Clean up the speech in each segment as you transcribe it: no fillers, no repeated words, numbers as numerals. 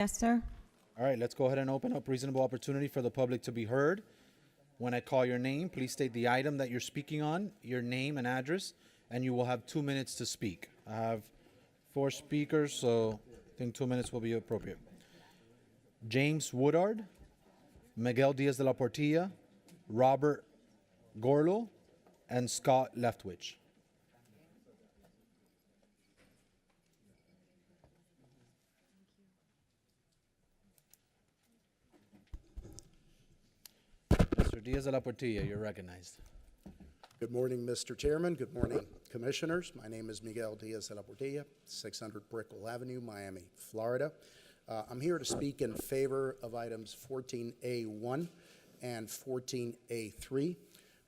Yes, sir. All right, let's go ahead and open up reasonable opportunity for the public to be heard. When I call your name, please state the item that you're speaking on, your name and address, and you will have 2 minutes to speak. I have 4 speakers, so I think 2 minutes will be appropriate. James Woodard, Miguel Diaz de la Portilla, Robert Gorlo, and Scott Leftwich. Mr. Diaz de la Portilla, you're recognized. Good morning, Mr. Chairman. Good morning, Commissioners. My name is Miguel Diaz de la Portilla, 600 Brickell Avenue, Miami, Florida. I'm here to speak in favor of items 14A1 and 14A3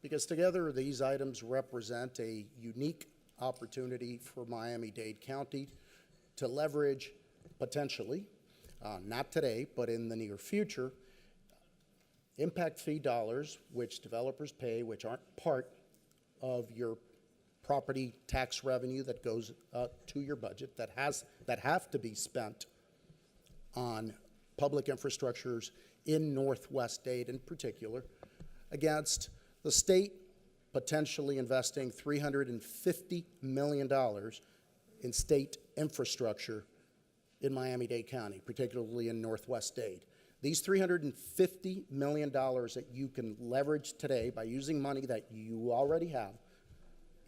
because together these items represent a unique opportunity for Miami-Dade County to leverage potentially, not today, but in the near future, impact fee dollars which developers pay, which aren't part of your property tax revenue that goes to your budget, that have to be spent on public infrastructures in Northwest Dade in particular, against the state potentially investing $350 million in state infrastructure in Miami-Dade County, particularly in Northwest Dade. These $350 million that you can leverage today by using money that you already have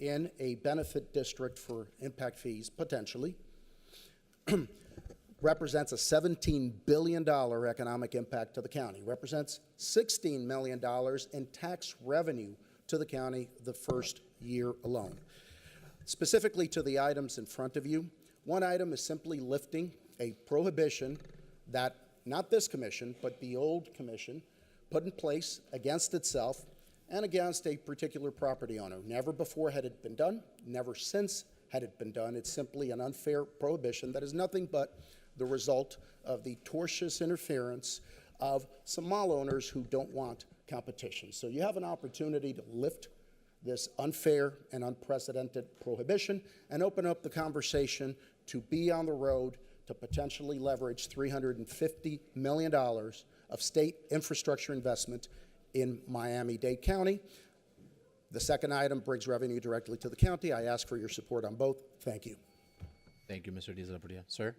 in a benefit district for impact fees, potentially, represents a $17 billion economic impact to the county, represents $16 million in tax revenue to the county the first year alone. Specifically to the items in front of you, one item is simply lifting a prohibition that not this commission, but the old commission put in place against itself and against a particular property owner. Never before had it been done, never since had it been done. It's simply an unfair prohibition that is nothing but the result of the tortious interference of some mall owners who don't want competition. So you have an opportunity to lift this unfair and unprecedented prohibition and open up the conversation to be on the road to potentially leverage $350 million of state infrastructure investment in Miami-Dade County. The second item brings revenue directly to the county. I ask for your support on both. Thank you. Thank you, Mr. Diaz de la Portilla. Sir?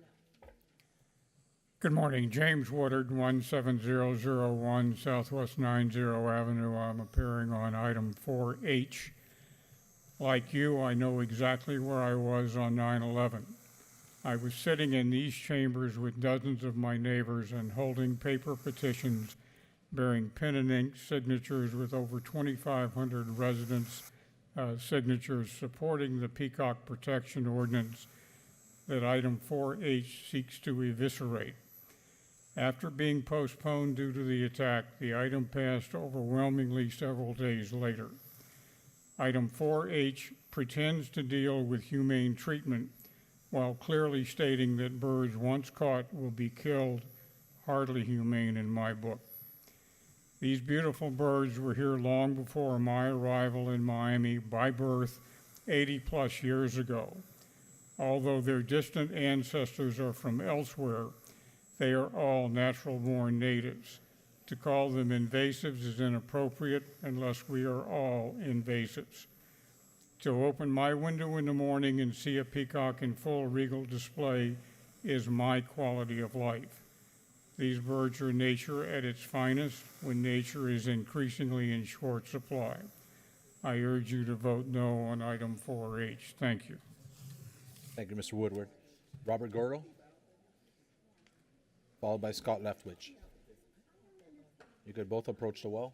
Good morning. James Woodard, 17001 Southwest 90 Avenue. I'm appearing on item 4H. Like you, I know exactly where I was on 9/11. I was sitting in these chambers with dozens of my neighbors and holding paper petitions bearing pen and ink signatures with over 2,500 residents' signatures supporting the Peacock Protection Ordinance that item 4H seeks to eviscerate. After being postponed due to the attack, the item passed overwhelmingly several days later. Item 4H pretends to deal with humane treatment while clearly stating that birds once caught will be killed, hardly humane in my book. These beautiful birds were here long before my arrival in Miami by birth 80 plus years ago. Although their distant ancestors are from elsewhere, they are all natural-born natives. To call them invasives is inappropriate unless we are all invasives. To open my window in the morning and see a peacock in full regal display is my quality of life. These birds are nature at its finest when nature is increasingly in short supply. I urge you to vote no on item 4H. Thank you. Thank you, Mr. Woodward. Robert Gordo, followed by Scott Leftwich. You could both approach the well.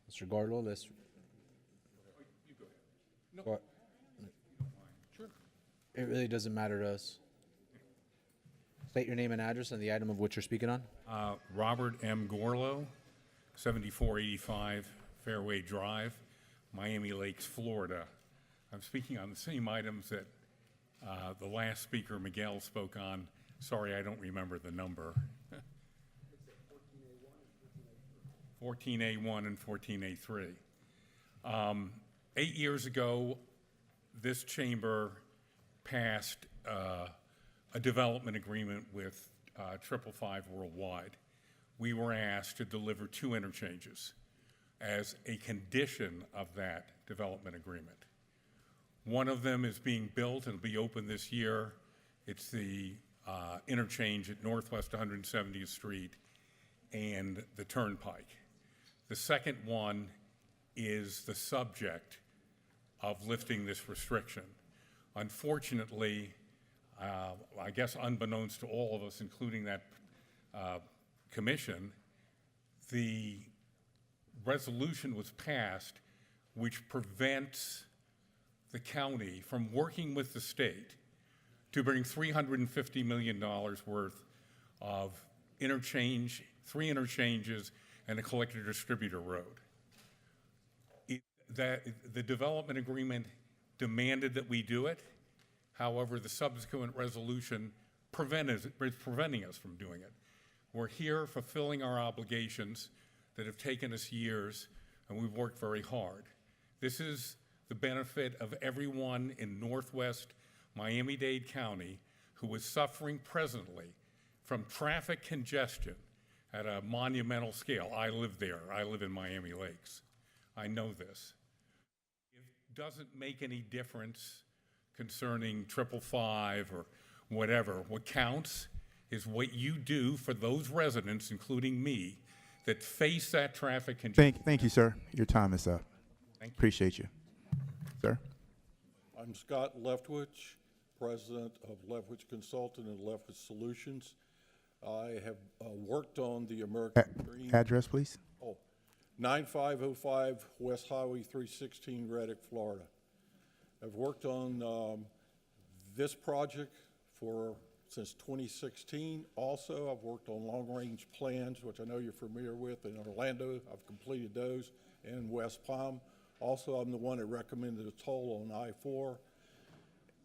Mr. Gordo, let's. No. Sure. It really doesn't matter to us. State your name and address and the item of which you're speaking on. Robert M. Gorlo, 7485 Fairway Drive, Miami Lakes, Florida. I'm speaking on the same items that the last speaker, Miguel, spoke on. Sorry, I don't remember the number. 14A1 and 14A3. 8 years ago, this chamber passed a development agreement with 555 Worldwide. We were asked to deliver 2 interchanges as a condition of that development agreement. One of them is being built and will be open this year. It's the interchange at Northwest 170th Street and the Turnpike. The second one is the subject of lifting this restriction. Unfortunately, I guess unbeknownst to all of us, including that commission, the resolution was passed which prevents the county from working with the state to bring $350 million worth of interchange, 3 interchanges, and a collector-distributor road. The development agreement demanded that we do it. However, the subsequent resolution is preventing us from doing it. We're here fulfilling our obligations that have taken us years, and we've worked very hard. This is the benefit of everyone in Northwest Miami-Dade County who is suffering presently from traffic congestion at a monumental scale. I live there. I live in Miami Lakes. I know this. It doesn't make any difference concerning 555 or whatever. What counts is what you do for those residents, including me, that face that traffic congestion. Thank you, sir. Your time is up. Thank you. Appreciate you. Sir? I'm Scott Leftwich, president of Leftwich Consultant and Leftwich Solutions. I have worked on the American Dream. Address, please. 9505 West Highway 316, Reddick, Florida. I've worked on this project since 2016. Also, I've worked on long-range plans, which I know you're familiar with, in Orlando. I've completed those, and West Palm. Also, I'm the one that recommended a toll on I-4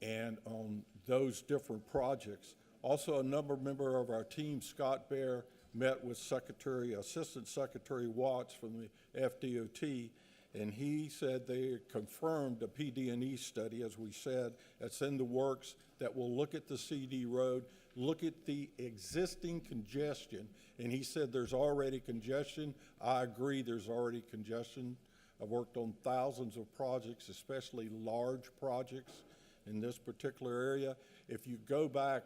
and on those different projects. Also, a member of our team, Scott Bear, met with Assistant Secretary Watts from the FDOT, and he said they confirmed a PD&E study, as we said, that's in the works, that will look at the CD road, look at the existing congestion, and he said there's already congestion. I agree, there's already congestion. I've worked on thousands of projects, especially large projects in this particular area. If you go back,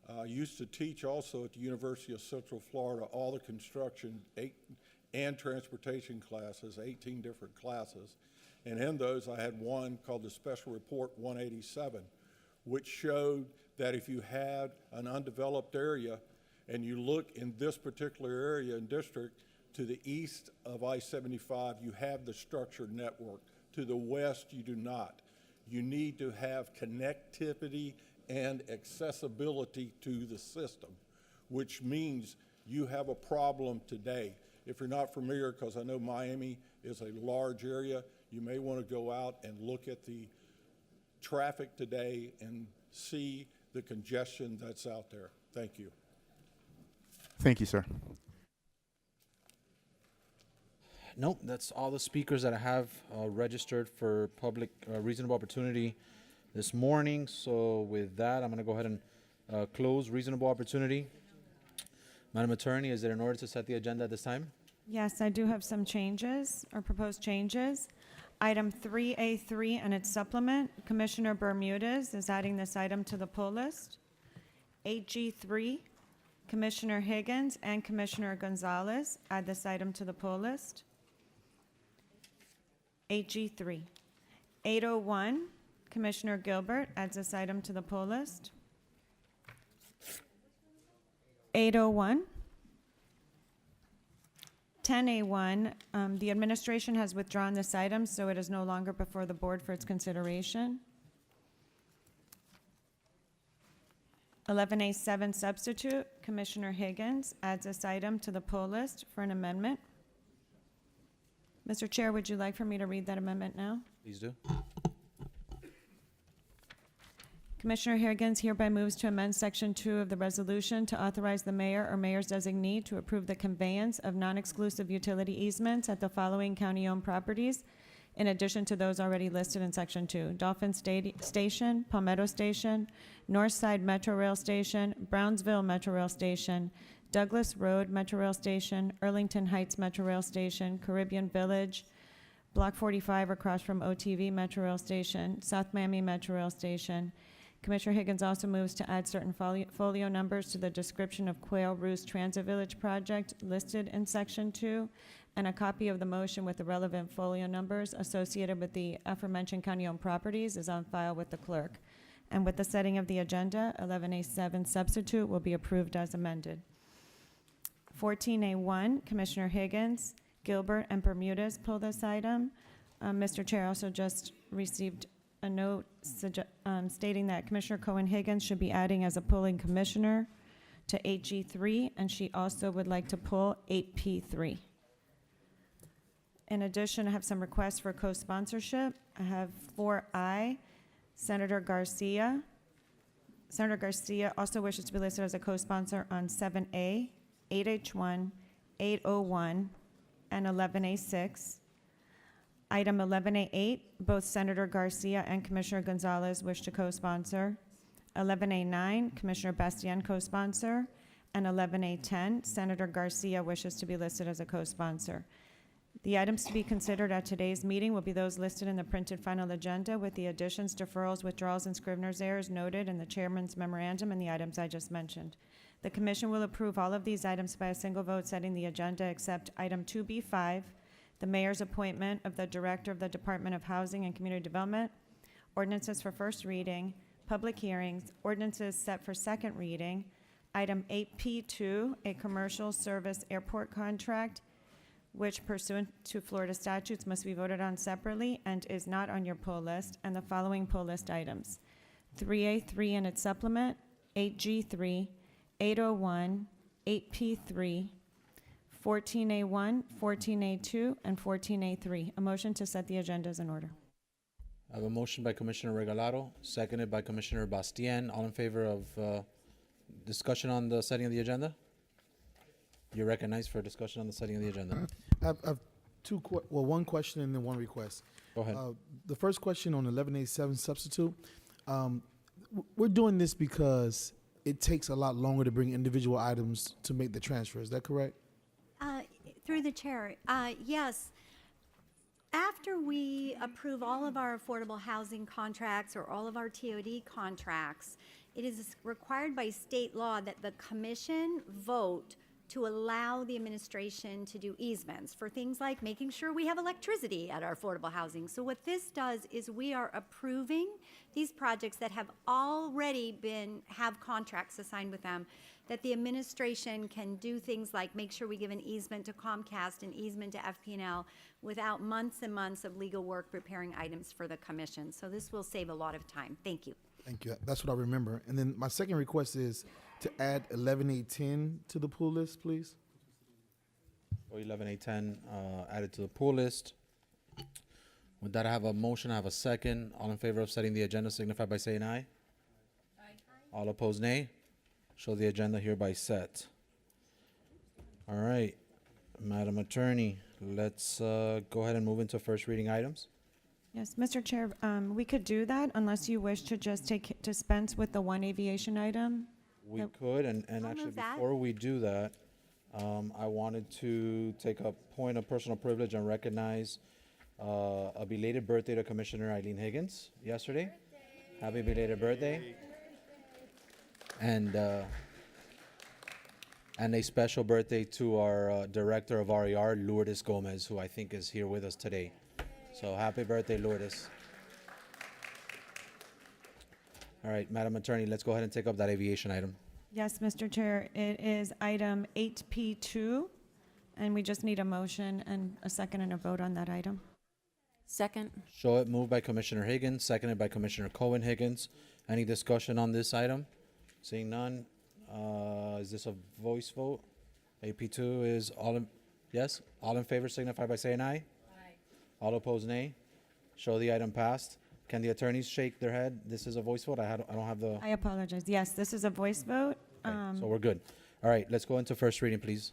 I used to teach also at the University of Central Florida, all the construction and transportation classes, 18 different classes. And in those, I had one called the Special Report 187, which showed that if you had an undeveloped area and you look in this particular area and district, to the east of I-75, you have the structured network. To the west, you do not. You need to have connectivity and accessibility to the system, which means you have a problem today. If you're not familiar, because I know Miami is a large area, you may want to go out and look at the traffic today and see the congestion that's out there. Thank you. Thank you, sir. Nope, that's all the speakers that I have registered for public reasonable opportunity this morning. So with that, I'm going to go ahead and close reasonable opportunity. Madam Attorney, is it in order to set the agenda at this time? Yes, I do have some changes, or proposed changes. Item 3A3 and its supplement, Commissioner Bermudez is adding this item to the pull list. 8G3, Commissioner Higgins and Commissioner Gonzalez add this item to the pull list. 8G3. 801, Commissioner Gilbert adds this item to the pull list. 801. 10A1, the administration has withdrawn this item, so it is no longer before the board for its consideration. 11A7 substitute, Commissioner Higgins adds this item to the pull list for an amendment. Mr. Chair, would you like for me to read that amendment now? Please do. Commissioner Higgins hereby moves to amend Section 2 of the resolution to authorize the mayor or mayor's designee to approve the conveyance of non-exclusive utility easements at the following county-owned properties in addition to those already listed in Section 2. Dolphin Station, Palmetto Station, North Side Metro Rail Station, Brownsville Metro Rail Station, Douglas Road Metro Rail Station, Arlington Heights Metro Rail Station, Caribbean Village, Block 45 across from OTV Metro Rail Station, South Miami Metro Rail Station. Commissioner Higgins also moves to add certain folio numbers to the description of Quail Roost Transit Village project listed in Section 2, and a copy of the motion with the relevant folio numbers associated with the aforementioned county-owned properties is on file with the clerk. And with the setting of the agenda, 11A7 substitute will be approved as amended. 14A1, Commissioner Higgins, Gilbert, and Bermudez pull this item. Mr. Chair, also just received a note stating that Commissioner Cohen Higgins should be adding as a polling commissioner to 8G3, and she also would like to pull 8P3. In addition, I have some requests for co-sponsorship. I have 4I, Senator Garcia. Senator Garcia also wishes to be listed as a co-sponsor on 7A, 8H1, 801, and 11A6. Item 11A8, both Senator Garcia and Commissioner Gonzalez wish to co-sponsor. 11A9, Commissioner Bastian co-sponsor. And 11A10, Senator Garcia wishes to be listed as a co-sponsor. The items to be considered at today's meeting will be those listed in the printed final agenda with the additions, deferrals, withdrawals, and scrivener's errors noted in the chairman's memorandum and the items I just mentioned. The commission will approve all of these items by a single vote setting the agenda except item 2B5, the mayor's appointment of the director of the Department of Housing and Community Development, ordinances for first reading, public hearings, ordinances set for second reading, item 8P2, a commercial service airport contract, which pursuant to Florida statutes must be voted on separately and is not on your poll list, and the following poll list items: 3A3 and its supplement, 8G3, 801, 8P3, 14A1, 14A2, and 14A3. A motion to set the agenda is in order. I have a motion by Commissioner Regalado, seconded by Commissioner Bastian. All in favor of discussion on the setting of the agenda? You're recognized for discussion on the setting of the agenda. I have one question and then one request. Go ahead. The first question on 11A7 substitute, we're doing this because it takes a lot longer to bring individual items to make the transfer. Is that correct? Through the chair, yes. After we approve all of our affordable housing contracts or all of our TOD contracts, it is required by state law that the commission vote to allow the administration to do easements for things like making sure we have electricity at our affordable housing. So what this does is we are approving these projects that have already have contracts assigned with them, that the administration can do things like make sure we give an easement to Comcast, an easement to FP&L, without months and months of legal work preparing items for the commission. So this will save a lot of time. Thank you. Thank you. That's what I remember. And then my second request is to add 11A10 to the pool list, please. So 11A10 added to the pool list. With that, I have a motion. I have a second. All in favor of setting the agenda signify by saying aye. Aye. All opposed, nay. Show the agenda hereby set. All right, Madam Attorney, let's go ahead and move into first reading items. Yes, Mr. Chair, we could do that unless you wish to just dispense with the one aviation item. We Yep. could, and I'll actually move that. before we do that, I wanted to take a point of personal privilege and recognize a belated birthday to Commissioner Eileen Higgins yesterday. Happy belated birthday. And a special birthday to our director of RER, Lourdes Gomez, who I think is here with us today. So happy birthday, Lourdes. All right, Madam Attorney, let's go ahead and take up that aviation item. Yes, Mr. Chair, it is item 8P2, and we just need a motion and a second and a vote on that item. Second. Show it moved by Commissioner Higgins, seconded by Commissioner Cohen Higgins. Any discussion on this item? Seeing none, is this a voice vote? AP2 is yes? All in favor signify by saying aye. Aye. All opposed, nay. Show the item passed. Can the attorneys shake their head? This is a voice vote? I don't have the... I apologize. Yes, this is a voice vote. Okay, so we're good. All right, let's go into first reading, please.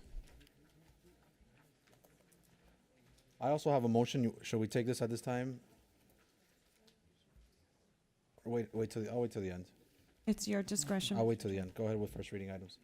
I also have a motion. Should we take this at this time? Or I'll wait till the end. It's your discretion. I'll wait till the end. Go ahead with first reading items.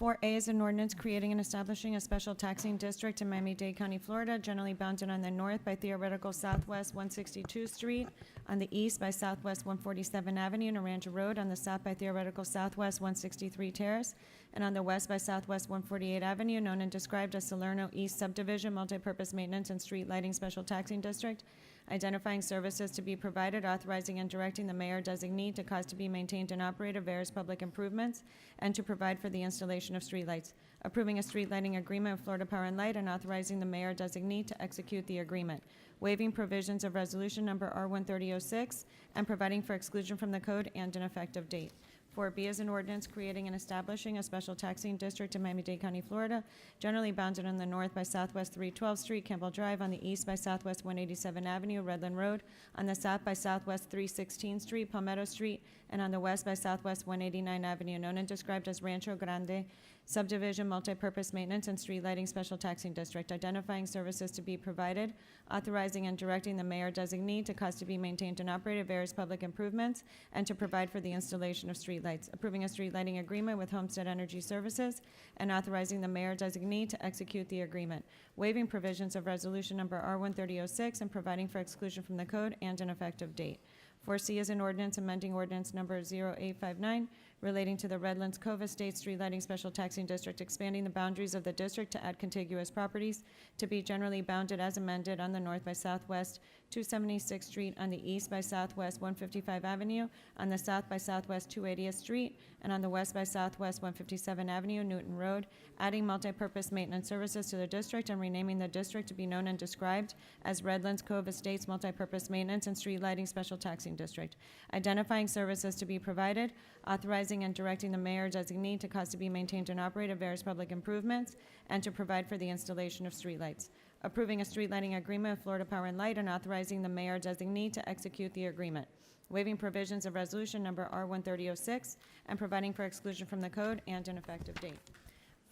4A is an ordinance creating and establishing a special taxing district in Miami-Dade County, Florida, generally bounded on the north by theoretical Southwest 162th Street, on the east by Southwest 147 Avenue and Aranja Road, on the south by theoretical Southwest 163 Terrace, and on the west by Southwest 148 Avenue, known and described as Salerno East Subdivision, Multipurpose Maintenance and Street Lighting Special Taxing District, identifying services to be provided, authorizing and directing the mayor designee to cause to be maintained and operated various public improvements, and to provide for the installation of streetlights, approving a street lighting agreement with Florida Power and Light, and authorizing the mayor designee to execute the agreement, waiving provisions of resolution number R-13006, and providing for exclusion from the code and an effective date. 4B is an ordinance creating and establishing a special taxing district in Miami-Dade County, Florida, generally bounded on the north by Southwest 312th Street, Campbell Drive, on the east by Southwest 187 Avenue, Redland Road, on the south by Southwest 316th Street, Palmetto Street, and on the west by Southwest 189 Avenue, known and described as Rancho Grande Subdivision, Multipurpose Maintenance and Street Lighting Special Taxing District, identifying services to be provided, authorizing and directing the mayor designee to cause to be maintained and operated various public improvements, and to provide for the installation of streetlights, approving a street lighting agreement with Homestead Energy Services, and authorizing the mayor designee to execute the agreement, waiving provisions of resolution number R-13006, and providing for exclusion from the code and an effective date. 4C is an ordinance amending ordinance number 0859 relating to the Redlands Cove Estate Street Lighting Special Taxing District, expanding the boundaries of the district to add contiguous properties to be generally bounded as amended on the north by Southwest 276th Street, on the east by Southwest 155 Avenue, on the south by Southwest 280th Street, and on the west by Southwest 157 Avenue, Newton Road, adding multipurpose maintenance services to the district and renaming the district to be known and described as Redlands Cove Estates Multipurpose Maintenance and Street Lighting Special Taxing District, identifying services to be provided, authorizing and directing the mayor designee to cause to be maintained and operated various public improvements, and to provide for the installation of streetlights, approving a street lighting agreement with Florida Power and Light, and authorizing the mayor designee to execute the agreement, waiving provisions of resolution number R-13006, and providing for exclusion from the code and an effective date.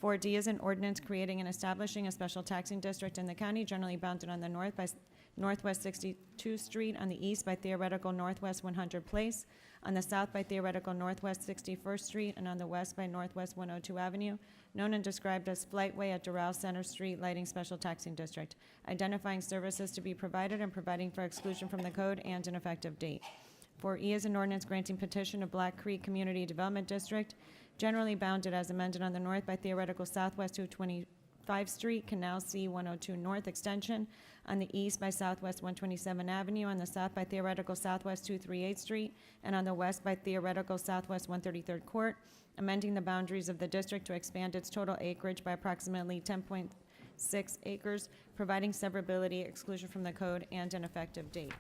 4D is an ordinance creating and establishing a special taxing district in the county, generally bounded on the north by Northwest 62th Street, on the east by theoretical Northwest 100 Place, on the south by theoretical Northwest 61st Street, and on the west by Northwest 102 Avenue, known and described as Flightway at Doral Center Street Lighting Special Taxing District, identifying services to be provided and providing for exclusion from the code and an effective date. 4E is an ordinance granting petition of Black Creek Community Development District, generally bounded as amended on the north by theoretical Southwest 225th Street, Canal C 102 North Extension, on the east by Southwest 127 Avenue, on the south by theoretical Southwest 238th Street, and on the west by theoretical Southwest 133rd Court, amending the boundaries of the district to expand its total acreage by approximately 10.6 acres, providing severability, exclusion from the code, and an effective date.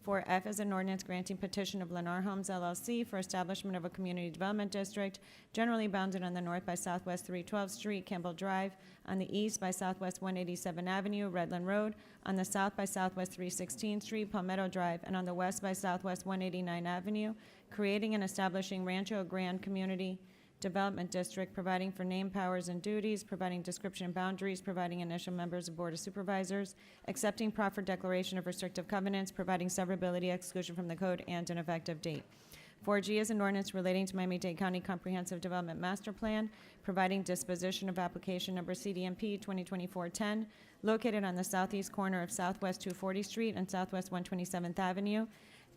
4F is an ordinance granting petition of Lennar Homes LLC for establishment of a community development district, generally bounded on the north by Southwest 312th Street, Campbell Drive, on the east by Southwest 187 Avenue, Redland Road, on the south by Southwest 316th Street, Palmetto Drive, and on the west by Southwest 189 Avenue, creating and establishing Rancho Grande Community Development District, providing for name, powers, and duties, providing description and boundaries, providing initial members of Board of Supervisors, accepting proffered declaration of restrictive covenants, providing severability, exclusion from the code, and an effective date. 4G is an ordinance relating to Miami-Dade County Comprehensive Development Master Plan, providing disposition of application number CDMP 2024-10, located on the southeast corner of Southwest 240 Street and Southwest 127th Avenue,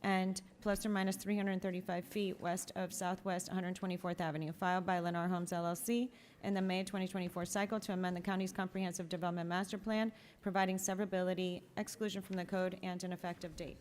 and plus or minus 335 feet west of Southwest 124th Avenue, filed by Lennar Homes LLC in the May 2024 cycle to amend the county's comprehensive development master plan, providing severability, exclusion from the code, and an effective date.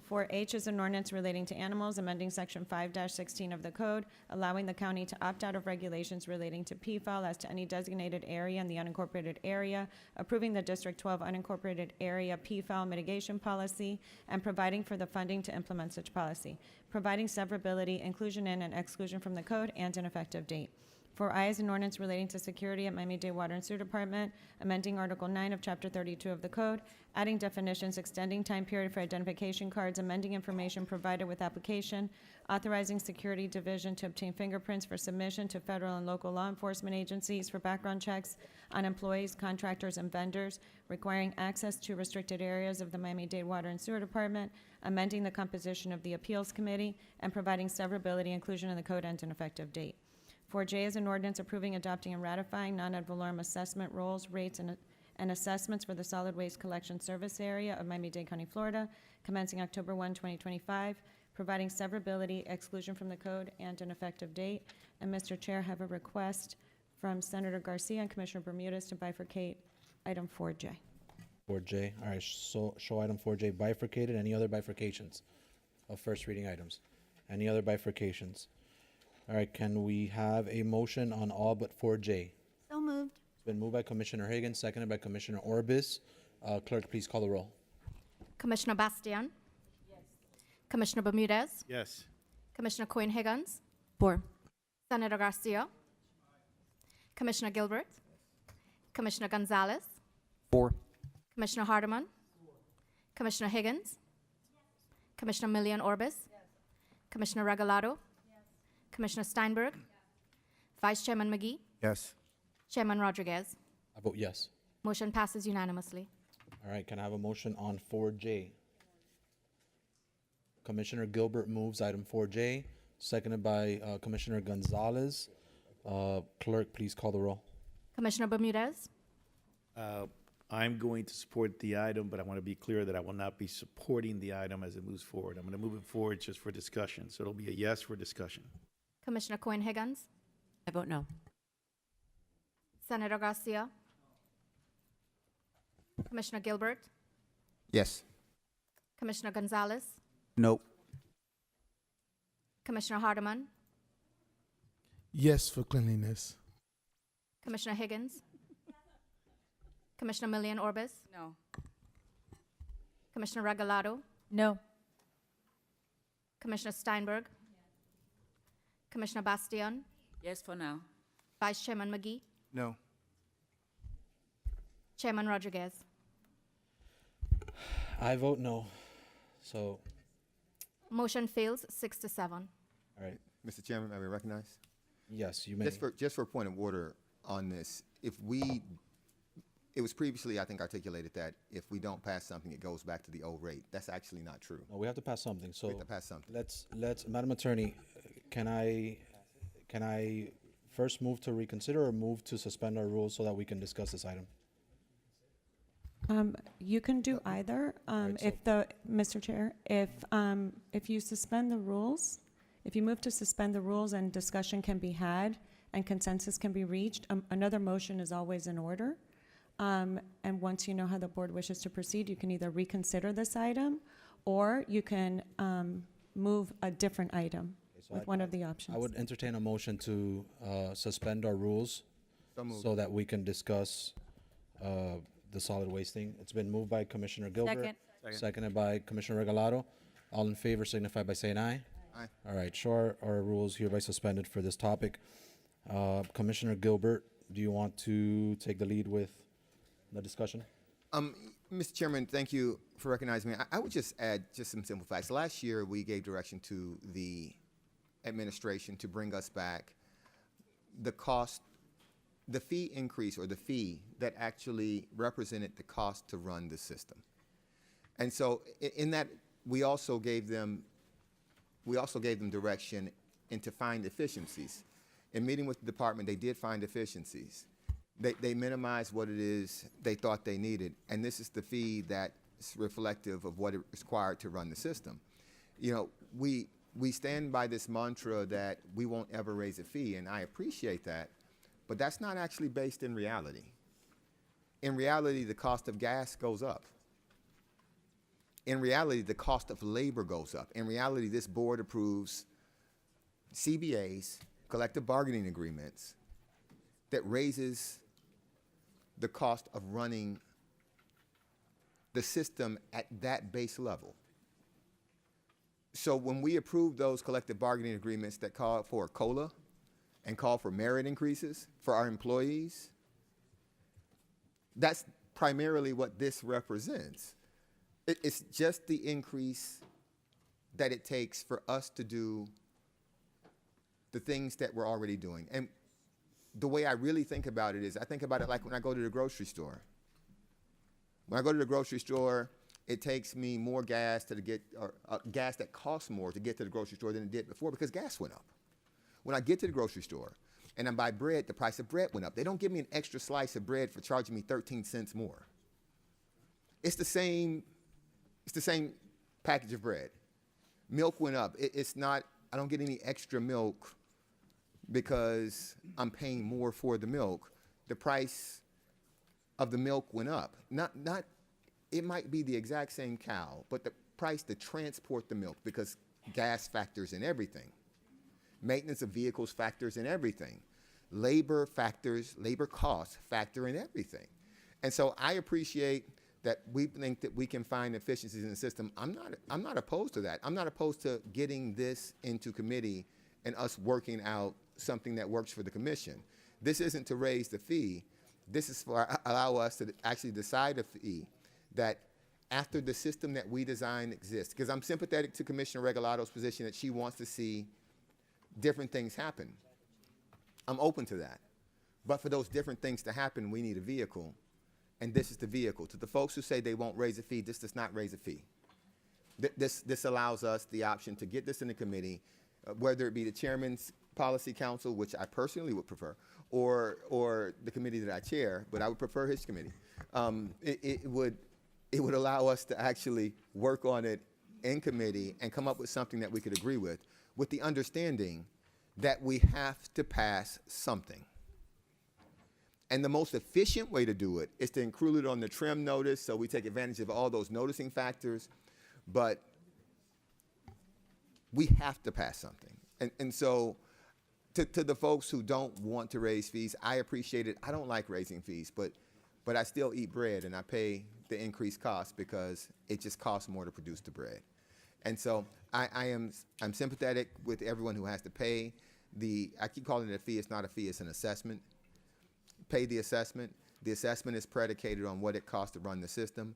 4H is an ordinance relating to animals, amending section 5-16 of the code, allowing the county to opt out of regulations relating to PFAL as to any designated area in the unincorporated area, approving the District 12 unincorporated area PFAL mitigation policy, and providing for the funding to implement such policy, providing severability, inclusion in, and exclusion from the code, and an effective date. 4I is an ordinance relating to security at Miami-Dade Water and Sewer Department, amending Article 9 of Chapter 32 of the Code, adding definitions, extending time period for identification cards, amending information provided with application, authorizing Security Division to obtain fingerprints for submission to federal and local law enforcement agencies for background checks on employees, contractors, and vendors, requiring access to restricted areas of the Miami-Dade Water and Sewer Department, amending the composition of the Appeals Committee, and providing severability inclusion in the code and an effective date. 4J is an ordinance approving, adopting, and ratifying non-ad valorem assessment rolls, rates, and assessments for the solid waste collection service area of Miami-Dade County, Florida, commencing October 1, 2025, providing severability, exclusion from the code, and an effective date. And Mr. Chair, I have a request from Senator Garcia and Commissioner Bermudez to bifurcate item 4J. 4J, all right, so show item 4J bifurcated. Any other bifurcations of first reading items? Any other bifurcations? All right, can we have a motion on all but 4J? So moved. It's been moved by Commissioner Higgins, seconded by Commissioner Orbis. Clerk, please call the roll. Commissioner Bastian? Yes. Commissioner Bermudez? Yes. Commissioner Cohen Higgins? 4. Senator Garcia? Commissioner Gilbert? Commissioner Gonzalez? 4. Commissioner Hardeman? Commissioner Higgins? Commissioner Millian Orbis? Commissioner Regalado? Commissioner Steinberg? Vice Chairman McGee? Yes. Chairman Rodriguez? I vote yes. Motion passes unanimously. All right, can I have a motion on 4J? Commissioner Gilbert moves item 4J, seconded by Commissioner Gonzalez. Clerk, please call the roll. Commissioner Bermudez? I'm going to support the item, but I want to be clear that I will not be supporting the item as it moves forward. I'm going to move it forward just for discussion. So it'll be a yes for discussion. Commissioner Cohen Higgins? I vote no. Senator Garcia? Commissioner Gilbert? Yes. Commissioner Gonzalez? Nope. Commissioner Hardeman? Yes for cleanliness. Commissioner Higgins? Commissioner Millian Orbis? No. Commissioner Regalado? No. Commissioner Steinberg? Commissioner Bastian? Yes for now. Vice Chairman McGee? No. Chairman Rodriguez? I vote no. So, Motion fails 6-7. all right, Mr. Chairman, may we recognize? yes, you may. Just for a point of order on this, it was previously, I think, articulated that if we don't pass something, it goes back to the old rate. That's actually not true. No, we have to pass something, so. We have to pass something. Let's, Madam Attorney, can I first move to reconsider or move to suspend our rules so that we can discuss this item? You can do either. Mr. Chair, if you suspend the rules, if you move to suspend the rules and discussion can be had and consensus can be reached, another motion is always in order. And once you know how the board wishes to proceed, you can either reconsider this item or you can move a different item with one of the options. I would entertain a motion to suspend our rules So moved. so that we can discuss the solid waste thing. It's been moved by Commissioner Gilbert. Seconded by Commissioner Regalado. All in favor signify by saying aye. Aye. All right, sure, our rules hereby suspended for this topic. Commissioner Gilbert, do you want to take the lead with the discussion? Mr. Chairman, thank you for recognizing me. I would just add just some simple facts. Last year, we gave direction to the administration to bring us back the fee increase or the fee that actually represented the cost to run the system. And so in that, we also gave them direction and to find efficiencies. In meeting with the department, they did find efficiencies. They minimized what it is they thought they needed, and this is the fee that's reflective of what is required to run the system. You know, we stand by this mantra that we won't ever raise a fee, and I appreciate that, but that's not actually based in reality. In reality, the cost of gas goes up. In reality, the cost of labor goes up. In reality, this board approves CBAs, collective bargaining agreements, that raises the cost of running the system at that base level. So when we approve those collective bargaining agreements that call for a COLA and call for merit increases for our employees. That's primarily what this represents. It's just the increase that it takes for us to do the things that we're already doing. And the way I really think about it is, I think about it like when I go to the grocery store. When I go to the grocery store, it takes me more gas to get, or gas that costs more to get to the grocery store than it did before because gas went up. When I get to the grocery store and I buy bread, the price of bread went up. They don't give me an extra slice of bread for charging me 13 cents more. It's the same package of bread. Milk went up. It's not, I don't get any extra milk because I'm paying more for the milk. The price of the milk went up. It might be the exact same cow, but the price to transport the milk, because gas factors in everything. Maintenance of vehicles factors in everything. Labor costs factor in everything. And so I appreciate that we think that we can find efficiencies in the system. I'm not opposed to that. I'm not opposed to getting this into committee and us working out something that works for the commission. This isn't to raise the fee. This is for allow us to actually decide a fee that after the system that we design exists. Because I'm sympathetic to Commissioner Regalado's position that she wants to see different things happen. I'm open to that. But for those different things to happen, we need a vehicle. And this is the vehicle. To the folks who say they won't raise a fee, this does not raise a fee. This allows us the option to get this in the committee, whether it be the chairman's policy council, which I personally would prefer, or the committee that I chair, but I would prefer his committee. It would allow us to actually work on it in committee and come up with something that we could agree with the understanding that we have to pass something. And the most efficient way to do it is to include it on the trim notice so we take advantage of all those noticing factors. But we have to pass something. And so to the folks who don't want to raise fees, I appreciate it. I don't like raising fees, but I still eat bread and I pay the increased cost because it just costs more to produce the bread. And so I'm sympathetic with everyone who has to pay I keep calling it a fee. It's not a fee, it's an assessment. Pay the assessment. The assessment is predicated on what it costs to run the system.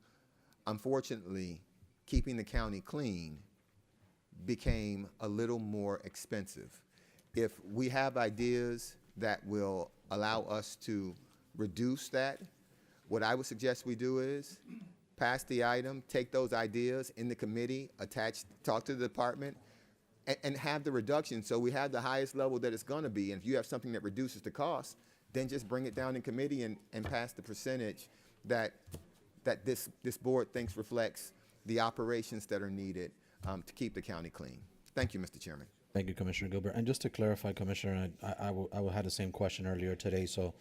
Unfortunately, keeping the county clean became a little more expensive. If we have ideas that will allow us to reduce that, what I would suggest we do is pass the item, take those ideas in the committee, talk to the department, and have the reduction so we have the highest level that it's going to be. And if you have something that reduces the cost, then just bring it down in committee and pass the percentage that this board thinks reflects the operations that are needed to keep the county clean. Thank you, Mr. Chairman. Thank you, Commissioner Gilbert. And just to clarify, Commissioner, I had the same question earlier today, so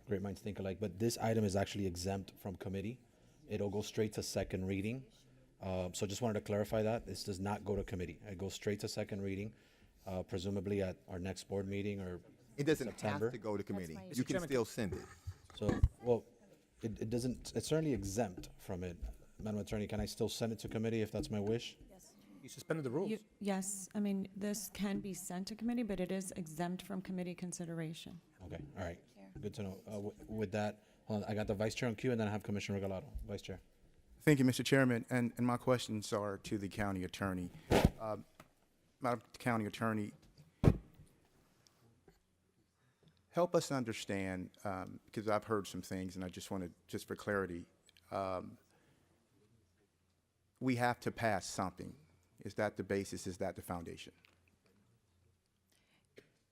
great minds think alike, but this item is actually exempt from committee. It'll go straight to second reading. So just wanted to clarify that. This does not go to committee. It goes straight to second reading, presumably at our next board meeting or It doesn't September. have to go to committee. You can still send it. So, well, it doesn't, it's certainly exempt from it. Madam Attorney, can I still send it to committee if that's my wish? You suspended the rules. Yes, I mean, this can be sent to committee, but it is exempt from committee consideration. Okay, all right. Good to know. With that, hold on, I got the Vice Chair on queue and then I have Commissioner Regalado. Vice Chair. Thank you, Mr. Chairman, and my questions are to the county attorney. Madam County Attorney, help us understand, because I've heard some things and I just wanted, just for clarity, we have to pass something. Is that the basis? Is that the foundation?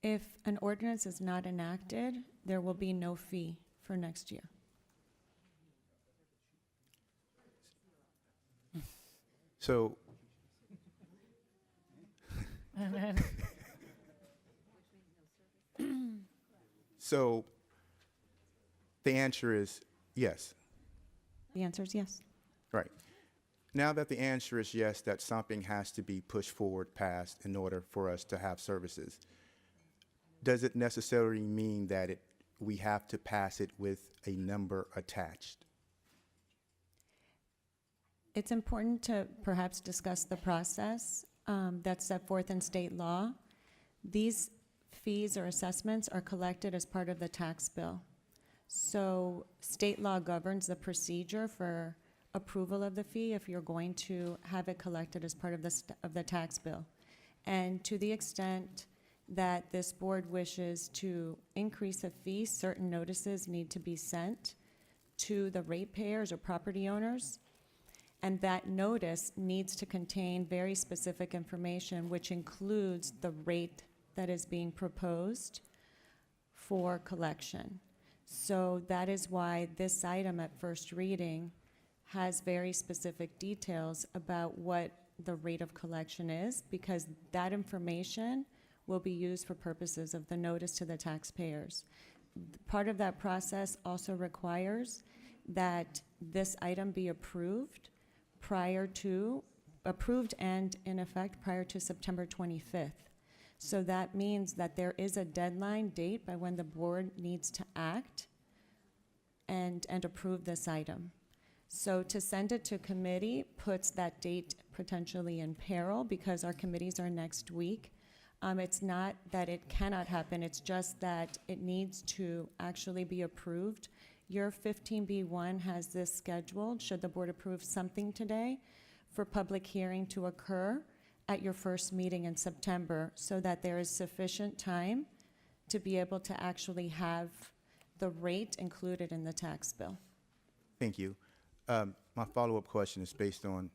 If an ordinance is not enacted, there will be no fee for next year. So, so the answer is yes. The answer is yes. Right. Now that the answer is yes, that something has to be pushed forward, passed in order for us to have services, does it necessarily mean that we have to pass it with a number attached? It's important to perhaps discuss the process that's set forth in state law. These fees or assessments are collected as part of the tax bill. So state law governs the procedure for approval of the fee if you're going to have it collected as part of the tax bill. And to the extent that this board wishes to increase a fee, certain notices need to be sent to the ratepayers or property owners. And that notice needs to contain very specific information, which includes the rate that is being proposed for collection. So that is why this item at first reading has very specific details about what the rate of collection is, because that information will be used for purposes of the notice to the taxpayers. Part of that process also requires that this item be approved and in effect prior to September 25th. So that means that there is a deadline date by when the board needs to act and approve this item. So to send it to committee puts that date potentially in peril because our committees are next week. It's not that it cannot happen, it's just that it needs to actually be approved. Your 15B1 has this scheduled, should the board approve something today, for public hearing to occur at your first meeting in September, so that there is sufficient time to be able to actually have the rate included in the tax bill. Thank you. My follow-up question is based on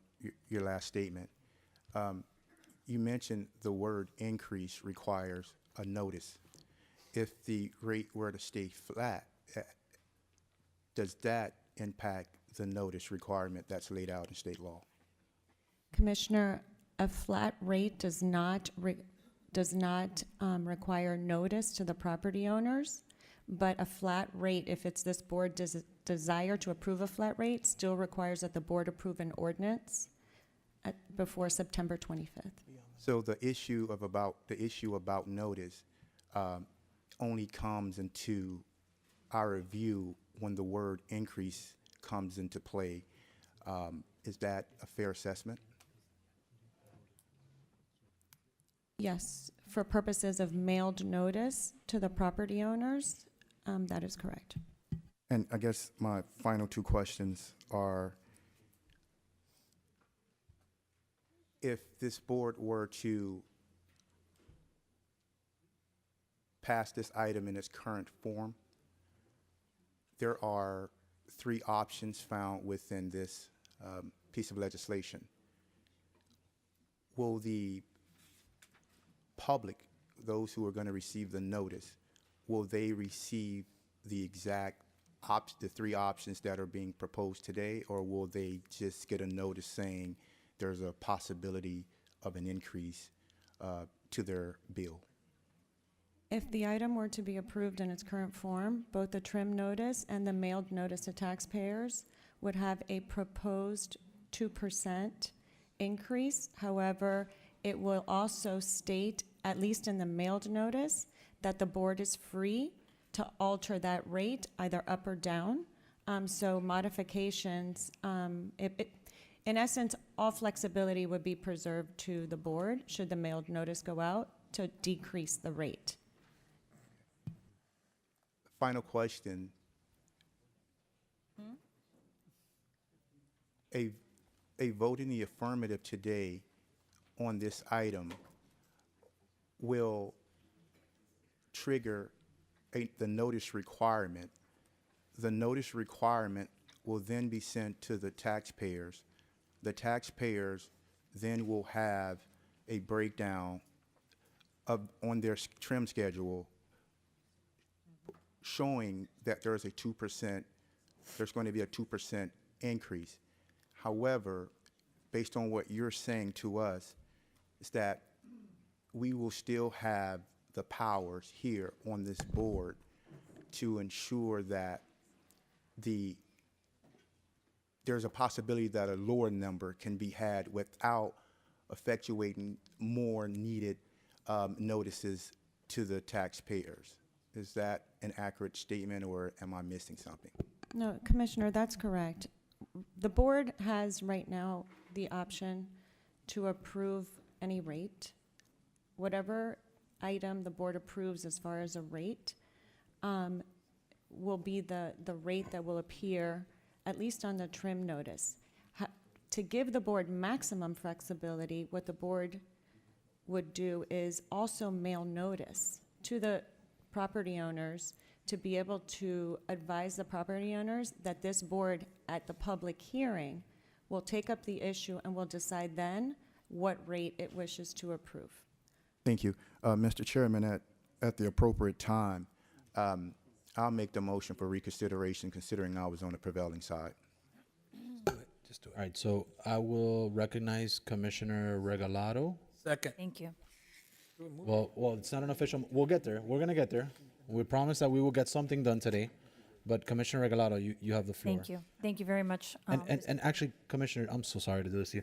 your last statement. You mentioned the word increase requires a notice. If the rate were to stay flat, does that impact the notice requirement that's laid out in state law? Commissioner, a flat rate does not require notice to the property owners, but a flat rate, if it's this board's desire to approve a flat rate, still requires that the board approve an ordinance before September 25th. So the issue about notice only comes into our review when the word increase comes into play. Is that a fair assessment? Yes, for purposes of mailed notice to the property owners, that is correct. And I guess my final two questions are, if this board were to pass this item in its current form, there are three options found within this piece of legislation. Will the public, those who are going to receive the notice, will they receive the exact the three options that are being proposed today, or will they just get a notice saying there's a possibility of an increase to their bill? If the item were to be approved in its current form, both the trim notice and the mailed notice to taxpayers would have a proposed 2% increase. However, it will also state, at least in the mailed notice, that the board is free to alter that rate either up or down. So modifications, in essence, all flexibility would be preserved to the board should the mailed notice go out to decrease the rate. Final question. A vote in the affirmative today on this item will trigger the notice requirement. The notice requirement will then be sent to the taxpayers. The taxpayers then will have a breakdown on their trim schedule showing that there's going to be a 2% increase. However, based on what you're saying to us, is that we will still have the powers here on this board to ensure that there's a possibility that a lower number can be had without effectuating more needed notices to the taxpayers. Is that an accurate statement, or am I missing something? No, Commissioner, that's correct. The board has right now the option to approve any rate, whatever item the board approves as far as a rate will be the rate that will appear, at least on the trim notice. To give the board maximum flexibility, what the board would do is also mail notice to the property owners to be able to advise the property owners that this board at the public hearing will take up the issue and will decide then what rate it wishes to approve. Thank you. Mr. Chairman, at the appropriate time, I'll make the motion for reconsideration, considering I was on the prevailing side. All right, so I will recognize Commissioner Regalado. Thank you. Well, it's not an official, we'll get there. We're gonna get there. We promise that we will get something done today. But Commissioner Regalado, you have the floor. Thank you. Thank you very much. And actually, Commissioner, I'm so sorry to do this to you.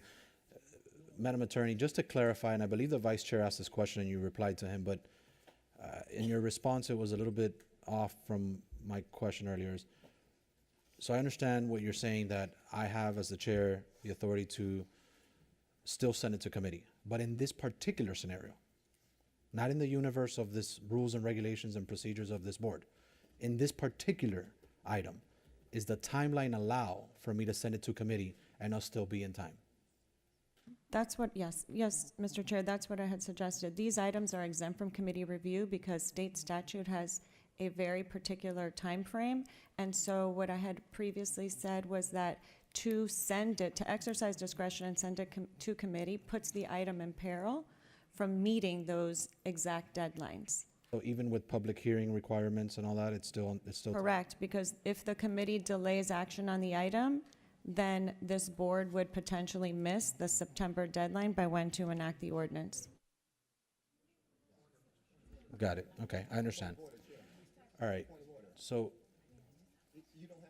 Madam Attorney, just to clarify, and I believe the Vice Chair asked this question and you replied to him, but in your response, it was a little bit off from my question earlier. So I understand what you're saying, that I have, as the chair, the authority to still send it to committee. But in this particular scenario, not in the universe of this rules and regulations and procedures of this board, in this particular item, is the timeline allow for me to send it to committee and us still be in time? That's what, yes, Mr. Chair, that's what I had suggested. These items are exempt from committee review because state statute has a very particular time frame. And so what I had previously said was that to send it, to exercise discretion and send it to committee puts the item in peril from meeting those exact deadlines. So even with public hearing requirements and all that, it's still. Correct, because if the committee delays action on the item, then this board would potentially miss the September deadline by when to enact the ordinance. Got it. Okay, I understand. All right, so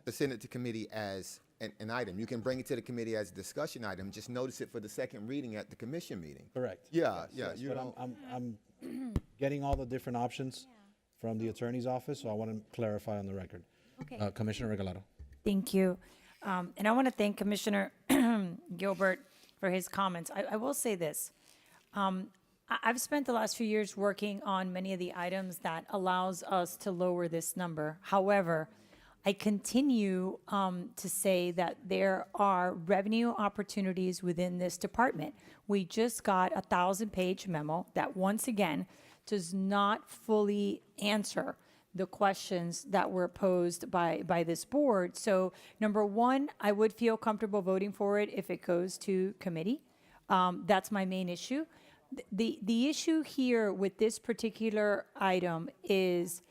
To send it to committee as an item. You can bring it to the committee as a discussion item, just notice it for the second reading at the commission meeting. correct. Yeah, Yes, you but don't. I'm getting all the different options from the attorney's office, so I want to clarify on the record. Okay. Commissioner Regalado. Thank you. And I want to thank Commissioner Gilbert for his comments. I will say this. I've spent the last few years working on many of the items that allows us to lower this number. However, I continue to say that there are revenue opportunities within this department. We just got a 1,000-page memo that, once again, does not fully answer the questions that were posed by this board. So, number one, I would feel comfortable voting for it if it goes to committee. That's my main issue. The issue here with this particular item is,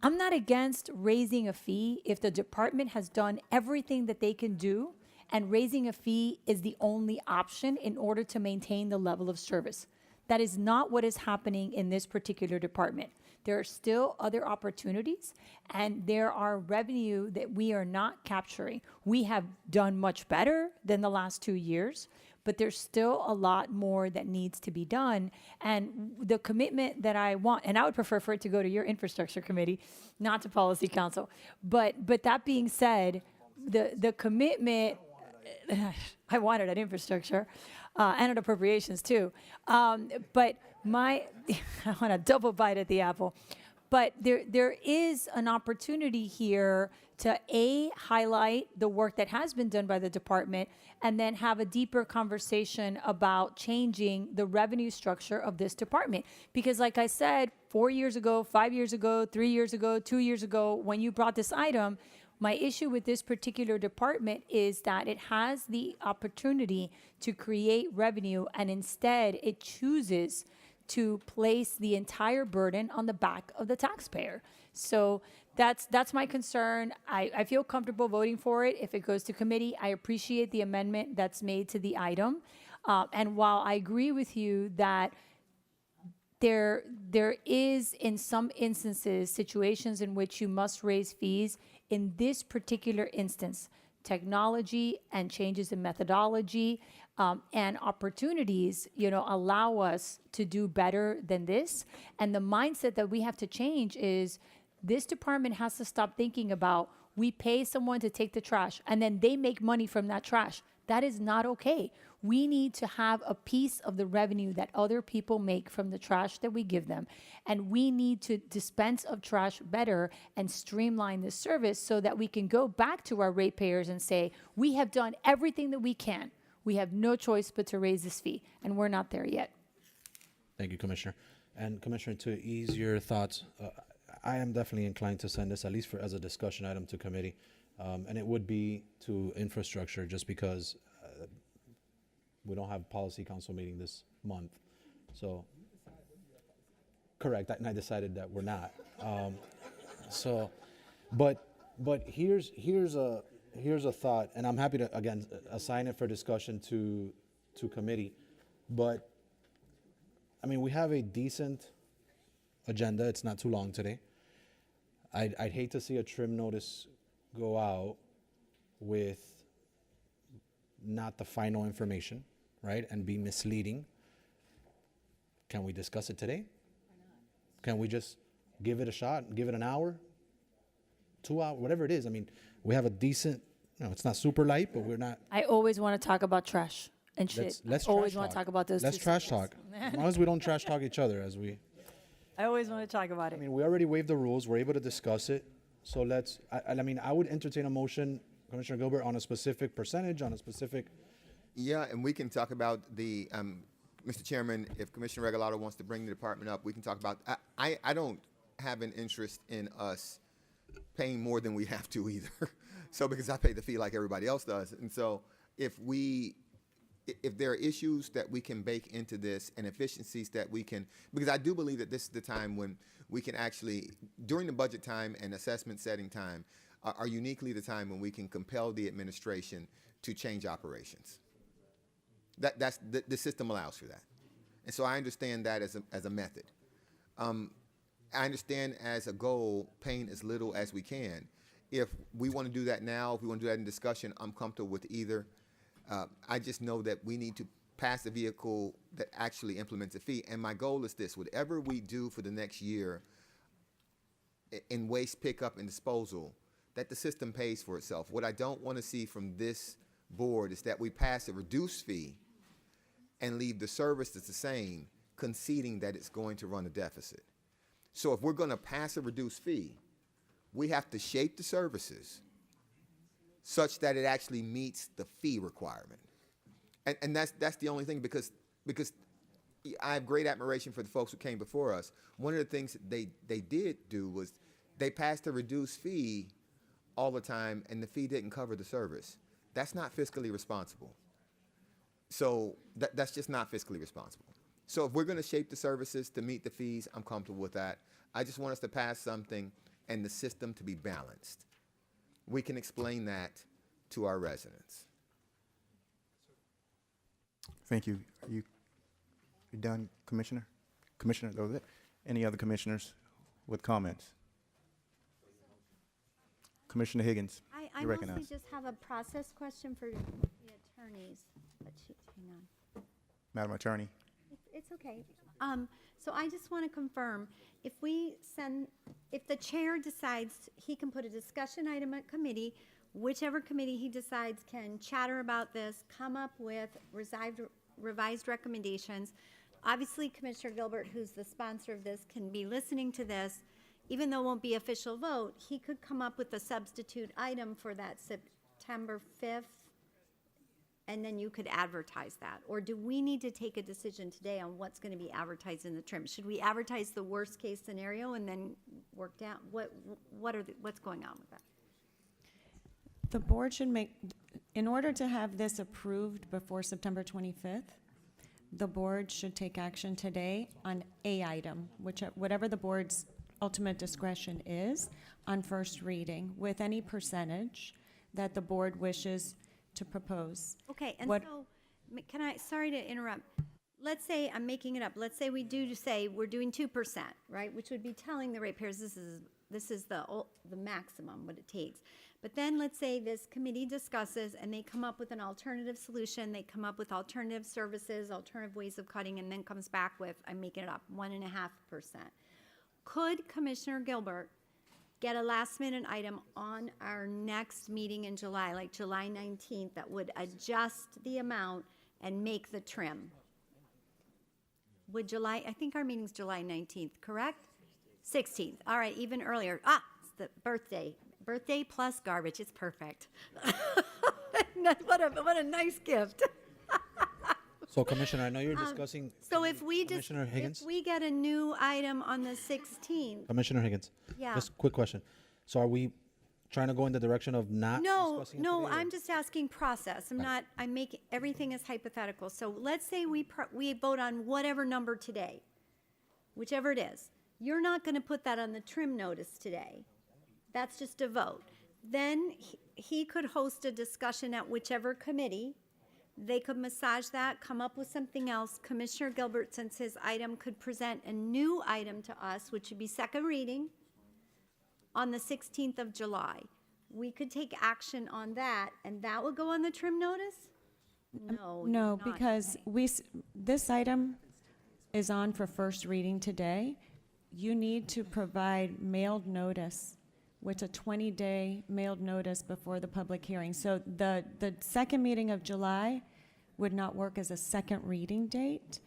I'm not against raising a fee if the department has done everything that they can do, and raising a fee is the only option in order to maintain the level of service. That is not what is happening in this particular department. There are still other opportunities, and there are revenue that we are not capturing. We have done much better than the last 2 years, but there's still a lot more that needs to be done. And the commitment that I want, and I would prefer for it to go to your infrastructure committee, not to policy council. But that being said, the commitment, I wanted at infrastructure and at appropriations too. But I want a double bite at the apple. But there is an opportunity here to highlight the work that has been done by the department, and then have a deeper conversation about changing the revenue structure of this department. Because like I said, 4 years ago, 5 years ago, 3 years ago, 2 years ago, when you brought this item, my issue with this particular department is that it has the opportunity to create revenue, and instead it chooses to place the entire burden on the back of the taxpayer. So that's my concern. I feel comfortable voting for it if it goes to committee. I appreciate the amendment that's made to the item. And while I agree with you that there is, in some instances, situations in which you must raise fees, in this particular instance, technology and changes in methodology and opportunities, allow us to do better than this. And the mindset that we have to change is, this department has to stop thinking about, we pay someone to take the trash and then they make money from that trash. That is not okay. We need to have a piece of the revenue that other people make from the trash that we give them. And we need to dispense of trash better and streamline the service so that we can go back to our ratepayers and say, we have done everything that we can. We have no choice but to raise this fee, and we're not there yet. Thank you, Commissioner. And Commissioner, to ease your thoughts, I am definitely inclined to send this, at least as a discussion item, to committee. And it would be to infrastructure, just because we don't have policy council meeting this month. So, correct, and I decided that we're not. But here's a thought, and I'm happy to, again, assign it for discussion to committee. But, I mean, we have a decent agenda. It's not too long today. I'd hate to see a trim notice go out with not the final information, right, and be misleading. Can we discuss it today? Can we just give it a shot, give it an hour, 2 hours, whatever it is? I mean, we have a decent, it's not super light, but we're not. I always want to talk about trash and shit. Let's I always trash want to talk. talk about those. Let's two trash subjects. talk. As long as we don't trash talk each other, as we. I always want to talk about it. I mean, we already waived the rules. We're able to discuss it. So let's, I mean, I would entertain a motion, Commissioner Gilbert, on a specific percentage, on a specific. Yeah, and we can talk about the, Mr. Chairman, if Commissioner Regalado wants to bring the department up, we can talk about, I don't have an interest in us paying more than we have to either. So, because I pay the fee like everybody else does. And so if there are issues that we can bake into this and efficiencies that we can, because I do believe that this is the time when we can actually, during the budget time and assessment setting time, are uniquely the time when we can compel the administration to change operations. That's the system allows for that. And so I understand that as a method. I understand as a goal, paying as little as we can. If we want to do that now, if we want to do that in discussion, I'm comfortable with either. I just know that we need to pass a vehicle that actually implements a fee. And my goal is this: whatever we do for the next year in waste pickup and disposal, that the system pays for itself. What I don't want to see from this board is that we pass a reduced fee and leave the service that's the same, conceding that it's going to run a deficit. So if we're going to pass a reduced fee, we have to shape the services such that it actually meets the fee requirement. And that's the only thing, because I have great admiration for the folks who came before us. One of the things that they did do was they passed a reduced fee all the time, and the fee didn't cover the service. That's not fiscally responsible. So that's just not fiscally responsible. So if we're going to shape the services to meet the fees, I'm comfortable with that. I just want us to pass something and the system to be balanced. We can explain that to our residents. Thank you. Are you done, Commissioner? Commissioner, that was it. Any other commissioners with comments? Commissioner Higgins, I you mostly recognize. just have a process question for the attorneys, but hang on. Madam Attorney. It's okay. So I just want to confirm, if the chair decides, he can put a discussion item at committee, whichever committee he decides can chatter about this, come up with revised recommendations. Obviously, Commissioner Gilbert, who's the sponsor of this, can be listening to this. Even though it won't be official vote, he could come up with a substitute item for that September 5th, and then you could advertise that. Or do we need to take a decision today on what's going to be advertised in the trim? Should we advertise the worst case scenario and then work down? What's going on with that? The board should make, in order to have this approved before September 25th, the board should take action today on a item, whatever the board's ultimate discretion is, on first reading, with any percentage that the board wishes to propose. Okay, and What- so, sorry to interrupt. Let's say, I'm making it up, let's say we do say we're doing 2%, right? Which would be telling the ratepayers this is the maximum, what it takes. But then let's say this committee discusses and they come up with an alternative solution, they come up with alternative services, alternative ways of cutting, and then comes back with, I'm making it up, 1.5%. Could Commissioner Gilbert get a last-minute item on our next meeting in July, like July 19th, that would adjust the amount and make the trim. I think our meeting's July 19th, correct? 16th, all right, even earlier. It's the birthday. Birthday plus garbage, it's perfect. What a nice gift. So Commissioner, I know you're discussing, So if we just, Commissioner Higgins? if we get a new item on the 16th, Commissioner Higgins. Yeah. Just a quick question. So are we trying to go in the direction of not discussing it no, today, or- I'm just asking process. I'm making, everything is hypothetical. So let's say we vote on whatever number today, whichever it is. You're not going to put that on the trim notice today. That's just a vote. Then he could host a discussion at whichever committee. They could massage that, come up with something else. Commissioner Gilbert, since his item, could present a new item to us, which would be second reading, on the 16th of July. We could take action on that, and that would go on the trim notice? No. No, not. because this item is on for first reading today. You need to provide mailed notice, which a 20-day mailed notice before the public hearing. So the second meeting of July would not work as a second reading date.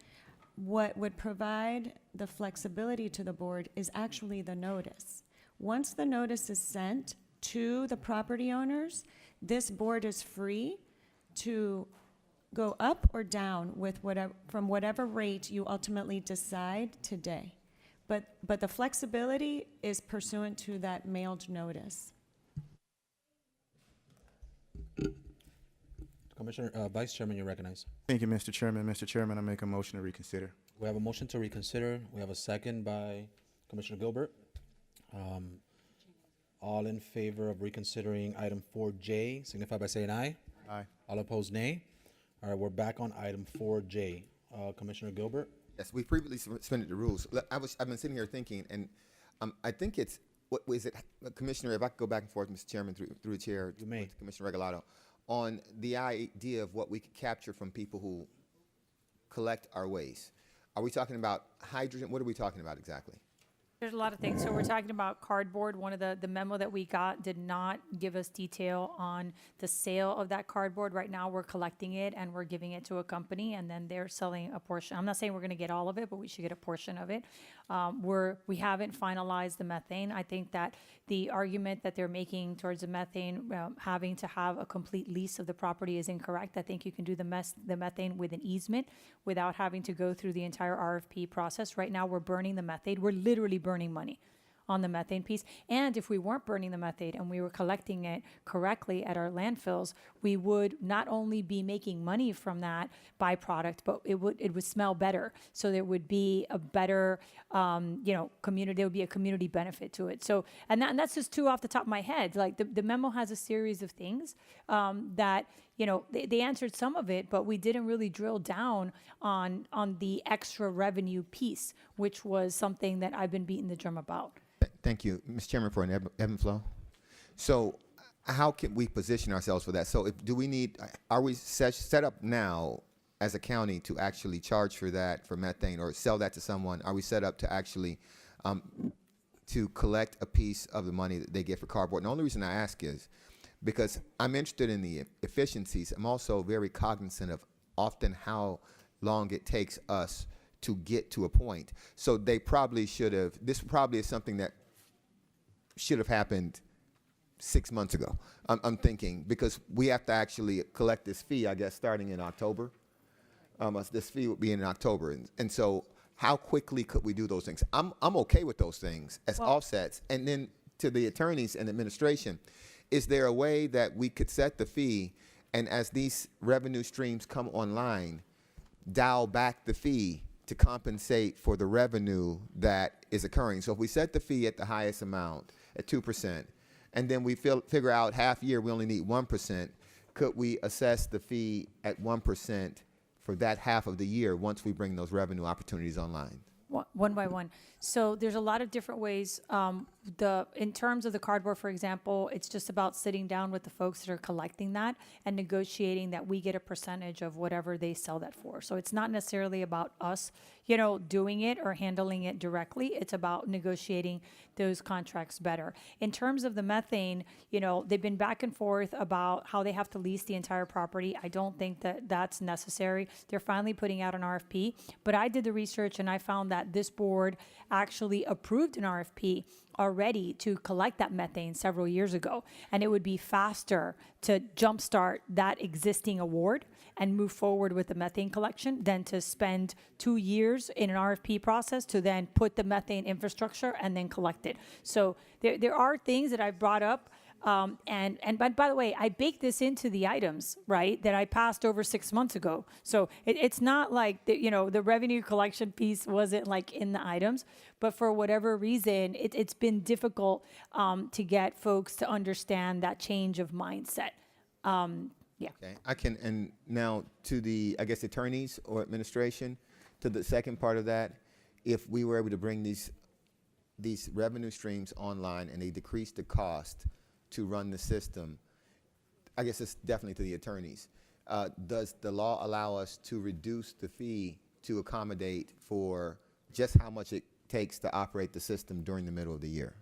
What would provide the flexibility to the board is actually the notice. Once the notice is sent to the property owners, this board is free to go up or down with from whatever rate you ultimately decide today. But the flexibility is pursuant to that mailed notice. Commissioner, Vice Chairman, you recognize. Thank you, Mr. Chairman. Mr. Chairman, I make a motion to reconsider. We have a motion to reconsider. We have a second by Commissioner Gilbert. All in favor of reconsidering item 4J, signify by saying aye. Aye. All opposed, nay. All right, we're back on item 4J. Commissioner Gilbert? Yes, we previously suspended the rules. I've been sitting here thinking, and I think it's, what is it, Commissioner, if I could go back and forth, Mr. Chairman, through the chair. You may. To Commissioner Regalado, on the idea of what we could capture from people who collect our waste. Are we talking about hydrogen? What are we talking about exactly? There's a lot of things. So we're talking about cardboard. One of the memo that we got did not give us detail on the sale of that cardboard. Right now, we're collecting it and we're giving it to a company, and then they're selling a portion. I'm not saying we're going to get all of it, but we should get a portion of it. We haven't finalized the methane. I think that the argument that they're making towards the methane, having to have a complete lease of the property, is incorrect. I think you can do the methane with an easement without having to go through the entire RFP process. Right now, we're burning the methane. We're literally burning money on the methane piece. And if we weren't burning the methane and we were collecting it correctly at our landfills, we would not only be making money from that byproduct, but it would smell better. So there would be a better, community. There would be a community benefit to it. So, and that's just two off the top of my head. Like the memo has a series of things that, they answered some of it, but we didn't really drill down on the extra revenue piece, which was something that I've been beating the drum about. Thank you, Mr. Chairman, for an ebb and flow. So how can we position ourselves for that? So are we set up now as a county to actually charge for that, for methane, or sell that to someone? Are we set up to actually to collect a piece of the money that they get for cardboard? And the only reason I ask is because I'm interested in the efficiencies. I'm also very cognizant of often how long it takes us to get to a point. So they probably should have, this probably is something that should have happened 6 months ago. I'm thinking, because we have to actually collect this fee, I guess, starting in October. This fee would be in October. And so how quickly could we do those things? I'm okay with those things as offsets. And then to the attorneys and administration, is there a way that we could set the fee, and as these revenue streams come online, dial back the fee to compensate for the revenue that is occurring? So if we set the fee at the highest amount, at 2%, and then we figure out half year we only need 1%, could we assess the fee at 1% for that half of the year once we bring those revenue opportunities online? Well, one by one. So there's a lot of different ways. In terms of the cardboard, for example, it's just about sitting down with the folks that are collecting that and negotiating that we get a percentage of whatever they sell that for. So it's not necessarily about us, doing it or handling it directly. It's about negotiating those contracts better. In terms of the methane, they've been back and forth about how they have to lease the entire property. I don't think that that's necessary. They're finally putting out an RFP, but I did the research and I found that this board actually approved an RFP already to collect that methane several years ago. And it would be faster to jumpstart that existing award and move forward with the methane collection than to spend 2 years in an RFP process to then put the methane infrastructure and then collect it. So there are things that I've brought up. But by the way, I baked this into the items, right, that I passed over 6 months ago. So it's not like, the revenue collection piece wasn't like in the items, but for whatever reason, it's been difficult to get folks to understand that change of mindset. Yeah. Okay, and now to the, I guess, attorneys or administration, to the second part of that, if we were able to bring these revenue streams online and they decrease the cost to run the system, I guess it's definitely to the attorneys. Does the law allow us to reduce the fee to accommodate for just how much it takes to operate the system during the middle of the year?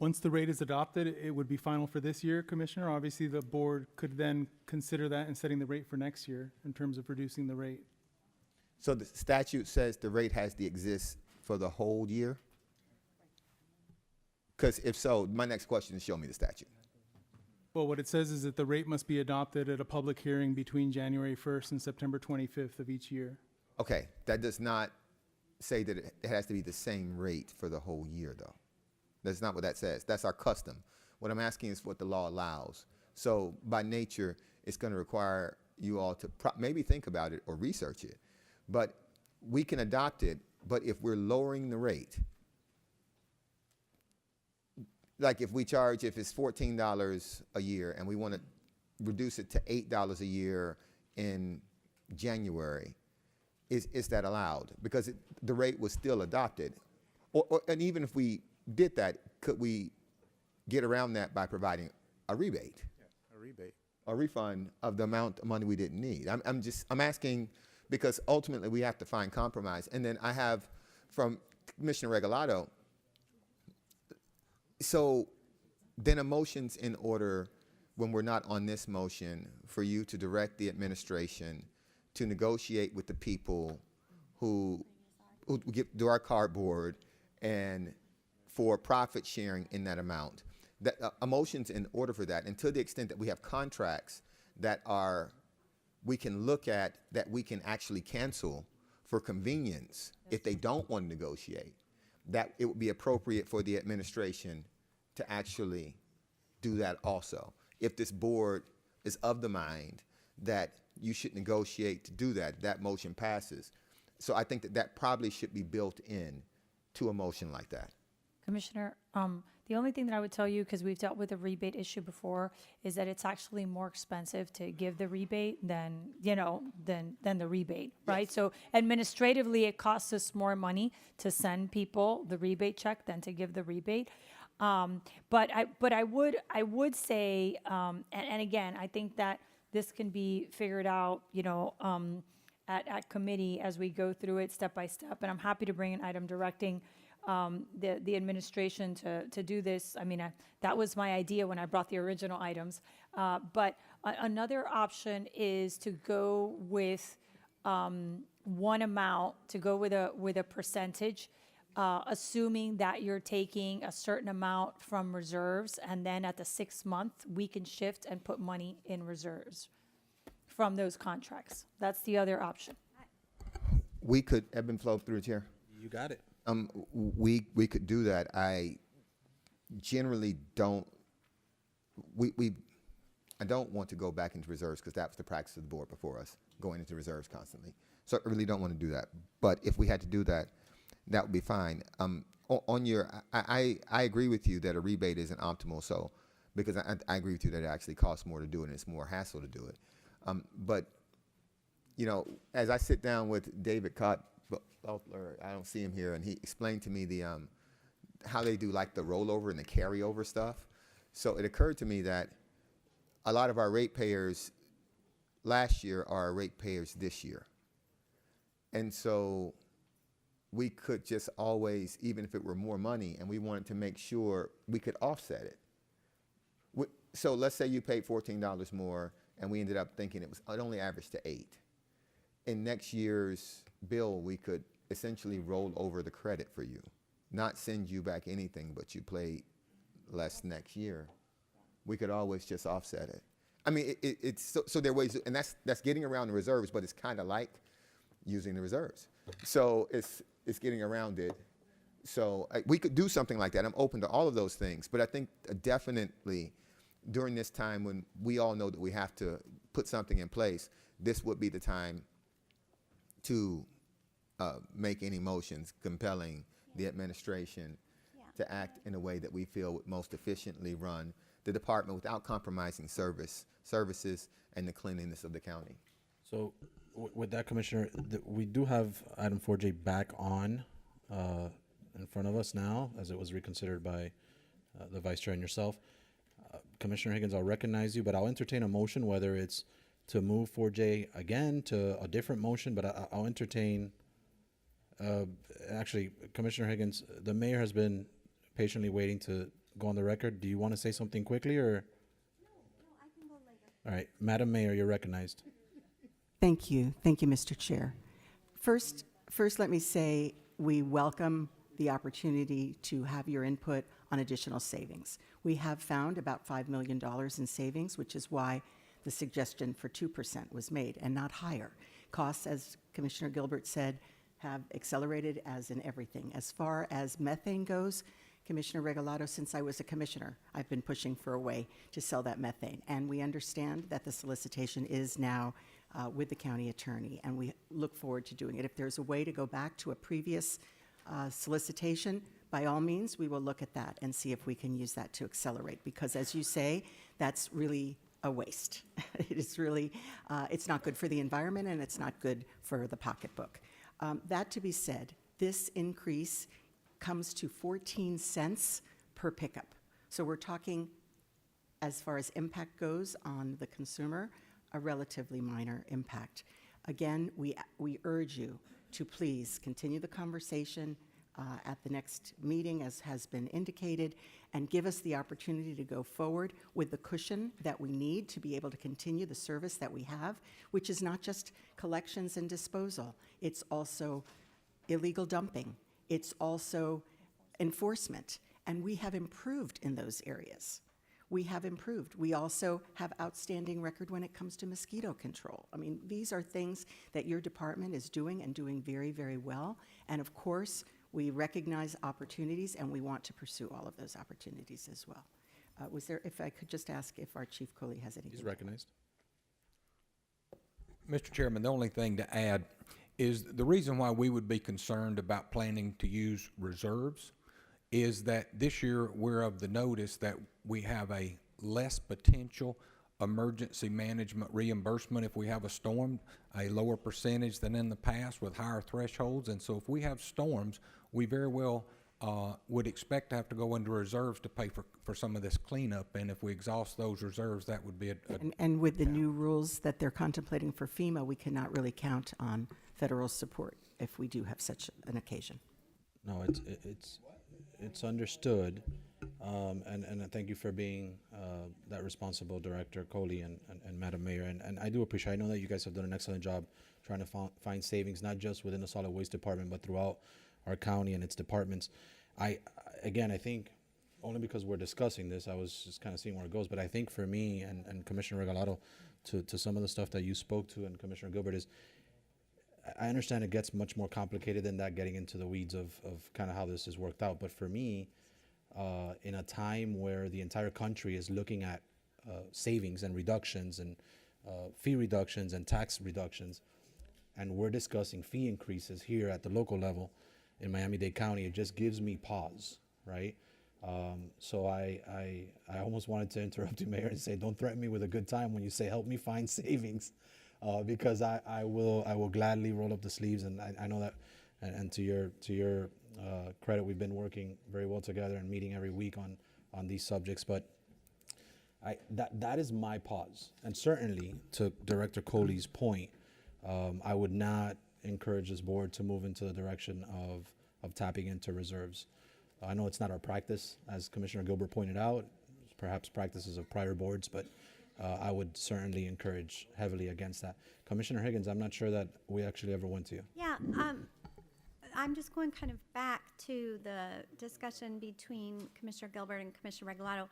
Once the rate is adopted, it would be final for this year, Commissioner. Obviously, the board could then consider that in setting the rate for next year in terms of reducing the rate. So the statute says the rate has to exist for the whole year? Because if so, my next question is show me the statute. Well, what it says is that the rate must be adopted at a public hearing between January 1st and September 25th of each year. Okay, that does not say that it has to be the same rate for the whole year, though. That's not what that says. That's our custom. What I'm asking is what the law allows. So by nature, it's going to require you all to maybe think about it or research it. But we can adopt it, but if we're lowering the rate, like if it's $14 a year and we want to reduce it to $8 a year in January, is that allowed? Because the rate was still adopted. And even if we did that, could we get around that by providing a rebate? A rebate. A refund of the amount of money we didn't need. I'm asking because ultimately we have to find compromise. And then I have from Commissioner Regalado, so then a motion's in order when we're not on this motion for you to direct the administration to negotiate with the people who do our cardboard and for profit sharing in that amount. That a motion's in order for that, and to the extent that we have contracts that we can look at that we can actually cancel for convenience if they don't want to negotiate, that it would be appropriate for the administration to actually do that also. If this board is of the mind that you should negotiate to do that, that motion passes. So I think that probably should be built in to a motion like that. Commissioner, the only thing that I would tell you, because we've dealt with a rebate issue before, is that it's actually more expensive to give the rebate than the rebate, right? Yes. So administratively, it costs us more money to send people the rebate check than to give the rebate. But I would say, and again, I think that this can be figured out, at committee as we go through it step by step. And I'm happy to bring an item directing the administration to do this. I mean, that was my idea when I brought the original items. But another option is to go with one amount, to go with a percentage, assuming that you're taking a certain amount from reserves, and then at the 6th month, we can shift and put money in reserves from those contracts. That's the other option. We could ebb and flow through the chair. You got it. We could do that. I generally don't. I don't want to go back into reserves because that was the practice of the board before us, going into reserves constantly. So I really don't want to do that. But if we had to do that, that would be fine. I agree with you that a rebate isn't optimal. So because I agree with you that it actually costs more to do it and it's more hassle to do it. But you know, as I sit down with David Butler, I don't see him here, and he explained to me the how they do like the rollover and the carryover stuff. So it occurred to me that a lot of our ratepayers last year are our ratepayers this year. And so we could just always, even if it were more money, and we wanted to make sure we could offset it. So let's say you paid $14 more, and we ended up thinking it only averaged to $8. In next year's bill, we could essentially roll over the credit for you, not send you back anything, but you pay less next year. We could always just offset it. I mean, so there are ways, and that's getting around the reserves, but it's kind of like using the reserves. So it's getting around it. So we could do something like that. I'm open to all of those things, but I think definitely during this time when we all know that we have to put something in place, this would be the time to make any motions compelling the administration to act in a way that we feel would most efficiently run the department without compromising services and the cleanliness of the county. So with that, Commissioner, we do have item 4J back on in front of us now, as it was reconsidered by the Vice Chair and yourself. Commissioner Higgins, I'll recognize you, but I'll entertain a motion, whether it's to move 4J again to a different motion, but I'll entertain, actually, Commissioner Higgins, the mayor has been patiently waiting to go on the record. Do you want to say something quickly, or? No, I can go later. All right, Madam Mayor, you're recognized. Thank you, Mr. Chair. First, let me say we welcome the opportunity to have your input on additional savings. We have found about $5 million in savings, which is why the suggestion for 2% was made and not higher. Costs, as Commissioner Gilbert said, have accelerated as in everything. As far as methane goes, Commissioner Regalado, since I was a commissioner, I've been pushing for a way to sell that methane. And we understand that the solicitation is now with the county attorney, and we look forward to doing it. If there's a way to go back to a previous solicitation, by all means, we will look at that and see if we can use that to accelerate, because as you say, that's really a waste. It is really, it's not good for the environment, and it's not good for the pocketbook. That to be said, this increase comes to 14 cents per pickup. So we're talking, as far as impact goes on the consumer, a relatively minor impact. Again, we urge you to please continue the conversation at the next meeting, as has been indicated, and give us the opportunity to go forward with the cushion that we need to be able to continue the service that we have, which is not just collections and disposal. It's also illegal dumping. It's also enforcement, and we have improved in those areas. We have improved. We also have outstanding record when it comes to mosquito control. I mean, these are things that your department is doing, and doing very, very well. And of course, we recognize opportunities, and we want to pursue all of those opportunities as well. Was there, if I could just ask if our Chief Coley has anything? He's recognized. Mr. Chairman, the only thing to add is the reason why we would be concerned about planning to use reserves is that this year we're of the notice that we have a less potential emergency management reimbursement if we have a storm, a lower percentage than in the past with higher thresholds. And so if we have storms, we very well would expect to have to go into reserves to pay for some of this cleanup. And if we exhaust those reserves, that would be and with the new rules that they're contemplating for FEMA, we cannot really count on federal support if we do have such an occasion. No, it's understood, and thank you for being that responsible Director Coley and Madam Mayor, and I do appreciate. I know that you guys have done an excellent job trying to find savings, not just within the solid waste department, but throughout our county and its departments. I think only because we're discussing this, I was just kind of seeing where it goes, but I think for me and Commissioner Regalado, to some of the stuff that you spoke to, and Commissioner Gilbert, is I understand it gets much more complicated than that, getting into the weeds of kind of how this has worked out. But for me, in a time where the entire country is looking at savings and reductions and fee reductions and tax reductions, and we're discussing fee increases here at the local level in Miami-Dade County, it just gives me pause, right? So I almost wanted to interrupt you, Mayor, and say, don't threaten me with a good time when you say, help me find savings. because I will gladly roll up the sleeves, and I know that, and to your credit, we've been working very well together and meeting every week on these subjects, but that is my pause. And certainly, to Director Coley's point, I would not encourage this board to move into the direction of tapping into reserves. I know it's not our practice, as Commissioner Gilbert pointed out, perhaps practices of prior boards, but I would certainly encourage heavily against that. Commissioner Higgins, I'm not sure that we actually ever went to you. Yeah, I'm just going kind of back to the discussion between Commissioner Gilbert and Commissioner Regalado.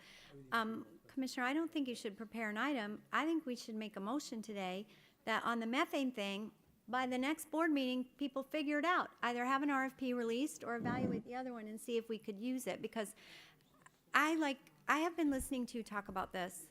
Commissioner, I don't think you should prepare an item. I think we should make a motion today that on the methane thing, by the next board meeting, people figure it out. Either have an RFP released or evaluate the other one and see if we could use it. Because I have been listening to you talk about this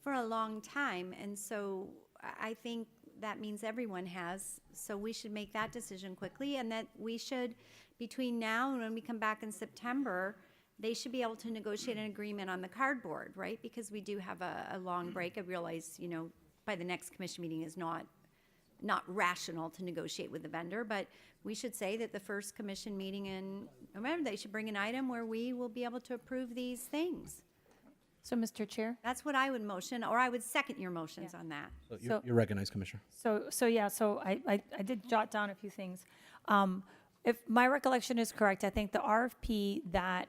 for a long time, and so I think that means everyone has. So we should make that decision quickly, and that we should, between now and when we come back in September, they should be able to negotiate an agreement on the cardboard, right? Because we do have a long break. I realize, by the next commission meeting is not rational to negotiate with the vendor, but we should say that the first commission meeting in November, they should bring an item where we will be able to approve these things. So, Mr. Chair? That's what I would motion, or I would second your motions on that. So you're recognized, Commissioner. So I did jot down a few things. If my recollection is correct, I think the RFP that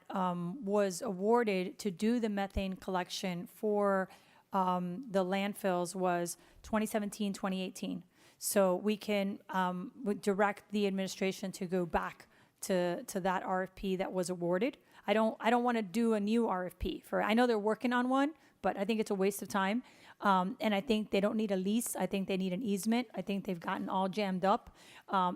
was awarded to do the methane collection for the landfills was 2017, 2018. So we can would direct the administration to go back to that RFP that was awarded. I don't want to do a new RFP I know they're working on one, but I think it's a waste of time. And I think they don't need a lease. I think they need an easement. I think they've gotten all jammed up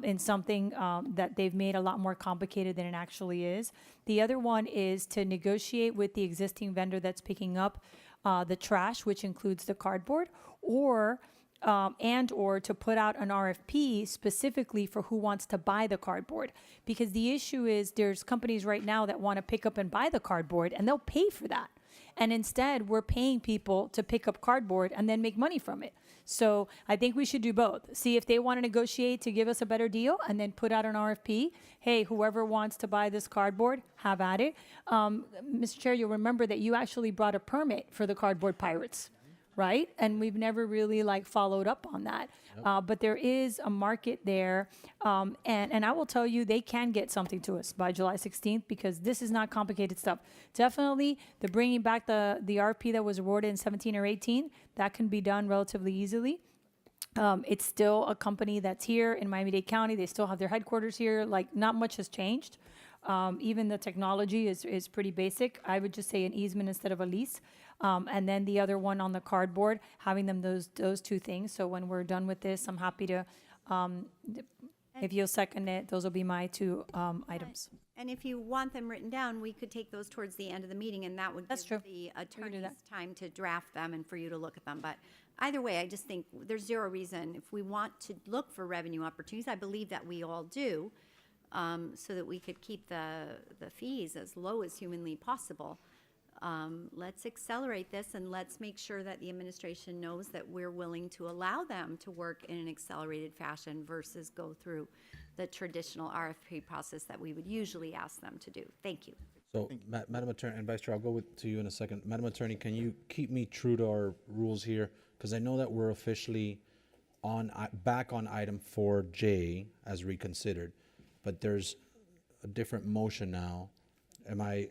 in something that they've made a lot more complicated than it actually is. The other one is to negotiate with the existing vendor that's picking up the trash, which includes the cardboard, or to put out an RFP specifically for who wants to buy the cardboard. Because the issue is there's companies right now that want to pick up and buy the cardboard, and they'll pay for that. And instead, we're paying people to pick up cardboard and then make money from it. So I think we should do both. See if they want to negotiate to give us a better deal, and then put out an RFP. Hey, whoever wants to buy this cardboard, have at it. Mr. Chair, you'll remember that you actually brought a permit for the cardboard pirates, right? And we've never really followed up on that. But there is a market there. And I will tell you, they can get something to us by July 16th, because this is not complicated stuff. Definitely, the bringing back the RFP that was awarded in 17 or 18, that can be done relatively easily. It's still a company that's here in Miami-Dade County. They still have their headquarters here. Not much has changed. Even the technology is pretty basic. I would just say an easement instead of a lease. And then the other one on the cardboard, having them those two things. So when we're done with this, I'm happy to, if you'll second it, those will be my two items. And if you want them written down, we could take those towards the end of the meeting, and that would give the attorneys time to draft them and for you to look at them. But either way, I just think there's zero reason, if we want to look for revenue opportunities, I believe that we all do, so that we could keep the fees as low as humanly possible. Let's accelerate this, and let's make sure that the administration knows that we're willing to allow them to work in an accelerated fashion versus go through the traditional RFP process that we would usually ask them to do. Thank you. So, Madam Attorney and Vice Chair, I'll go to you in a second. Madam Attorney, can you keep me true to our rules here? Because I know that we're officially back on item 4J as reconsidered, but there's a different motion now. Am I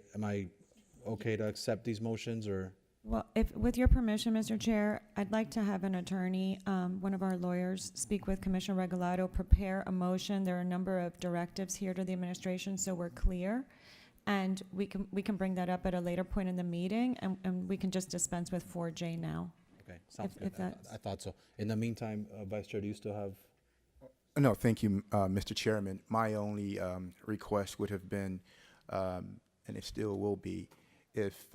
okay to accept these motions, or? Well, with your permission, Mr. Chair, I'd like to have an attorney, one of our lawyers, speak with Commissioner Regalado, prepare a motion. There are a number of directives here to the administration, so we're clear. And we can bring that up at a later point in the meeting, and we can just dispense with 4J now. Okay, sounds good. I thought so. In the meantime, Vice Chair, do you still have? No, thank you, Mr. Chairman. My only request would have been, and it still will be, if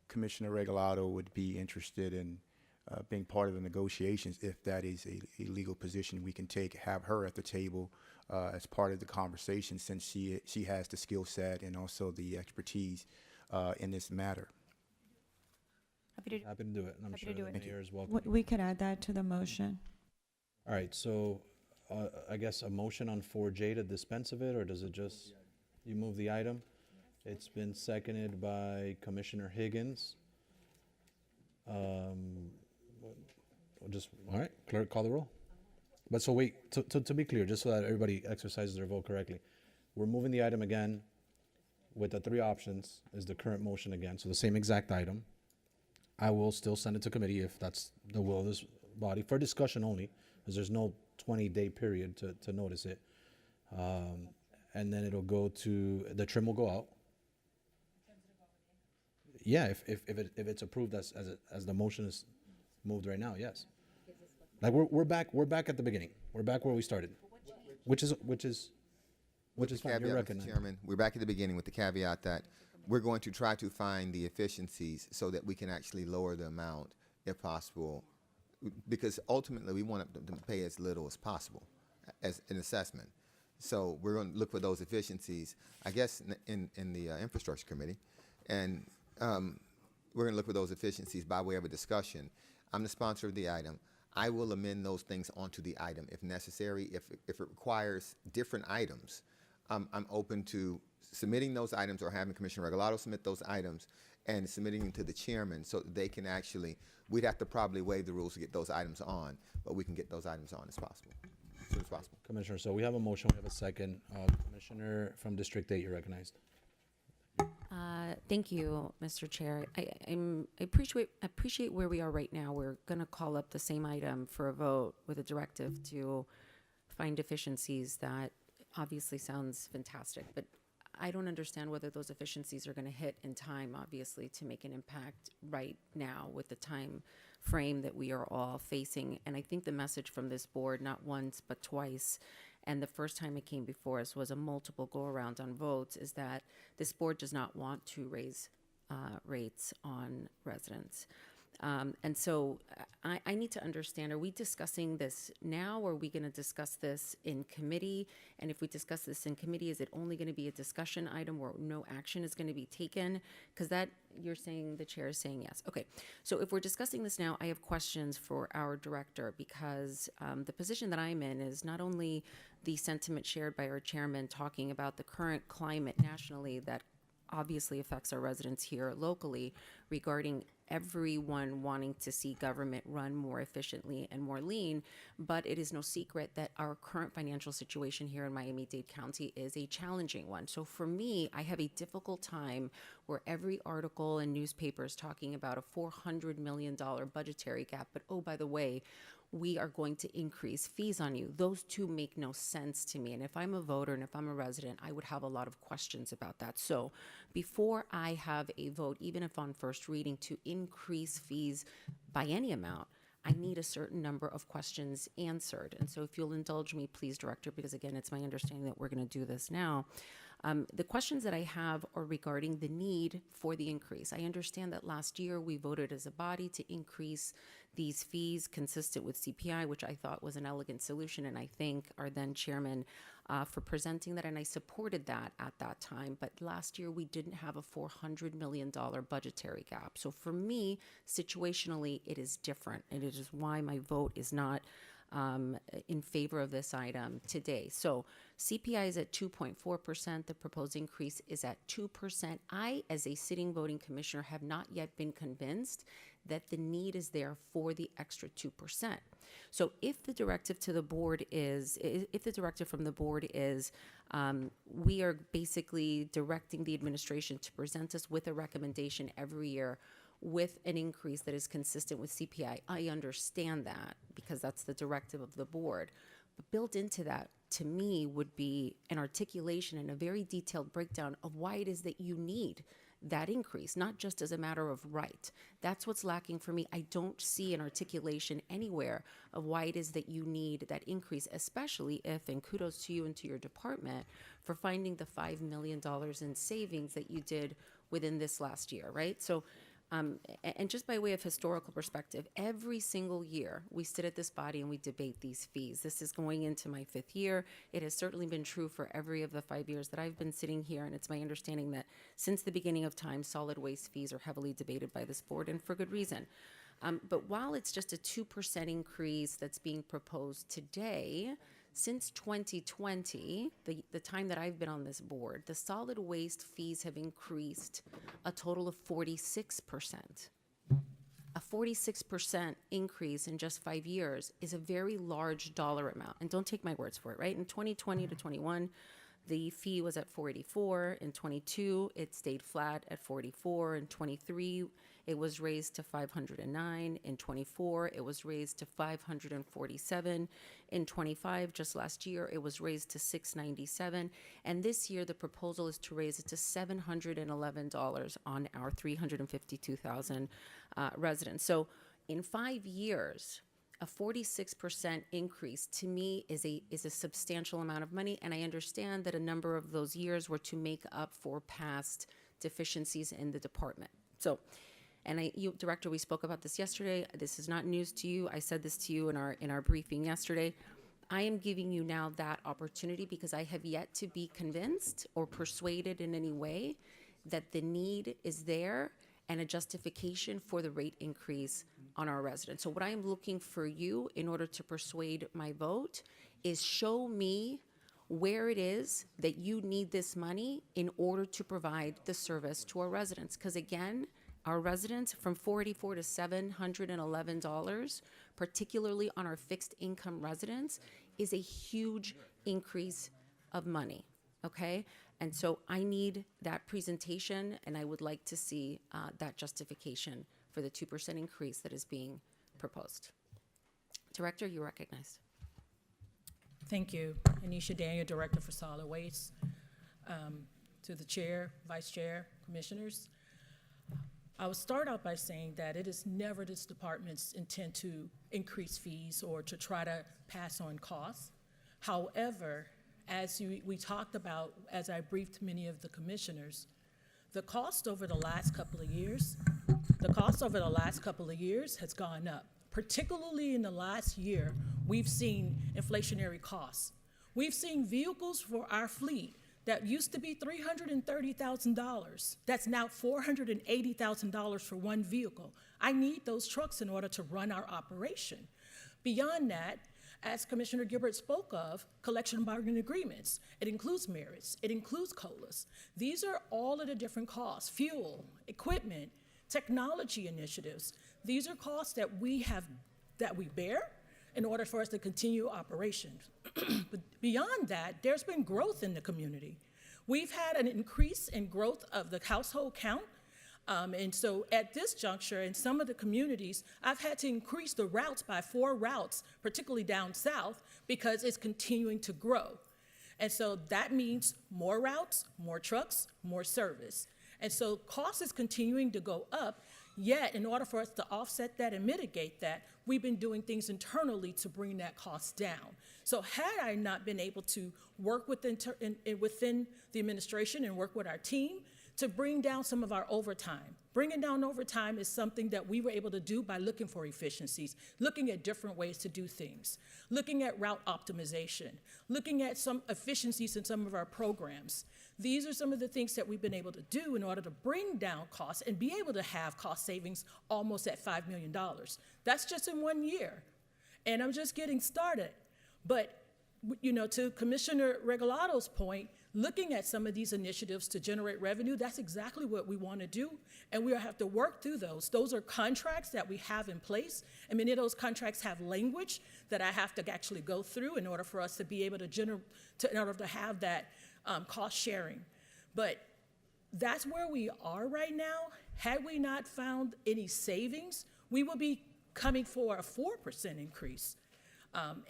Commissioner Regalado would be interested in being part of the negotiations, if that is a legal position we can take, have her at the table as part of the conversation, since she has the skill set and also the expertise in this matter. Happy to do it. And I'm sure the mayor is welcome. We could add that to the motion. All right, so I guess a motion on 4J to dispense of it, or does it just, you move the item? It's been seconded by Commissioner Higgins. Just, all right, clerk, call the roll. But so wait, to be clear, just so that everybody exercises their vote correctly, we're moving the item again with the three options is the current motion again, so the same exact item. I will still send it to committee if that's the will of this body, for discussion only, because there's no 20-day period to notice it. And then it'll go to, the trim will go out. Yeah, if it's approved as the motion is moved right now, yes. Like we're back at the beginning. We're back where we started, which is fine. You're Caveat, Mr. recognized. Chairman, we're back at the beginning with the caveat that we're going to try to find the efficiencies so that we can actually lower the amount if possible, because ultimately we want them to pay as little as possible as an assessment. So we're going to look for those efficiencies, I guess, in the infrastructure committee, and we're going to look for those efficiencies by way of a discussion. I'm the sponsor of the item. I will amend those things onto the item if necessary. If it requires different items, I'm open to submitting those items or having Commissioner Regalado submit those items and submitting them to the chairman so that they can actually, we'd have to probably waive the rules to get those items on, but we can get those items on as possible, as soon as possible. Commissioner, so we have a motion, we have a second. Commissioner from District 8, you're recognized. Thank you, Mr. Chair. I appreciate where we are right now. We're going to call up the same item for a vote with a directive to find efficiencies. That obviously sounds fantastic, but I don't understand whether those efficiencies are going to hit in time, obviously, to make an impact right now with the time frame that we are all facing. And I think the message from this board, not once but twice, and the first time it came before us was a multiple go-around on votes, is that this board does not want to raise rates on residents. And so I need to understand, are we discussing this now, or are we going to discuss this in committee? And if we discuss this in committee, is it only going to be a discussion item where no action is going to be taken? Because that, you're saying, the chair is saying yes. Okay, so if we're discussing this now, I have questions for our director, because the position that I'm in is not only the sentiment shared by our chairman talking about the current climate nationally that obviously affects our residents here locally regarding everyone wanting to see government run more efficiently and more lean, but it is no secret that our current financial situation here in Miami-Dade County is a challenging one. So for me, I have a difficult time where every article in newspapers talking about a $400 million budgetary gap, but oh, by the way, we are going to increase fees on you. Those two make no sense to me. And if I'm a voter and if I'm a resident, I would have a lot of questions about that. So before I have a vote, even if on first reading, to increase fees by any amount, I need a certain number of questions answered. And so if you'll indulge me, please, Director, because again, it's my understanding that we're going to do this now. The questions that I have are regarding the need for the increase. I understand that last year we voted as a body to increase these fees consistent with CPI, which I thought was an elegant solution, and I thank our then chairman for presenting that, and I supported that at that time. But last year we didn't have a $400 million budgetary gap. So for me, situationally, it is different, and it is why my vote is not in favor of this item today. So CPI is at 2.4%. The proposed increase is at 2%. I, as a sitting voting commissioner, have not yet been convinced that the need is there for the extra 2%. So if the directive to the board is, if the directive from the board is, we are basically directing the administration to present us with a recommendation every year with an increase that is consistent with CPI. I understand that because that's the directive of the board. But built into that, to me, would be an articulation and a very detailed breakdown of why it is that you need that increase, not just as a matter of right. That's what's lacking for me. I don't see an articulation anywhere of why it is that you need that increase, especially if, and kudos to you and to your department for finding the $5 million in savings that you did within this last year, right? So, and just by way of historical perspective, every single year we sit at this body and we debate these fees. This is going into my 5th year. It has certainly been true for every of the 5 years that I've been sitting here, and it's my understanding that since the beginning of time, solid waste fees are heavily debated by this board, and for good reason. But while it's just a 2% increase that's being proposed today, since 2020, the time that I've been on this board, the solid waste fees have increased a total of 46%. A 46% increase in just 5 years is a very large dollar amount. And don't take my words for it, right? In 2020 to 21, the fee was at 484. In 22, it stayed flat at 44. In 23, it was raised to 509. In 24, it was raised to 547. In 25, just last year, it was raised to 697. And this year, the proposal is to raise it to $711 on our 352,000 residents. So in 5 years, a 46% increase to me is a substantial amount of money, and I understand that a number of those years were to make up for past deficiencies in the department. So, and you, Director, we spoke about this yesterday. This is not news to you. I said this to you in our briefing yesterday. I am giving you now that opportunity because I have yet to be convinced or persuaded in any way that the need is there and a justification for the rate increase on our residents. So what I am looking for you in order to persuade my vote is show me where it is that you need this money in order to provide the service to our residents. Because again, our residents from $484 to $711, particularly on our fixed income residents, is a huge increase of money, okay? And so I need that presentation, and I would like to see that justification for the 2% increase that is being proposed. Director, you're recognized. Thank you. Anisha Daniel, Director for Solid Waste. To the Chair, Vice Chair, Commissioners. I will start out by saying that it is never this department's intent to increase fees or to try to pass on costs. However, as we talked about, as I briefed many of the commissioners, the cost over the last couple of years has gone up. Particularly in the last year, we've seen inflationary costs. We've seen vehicles for our fleet that used to be $330,000. That's now $480,000 for one vehicle. I need those trucks in order to run our operation. Beyond that, as Commissioner Gilbert spoke of, collection and bargaining agreements. It includes merits, it includes COLAs. These are all of the different costs: fuel, equipment, technology initiatives. These are costs that we bear in order for us to continue operations. But beyond that, there's been growth in the community. We've had an increase in growth of the household count. And so at this juncture, in some of the communities, I've had to increase the routes by 4 routes, particularly down south, because it's continuing to grow. And so that means more routes, more trucks, more service. And so cost is continuing to go up, yet in order for us to offset that and mitigate that, we've been doing things internally to bring that cost down. So had I not been able to work within the administration and work with our team to bring down some of our overtime. Bringing down overtime is something that we were able to do by looking for efficiencies, looking at different ways to do things, looking at route optimization, looking at some efficiencies in some of our programs. These are some of the things that we've been able to do in order to bring down costs and be able to have cost savings almost at $5 million. That's just in 1 year. And I'm just getting started. But, you know, to Commissioner Regalato's point, looking at some of these initiatives to generate revenue, that's exactly what we want to do, and we have to work through those. Those are contracts that we have in place, and many of those contracts have language that I have to actually go through in order for us to be able to in order to have that cost sharing. But that's where we are right now. Had we not found any savings, we would be coming for a 4% increase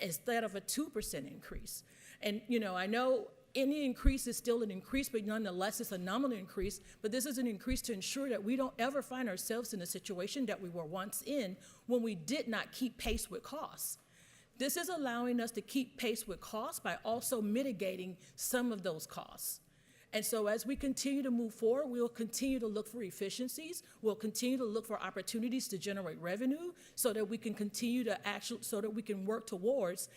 instead of a 2% increase. And, you know, I know any increase is still an increase, but nonetheless, it's a nominal increase. But this is an increase to ensure that we don't ever find ourselves in a situation that we were once in when we did not keep pace with costs. This is allowing us to keep pace with costs by also mitigating some of those costs. And so as we continue to move forward, we'll continue to look for efficiencies. We'll continue to look for opportunities to generate revenue so that we can continue to so that we can work towards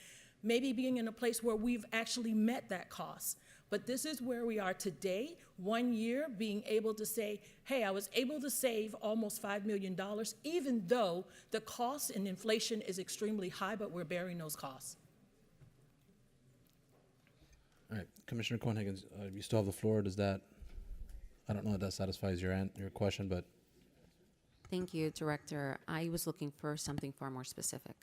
maybe being in a place where we've actually met that cost. But this is where we are today, 1 year, being able to say, hey, I was able to save almost $5 million, even though the cost and inflation is extremely high, but we're bearing those costs. All right, Commissioner Cohen-Higgins, you still have the floor. Does that, I don't know if that satisfies your question, but Thank you, Director. I was looking for something far more specific.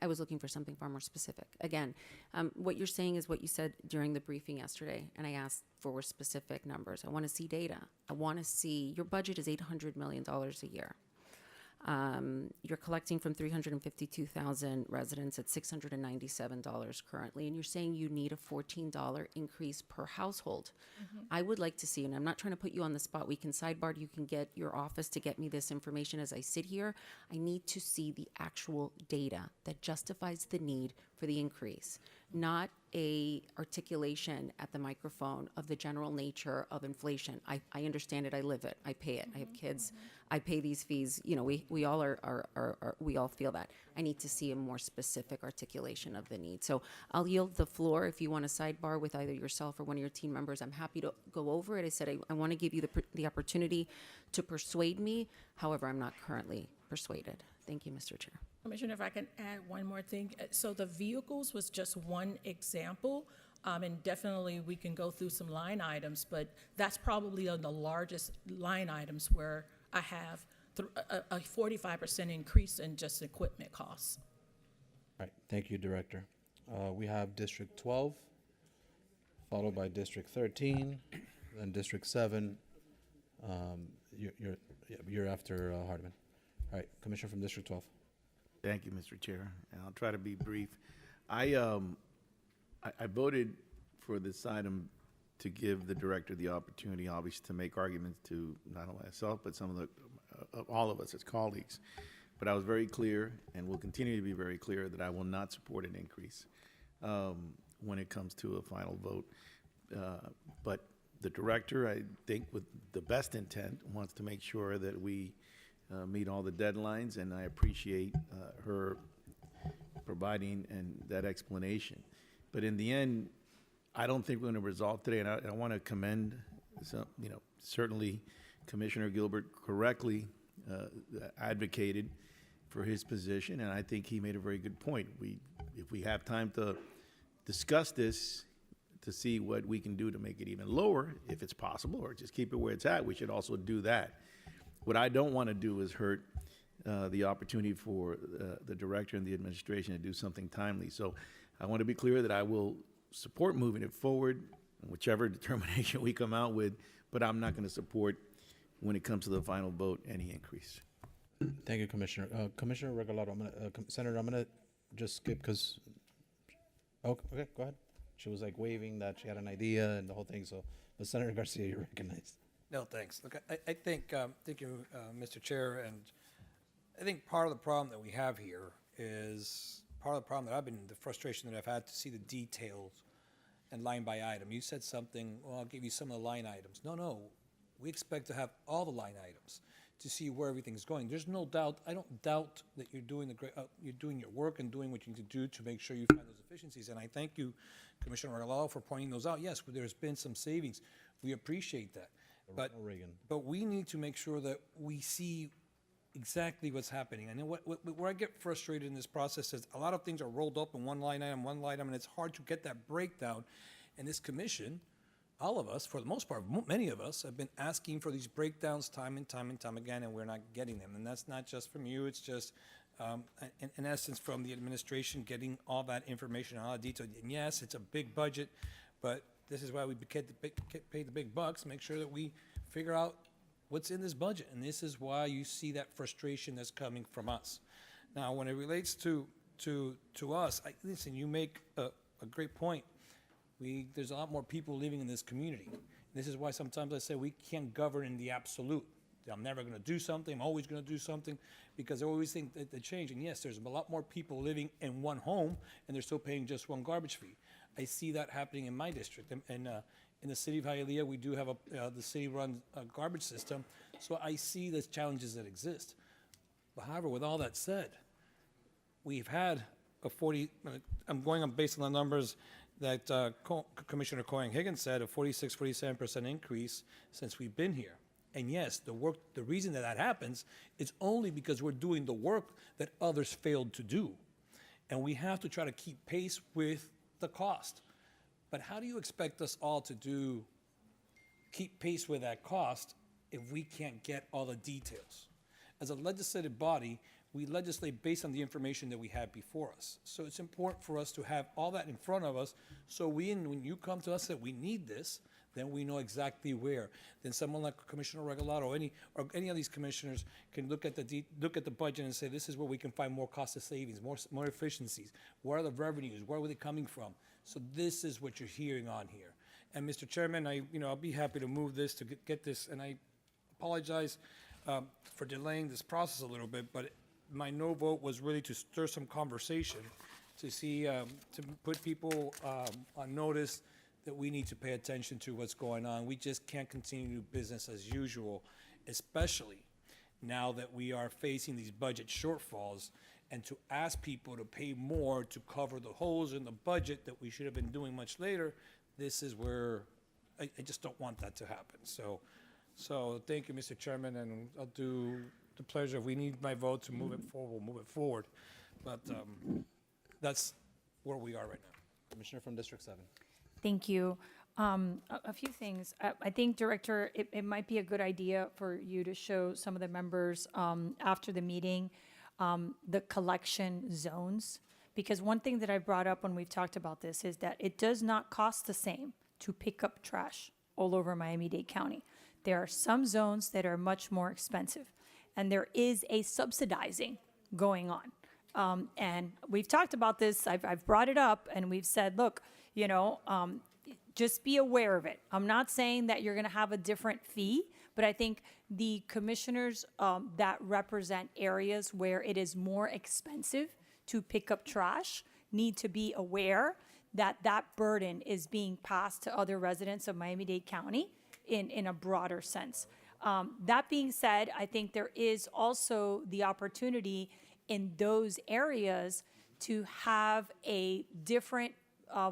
I was looking for something far more specific. Again, what you're saying is what you said during the briefing yesterday, and I asked for specific numbers. I want to see data. I want to see, your budget is $800 million a year. You're collecting from 352,000 residents at $697 currently, and you're saying you need a $14 increase per household. I would like to see, and I'm not trying to put you on the spot, we can sidebar, you can get your office to get me this information as I sit here. I need to see the actual data that justifies the need for the increase, not a articulation at the microphone of the general nature of inflation. I understand it, I live it, I pay it, I have kids, I pay these fees, you know, we all we all feel that. I need to see a more specific articulation of the need. So I'll yield the floor if you want to sidebar with either yourself or one of your team members. I'm happy to go over it. I said I want to give you the opportunity to persuade me. However, I'm not currently persuaded. Thank you, Mr. Chair. Commissioner, if I can add one more thing. So the vehicles was just one example, and definitely we can go through some line items, but that's probably the largest line items where I have a 45% increase in just equipment costs. all right, thank you, Director. We have District 12, followed by District 13, then District 7. You're after Hardeman. All right, Commissioner from District 12. Thank you, Mr. Chair, and I'll try to be brief. I voted for this item to give the director the opportunity, obviously, to make arguments to not only myself, but some of the, all of us as colleagues. But I was very clear, and will continue to be very clear, that I will not support an increase when it comes to a final vote. But the director, I think with the best intent, wants to make sure that we meet all the deadlines, and I appreciate her providing that explanation. But in the end, I don't think we're going to resolve today, and I want to commend certainly Commissioner Gilbert correctly advocated for his position, and I think he made a very good point. If we have time to discuss this to see what we can do to make it even lower, if it's possible, or just keep it where it's at, we should also do that. What I don't want to do is hurt the opportunity for the director and the administration to do something timely. So I want to be clear that I will support moving it forward, whichever determination we come out with, but I'm not going to support, when it comes to the final vote, any increase. Thank you, Commissioner. Commissioner Regalado, Senator, I'm going to just skip because, okay, go ahead. She was like waving that she had an idea and the whole thing, so, but Senator Garcia, you're recognized. No, thanks. Look, I think, thank you, Mr. Chair, and I think part of the problem that we have here is, part of the problem that the frustration that I've had to see the details and line by item. You said something, well, I'll give you some of the line items. No, we expect to have all the line items to see where everything's going. There's no doubt, I don't doubt that you're doing you're doing your work and doing what you need to do to make sure you find those efficiencies. And I thank you, Commissioner Regalado, for pointing those out. Yes, there's been some savings. We appreciate that. But we need to make sure that we see exactly what's happening. And then where I get frustrated in this process is a lot of things are rolled up in one line item, and it's hard to get that breakdown. And this commission, all of us, for the most part, many of us have been asking for these breakdowns time and time and time again, and we're not getting them. And that's not just from you, it's just, in essence, from the administration getting all that information, all the detail. And yes, it's a big budget, but this is why we pay the big bucks, make sure that we figure out what's in this budget. And this is why you see that frustration that's coming from us. Now, when it relates to us, listen, you make a great point. There's a lot more people living in this community. This is why sometimes I say we can't govern in the absolute. I'm never going to do something, I'm always going to do something, because I always think that they change. And yes, there's a lot more people living in one home, and they're still paying just one garbage fee. I see that happening in my district. And in the city of Hialeah, we do have the city-run garbage system, so I see the challenges that exist. But however, with all that said, we've had I'm going on based on the numbers that Commissioner Cohen-Higgins said, a 47% increase since we've been here. And yes, the reason that happens is only because we're doing the work that others failed to do. And we have to try to keep pace with the cost. But how do you expect us all to keep pace with that cost if we can't get all the details? As a legislative body, we legislate based on the information that we have before us. So it's important for us to have all that in front of us, so when you come to us that we need this, then we know exactly where. Then someone like Commissioner Regalado or any of these commissioners can look at the budget and say, this is where we can find more cost of savings, more efficiencies. Where are the revenues? Where are they coming from? So this is what you're hearing on here. And Mr. Chairman, I'll be happy to move this to get this, and I apologize for delaying this process a little bit, but my no vote was really to stir some conversation, to see, to put people on notice that we need to pay attention to what's going on. We just can't continue to do business as usual, especially now that we are facing these budget shortfalls, and to ask people to pay more to cover the holes in the budget that we should have been doing much later. This is where I just don't want that to happen. So thank you, Mr. Chairman, and I'll do the pleasure. If we need my vote to move it forward, we'll move it forward. But that's where we are right now. Commissioner from District 7. Thank you. A few things. I think, Director, it might be a good idea for you to show some of the members after the meeting the collection zones. Because one thing that I brought up when we've talked about this is that it does not cost the same to pick up trash all over Miami-Dade County. There are some zones that are much more expensive, and there is a subsidizing going on. And we've talked about this. I've brought it up, and we've said, look, just be aware of it. I'm not saying that you're going to have a different fee, but I think the commissioners that represent areas where it is more expensive to pick up trash need to be aware that that burden is being passed to other residents of Miami-Dade County in a broader sense. That being said, I think there is also the opportunity in those areas to have a different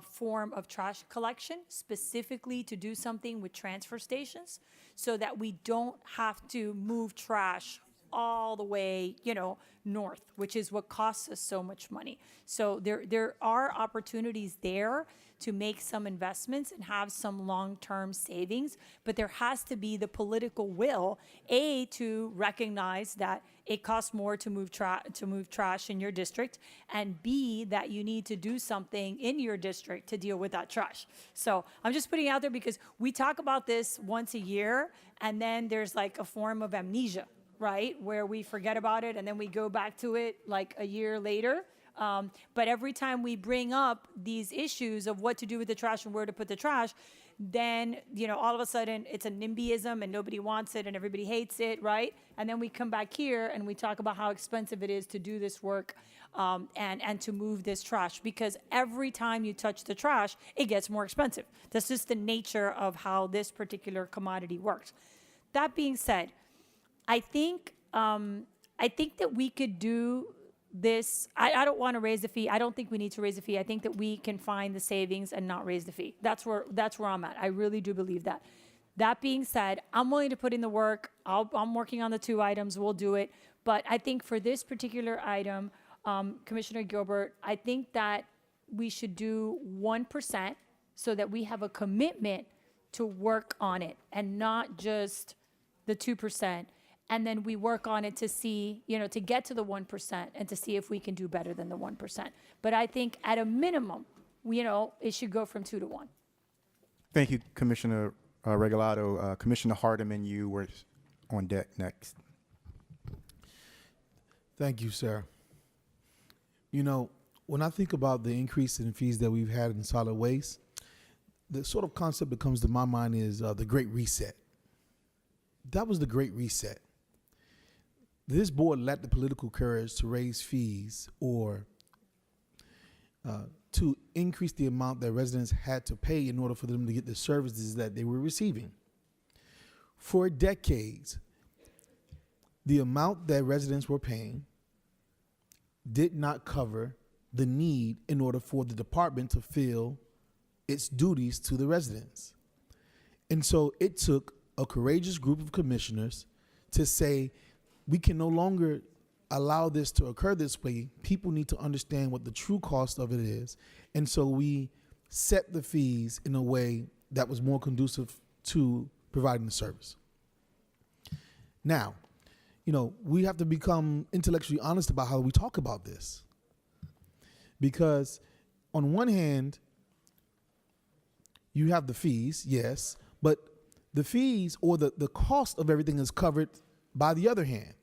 form of trash collection, specifically to do something with transfer stations, so that we don't have to move trash all the way, north, which is what costs us so much money. So there are opportunities there to make some investments and have some long-term savings, but there has to be the political will, A, to recognize that it costs more to move trash in your district, and B, that you need to do something in your district to deal with that trash. So I'm just putting it out there because we talk about this once a year, and then there's like a form of amnesia, right? Where we forget about it and then we go back to it like a year later. But every time we bring up these issues of what to do with the trash and where to put the trash, then, all of a sudden it's a NIMBYism and nobody wants it and everybody hates it, right? And then we come back here and we talk about how expensive it is to do this work and to move this trash, because every time you touch the trash, it gets more expensive. That's just the nature of how this particular commodity works. That being said, I think that we could do this. I don't want to raise the fee. I don't think we need to raise the fee. I think that we can find the savings and not raise the fee. That's where I'm at. I really do believe that. That being said, I'm willing to put in the work. I'm working on the 2 items. We'll do it. But I think for this particular item, Commissioner Gilbert, I think that we should do 1% so that we have a commitment to work on it and not just the 2%. And then we work on it to see, to get to the 1% and to see if we can do better than the 1%. But I think at a minimum, it should go from 2 to 1. Thank you, Commissioner Regalado. Commissioner Hardiman, you were on deck next. Thank you, sir. When I think about the increase in fees that we've had in solid waste, the sort of concept that comes to my mind is the Great Reset. That was the Great Reset. This board lacked the political courage to raise fees or to increase the amount that residents had to pay in order for them to get the services that they were receiving. For decades, the amount that residents were paying did not cover the need in order for the department to fill its duties to the residents. And so it took a courageous group of commissioners to say, we can no longer allow this to occur this way. People need to understand what the true cost of it is. And so we set the fees in a way that was more conducive to providing the service. Now, we have to become intellectually honest about how we talk about this. Because on one hand, you have the fees, yes, but the fees or the cost of everything is covered by the other hand.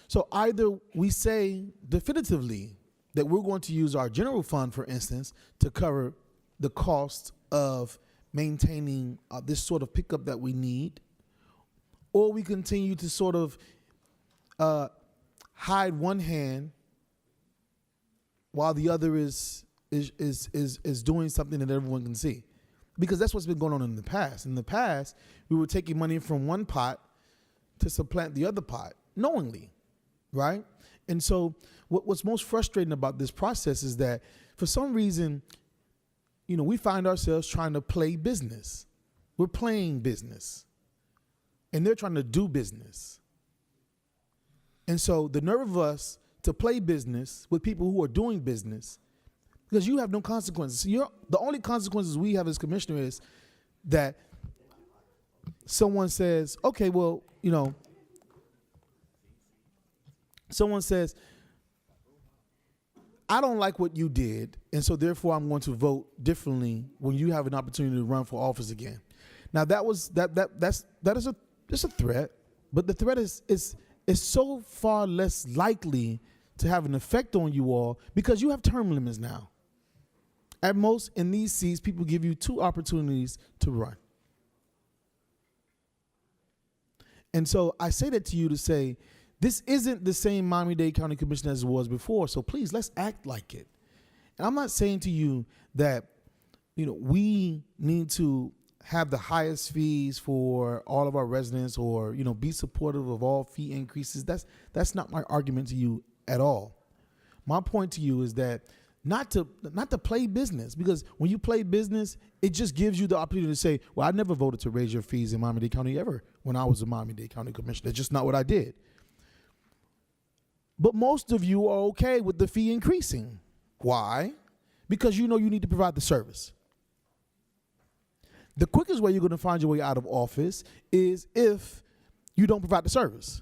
So either we say definitively that we're going to use our general fund, for instance, to cover the cost of maintaining this sort of pickup that we need, or we continue to sort of hide one hand while the other is doing something that everyone can see. Because that's what's been going on in the past. In the past, we were taking money from one pot to supplant the other pot knowingly, right? And so what's most frustrating about this process is that for some reason, we find ourselves trying to play business. We're playing business. And they're trying to do business. And so the nerve of us to play business with people who are doing business, because you have no consequences. The only consequences we have as commissioner is that someone says, okay, well, someone says, I don't like what you did, and so therefore I'm going to vote differently when you have an opportunity to run for office again. Now that is a threat, but the threat is so far less likely to have an effect on you all because you have term limits now. At most, in these seats, people give you 2 opportunities to run. And so I say that to you to say, this isn't the same Miami-Dade County Commission as it was before, so please, let's act like it. And I'm not saying to you that, we need to have the highest fees for all of our residents or, be supportive of all fee increases. That's not my argument to you at all. My point to you is that not to play business, because when you play business, it just gives you the opportunity to say, well, I never voted to raise your fees in Miami-Dade County ever when I was a Miami-Dade County Commissioner. That's just not what I did. But most of you are okay with the fee increasing. Why? Because you need to provide the service. The quickest way you're going to find your way out of office is if you don't provide the service.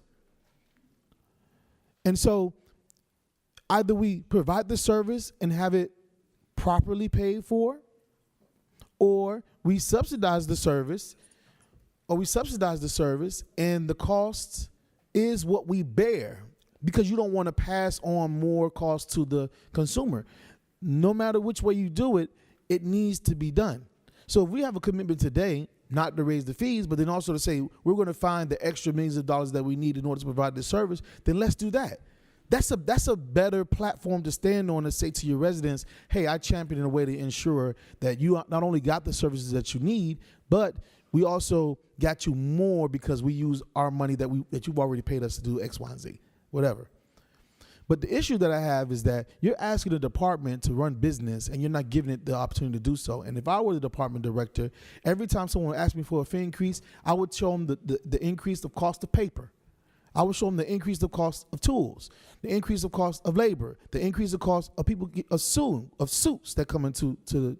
And so either we provide the service and have it properly paid for, or we subsidize the service, and the cost is what we bear because you don't want to pass on more cost to the consumer. No matter which way you do it, it needs to be done. So if we have a commitment today not to raise the fees, but then also to say we're going to find the extra millions of dollars that we need in order to provide this service, then let's do that. That's a better platform to stand on and say to your residents, hey, I champion in a way to ensure that you not only got the services that you need, but we also got you more because we use our money that you've already paid us to do X, Y, and Z, whatever. But the issue that I have is that you're asking the department to run business and you're not giving it the opportunity to do so. And if I were the department director, every time someone asked me for a fee increase, I would show them the increase of cost of paper. I would show them the increase of cost of tools, the increase of cost of labor, the increase of cost of people of suits that come into to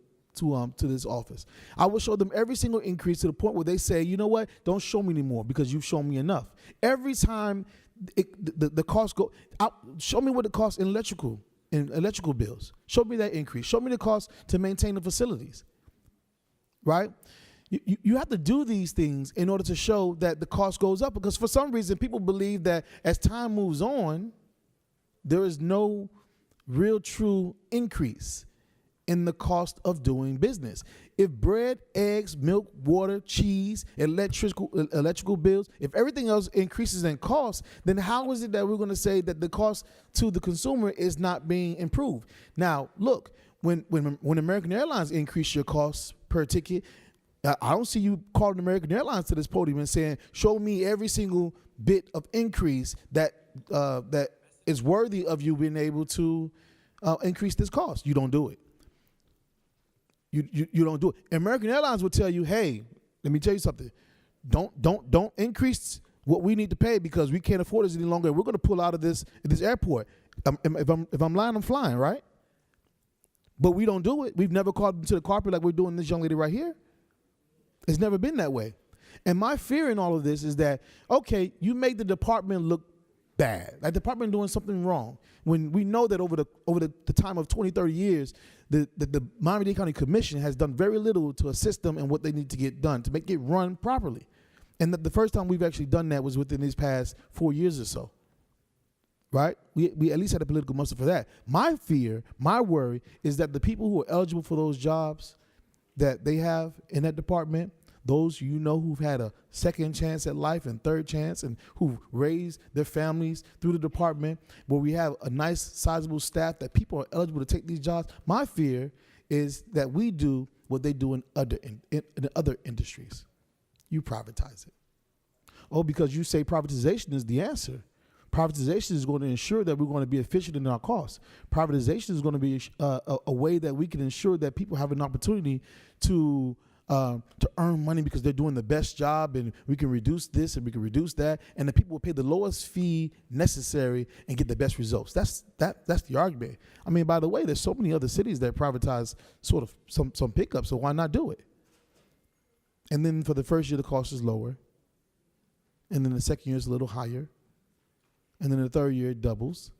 this office. I would show them every single increase to the point where they say, you know what, don't show me anymore because you've shown me enough. Every time the costs go out, show me what it costs in electrical bills. Show me that increase. Show me the cost to maintain the facilities, right? You have to do these things in order to show that the cost goes up, because for some reason people believe that as time moves on, there is no real true increase in the cost of doing business. If bread, eggs, milk, water, cheese, electrical bills, if everything else increases in cost, then how is it that we're going to say that the cost to the consumer is not being improved? Now, look, when American Airlines increase your costs per ticket, I don't see you calling American Airlines to this podium and saying, show me every single bit of increase that is worthy of you being able to increase this cost. You don't do it. You don't do it. American Airlines will tell you, hey, let me tell you something. Don't increase what we need to pay because we can't afford this any longer. We're going to pull out of this airport. If I'm lying, I'm flying, right? But we don't do it. We've never called them to the carpet like we're doing this young lady right here. It's never been that way. And my fear in all of this is that, okay, you made the department look bad. Like the department doing something wrong. When we know that over the time of 20, 30 years, the Miami-Dade County Commission has done very little to assist them in what they need to get done, to make it run properly. And the first time we've actually done that was within these past 4 years or so. Right? We at least had a political muster for that. My fear, my worry, is that the people who are eligible for those jobs that they have in that department, those who've had a second chance at life and third chance and who've raised their families through the department, where we have a nice sizable staff that people are eligible to take these jobs, my fear is that we do what they do in other industries. You privatize it. Oh, because you say privatization is the answer. Privatization is going to ensure that we're going to be efficient in our costs. Privatization is going to be a way that we can ensure that people have an opportunity to earn money because they're doing the best job, and we can reduce this and we can reduce that, and the people will pay the lowest fee necessary and get the best results. That's the argument. I mean, by the way, there's so many other cities that privatize sort of some pickup, so why not do it? And then for the first year, the cost is lower, and then the second year is a little higher. And then the third year it doubles.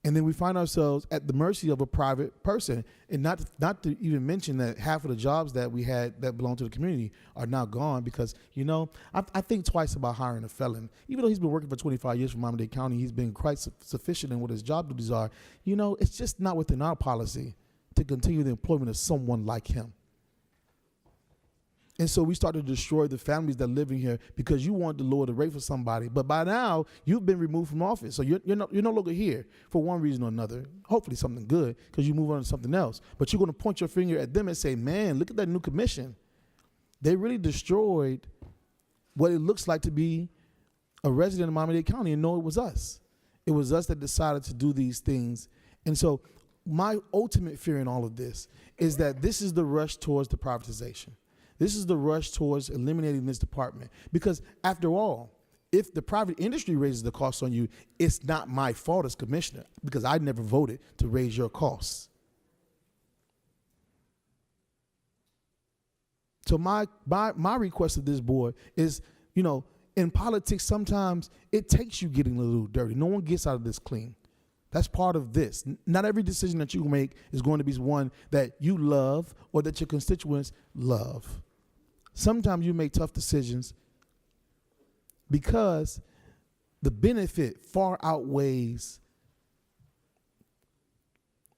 And then we find ourselves at the mercy of a private person. And not to even mention that half of the jobs that we had that belong to the community are now gone because, I think twice about hiring a felon. Even though he's been working for 25 years for Miami-Dade County, he's been quite sufficient in what his job duties are. It's just not within our policy to continue the employment of someone like him. And so we started to destroy the families that live in here because you wanted to lower the rate for somebody. But by now, you've been removed from office. So you're no longer here for one reason or another. Hopefully something good because you move on to something else. But you're going to point your finger at them and say, man, look at that new commission. They really destroyed what it looks like to be a resident of Miami-Dade County. And no, it was us. It was us that decided to do these things. And so my ultimate fear in all of this is that this is the rush towards the privatization. This is the rush towards eliminating this department. Because after all, if the private industry raises the costs on you, it's not my fault as commissioner because I never voted to raise your costs. So my request of this board is, in politics, sometimes it takes you getting a little dirty. No one gets out of this clean. That's part of this. Not every decision that you make is going to be one that you love or that your constituents love. Sometimes you make tough decisions because the benefit far outweighs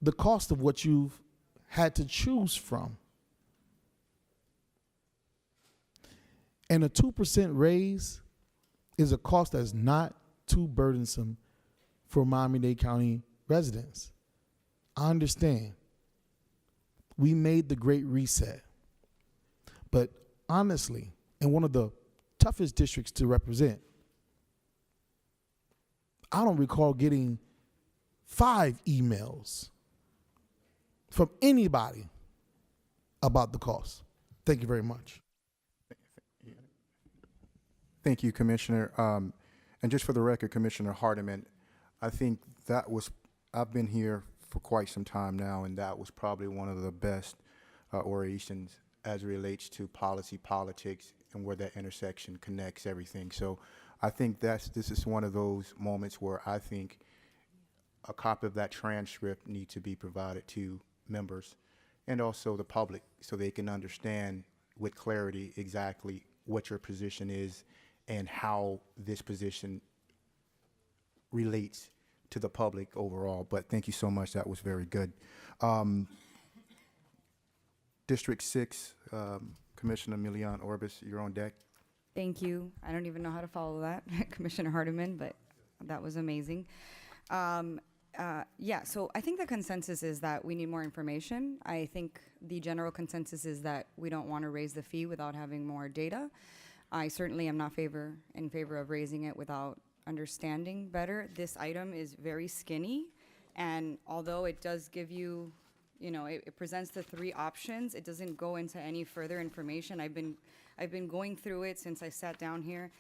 the cost of what you've had to choose from. And a 2% raise is a cost that's not too burdensome for Miami-Dade County residents. I understand. We made the Great Reset. But honestly, in one of the toughest districts to represent, I don't recall getting 5 emails from anybody about the cost. Thank you very much. Thank you, Commissioner. And just for the record, Commissioner Hardiman, I think I've been here for quite some time now, and that was probably one of the best orations as it relates to policy, politics, and where that intersection connects everything. So I think this is one of those moments where I think a copy of that transcript needs to be provided to members and also the public so they can understand with clarity exactly what your position is and how this position relates to the public overall. But thank you so much. That was very good. District 6, Commissioner Milian Orbis, you're on deck. Thank you. I don't even know how to follow that, Commissioner Hardiman, but that was amazing. Yeah, so I think the consensus is that we need more information. I think the general consensus is that we don't want to raise the fee without having more data. I certainly am not in favor of raising it without understanding better. This item is very skinny, and although it does give you You know, it presents the three options. It doesn't go into any further information. I've been going through it since I sat down here,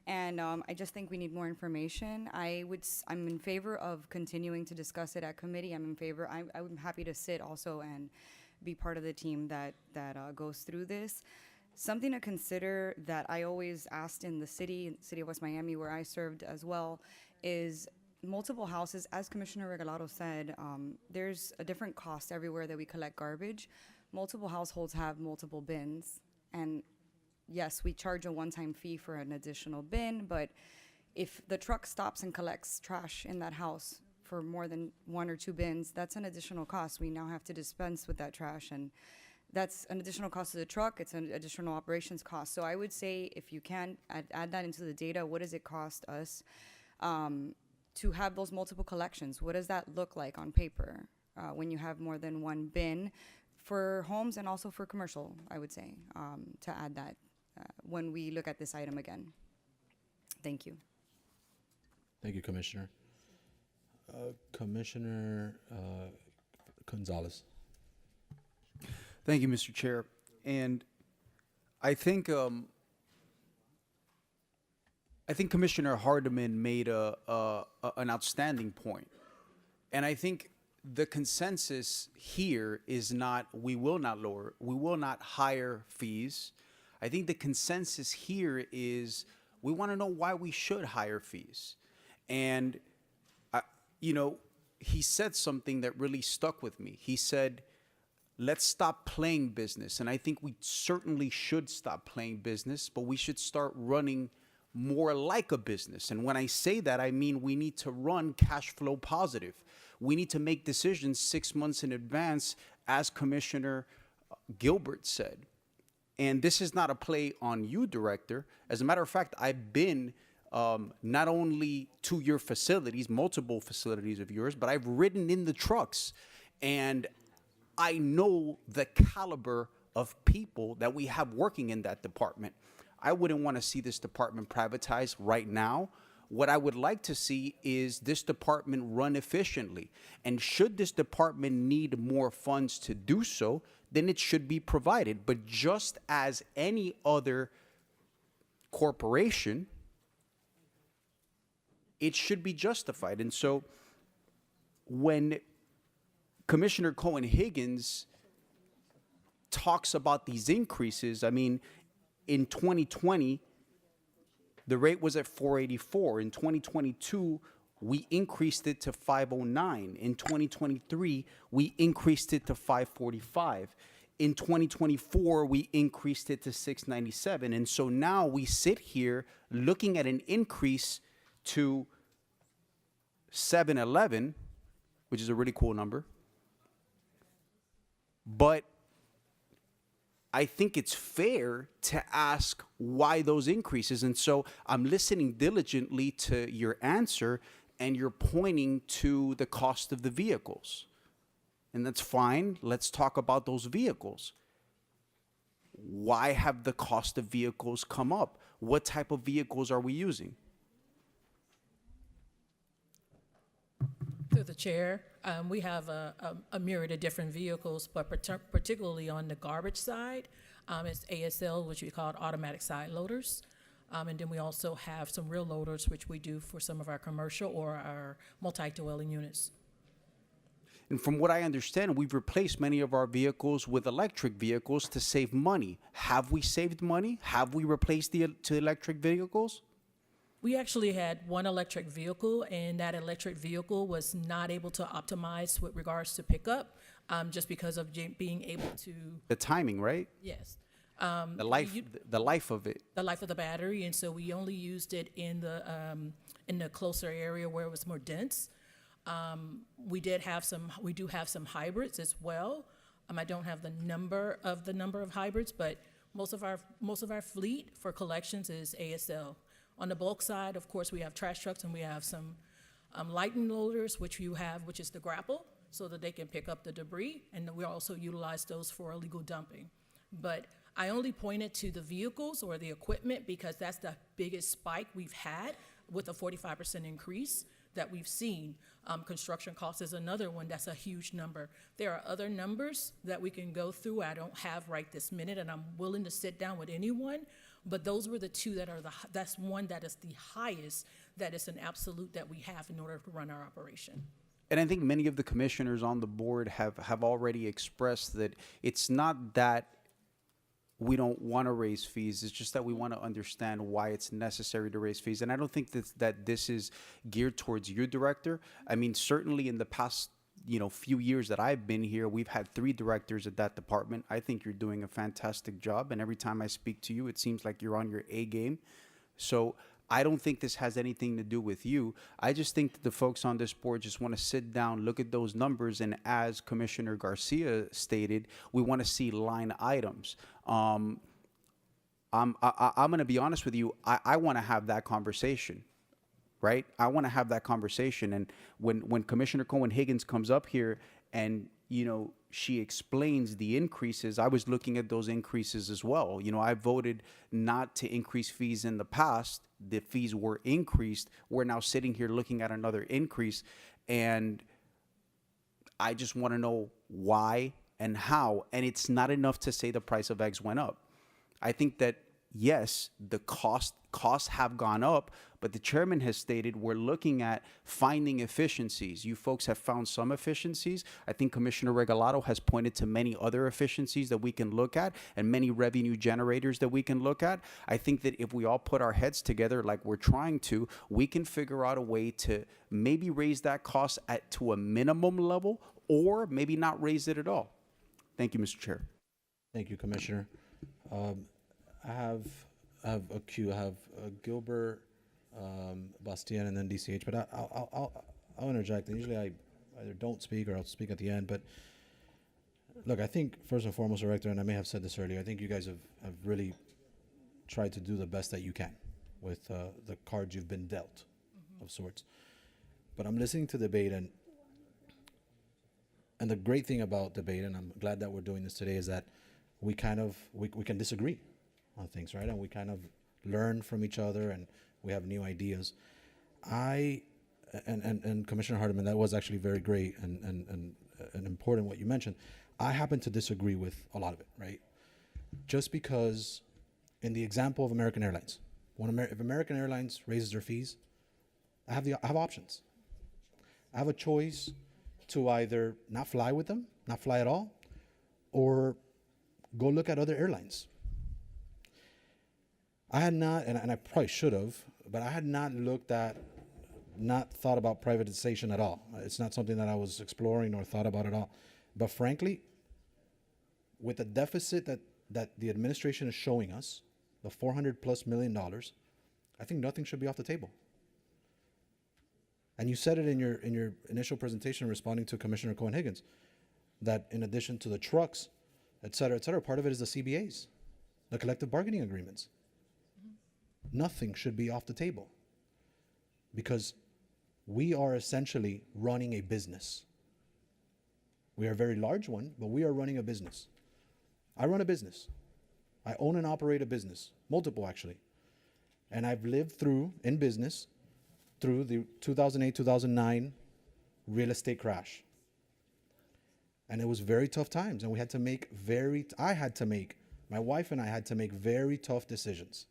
and I just think we need more information. I'm in favor of continuing to discuss it at committee. I'm happy to sit also and be part of the team that goes through this. Something to consider that I always asked in the city of West Miami, where I served as well, is multiple houses. As Commissioner Regalado said, there's a different cost everywhere that we collect garbage. Multiple households have multiple bins, and yes, we charge a one-time fee for an additional bin, but if the truck stops and collects trash in that house for more than one or two bins, that's an additional cost. We now have to dispense with that trash, and that's an additional cost to the truck. It's an additional operations cost. So I would say, if you can add that into the data, what does it cost us to have those multiple collections? What does that look like on paper when you have more than one bin for homes and also for commercial, I would say, to add that when we look at this item again. Thank you. Thank you, Commissioner. Commissioner Gonzalez. Thank you, Mr. Chair. And I think Commissioner Hardeman made an outstanding point. And I think the consensus here is not, we will not higher fees. I think the consensus here is we want to know why we should higher fees. And, he said something that really stuck with me. He said, let's stop playing business. And I think we certainly should stop playing business, but we should start running more like a business. And when I say that, I mean we need to run cash flow positive. We need to make decisions 6 months in advance, as Commissioner Gilbert said. And this is not a play on you, Director. As a matter of fact, I've been not only to your facilities, multiple facilities of yours, but I've ridden in the trucks. And I know the caliber of people that we have working in that department. I wouldn't want to see this department privatized right now. What I would like to see is this department run efficiently. And should this department need more funds to do so, then it should be provided. But just as any other corporation, it should be justified. And so when Commissioner Cohen-Higgins talks about these increases, I mean, in 2020, the rate was at 484. In 2022, we increased it to 509. In 2023, we increased it to 545. In 2024, we increased it to 697. And so now we sit here looking at an increase to 711, which is a really cool number. But I think it's fair to ask why those increases. And so I'm listening diligently to your answer, and you're pointing to the cost of the vehicles. And that's fine. Let's talk about those vehicles. Why have the cost of vehicles come up? What type of vehicles are we using? Through the chair, we have a myriad of different vehicles, but particularly on the garbage side, it's ASL, which we call automatic side loaders. And then we also have some rear loaders, which we do for some of our commercial or our multi-dwelling units. And from what I understand, we've replaced many of our vehicles with electric vehicles to save money. Have we saved money? Have we replaced to electric vehicles? We actually had one electric vehicle, and that electric vehicle was not able to optimize with regards to pickup, just because of being able to. The timing, right? Yes. The life of it. The life of the battery, and so we only used it in the closer area where it was more dense. We do have some hybrids as well. I don't have the number of hybrids, but most of our fleet for collections is ASL. On the bulk side, of course, we have trash trucks, and we have some lightning loaders, which is the grapple, so that they can pick up the debris, and we also utilize those for illegal dumping. But I only pointed to the vehicles or the equipment because that's the biggest spike we've had with a 45% increase. that we've seen. Construction costs is another one that's a huge number. There are other numbers that we can go through I don't have right this minute, and I'm willing to sit down with anyone, but those were the two that are that's one that is the highest, that is an absolute that we have in order to run our operation. And I think many of the commissioners on the board have already expressed that it's not that we don't want to raise fees. It's just that we want to understand why it's necessary to raise fees. And I don't think that this is geared towards your director. I mean, certainly in the past, few years that I've been here, we've had 3 directors at that department. I think you're doing a fantastic job. And every time I speak to you, it seems like you're on your A game. So I don't think this has anything to do with you. I just think that the folks on this board just want to sit down, look at those numbers, and as Commissioner Garcia stated, we want to see line items. I'm going to be honest with you. I want to have that conversation, right? I want to have that conversation. And when Commissioner Cohen-Higgins comes up here and, she explains the increases, I was looking at those increases as well. I voted not to increase fees in the past. The fees were increased. We're now sitting here looking at another increase. And I just want to know why and how. And it's not enough to say the price of eggs went up. I think that, yes, the costs have gone up, but the chairman has stated we're looking at finding efficiencies. You folks have found some efficiencies. I think Commissioner Regalado has pointed to many other efficiencies that we can look at and many revenue generators that we can look at. I think that if we all put our heads together like we're trying to, we can figure out a way to maybe raise that cost to a minimum level, or maybe not raise it at all. Thank you, Mr. Chair. Thank you, Commissioner. I have a queue. I have Gilbert, Bastian, and then DCH. But I'll interject. And usually I either don't speak or I'll speak at the end. But look, I think first and foremost, Director, and I may have said this earlier, I think you guys have really tried to do the best that you can with the cards you've been dealt, of sorts. But I'm listening to debate, and the great thing about debate, and I'm glad that we're doing this today, is that we can disagree on things, right? And we kind of learn from each other, and we have new ideas. And Commissioner Hardiman, that was actually very great and important what you mentioned. I happen to disagree with a lot of it, right? Just because in the example of American Airlines, if American Airlines raises their fees, I have options. I have a choice to either not fly with them, not fly at all, or go look at other airlines. I had not, and I probably should have, but I had not thought about privatization at all. It's not something that I was exploring or thought about at all. But frankly, with the deficit that the administration is showing us, the $400+ million, I think nothing should be off the table. And you said it in your initial presentation responding to Commissioner Cohen-Higgins, that in addition to the trucks, et cetera, part of it is the CBAs, the collective bargaining agreements. Nothing should be off the table because we are essentially running a business. We are a very large one, but we are running a business. I run a business. I own and operate a business, multiple actually. And I've lived through, in business, through the 2008-2009 real estate crash. And it was very tough times, and my wife and I had to make very tough decisions.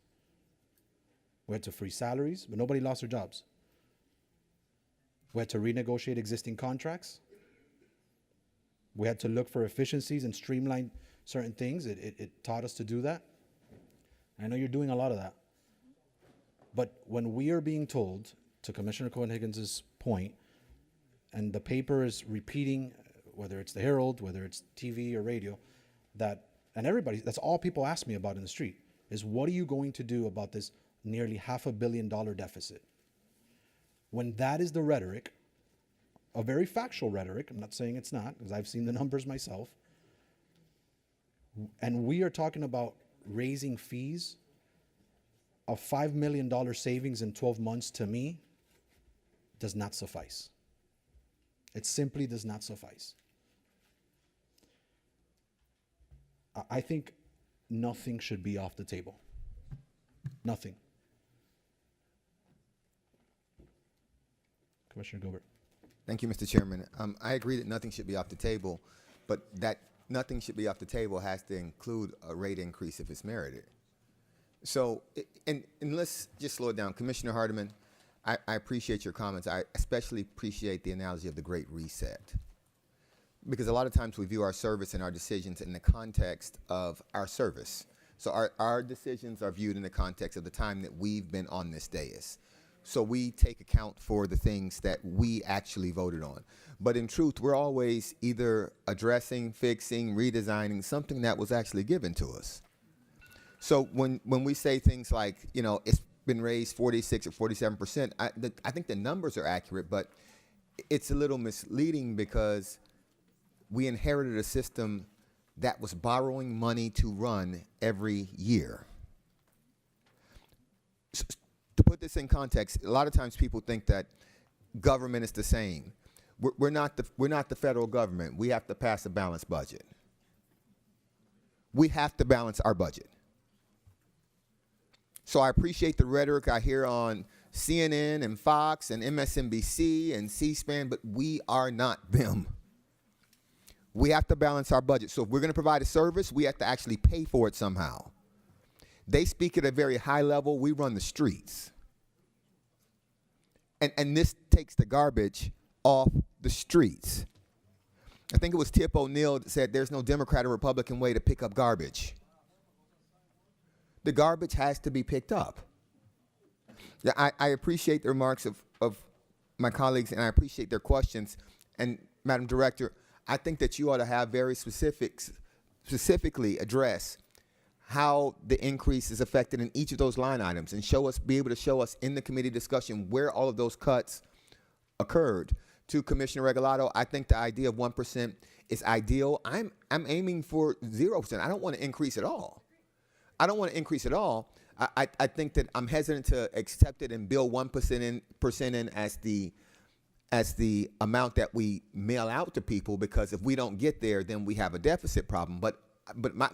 We had to freeze salaries, but nobody lost their jobs. We had to renegotiate existing contracts. We had to look for efficiencies and streamline certain things. It taught us to do that. I know you're doing a lot of that. But when we are being told, to Commissioner Cohen-Higgins' point, and the paper is repeating, whether it's the Herald, whether it's TV or radio, that's all people ask me about in the street, is what are you going to do about this nearly $500 million deficit? When that is the rhetoric, a very factual rhetoric, I'm not saying it's not, because I've seen the numbers myself, and we are talking about raising fees, a $5 million savings in 12 months to me does not suffice. It simply does not suffice. I think nothing should be off the table. Nothing. Commissioner Gilbert. Thank you, Mr. Chairman. I agree that nothing should be off the table, but that nothing should be off the table has to include a rate increase if it's merited. So, and let's just slow it down. Commissioner Hardiman, I appreciate your comments. I especially appreciate the analogy of the Great Reset. Because a lot of times we view our service and our decisions in the context of our service. So our decisions are viewed in the context of the time that we've been on this dais. So we take account for the things that we actually voted on. But in truth, we're always either addressing, fixing, redesigning something that was actually given to us. So when we say things like, you know, it's been raised 46 or 47%, I think the numbers are accurate, but it's a little misleading because we inherited a system that was borrowing money to run every year. So, to put this in context, a lot of times people think that government is the same. We're not the federal government. We have to pass a balanced budget. We have to balance our budget. So I appreciate the rhetoric I hear on CNN and Fox and MSNBC and C-SPAN, but we are not them. We have to balance our budget. So if we're going to provide a service, we have to actually pay for it somehow. They speak at a very high level. We run the streets. And this takes the garbage off the streets. I think it was Tip O'Neill that said there's no Democrat or Republican way to pick up garbage. The garbage has to be picked up. Yeah, I appreciate the remarks of my colleagues, and I appreciate their questions. And Madam Director, I think that you ought to have very specifically address how the increase is affected in each of those line items and be able to show us in the committee discussion where all of those cuts occurred. To Commissioner Regalado, I think the idea of 1% is ideal. I'm aiming for 0%. I don't want to increase at all. I don't want to increase at all. I think that I'm hesitant to accept it and build 1% in as the amount that we mail out to people, because if we don't get there, then we have a deficit problem. But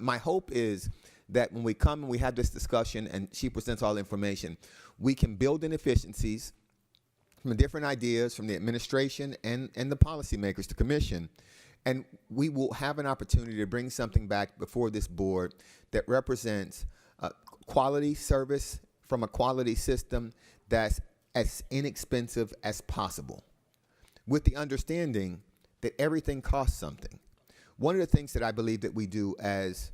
my hope is that when we come and we have this discussion and she presents all the information, we can build in efficiencies from the different ideas from the administration and the policymakers, the commission, and we will have an opportunity to bring something back before this board that represents quality service from a quality system that's as inexpensive as possible, with the understanding that everything costs something. One of the things that I believe that we do as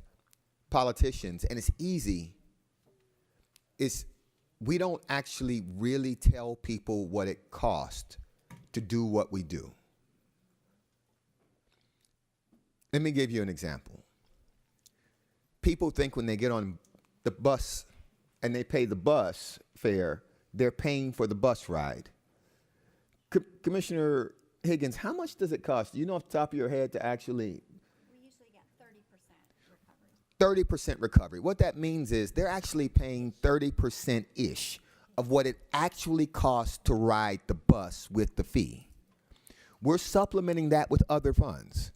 politicians, and it's easy, is we don't actually really tell people what it costs to do what we do. Let me give you an example. People think when they get on the bus and they pay the bus fare, they're paying for the bus ride. Commissioner Higgins, how much does it cost? You know off the top of your head to actually... We usually get 30% recovery. 30% recovery. What that means is they're actually paying 30%-ish of what it actually costs to ride the bus with the fee. We're supplementing that with other funds.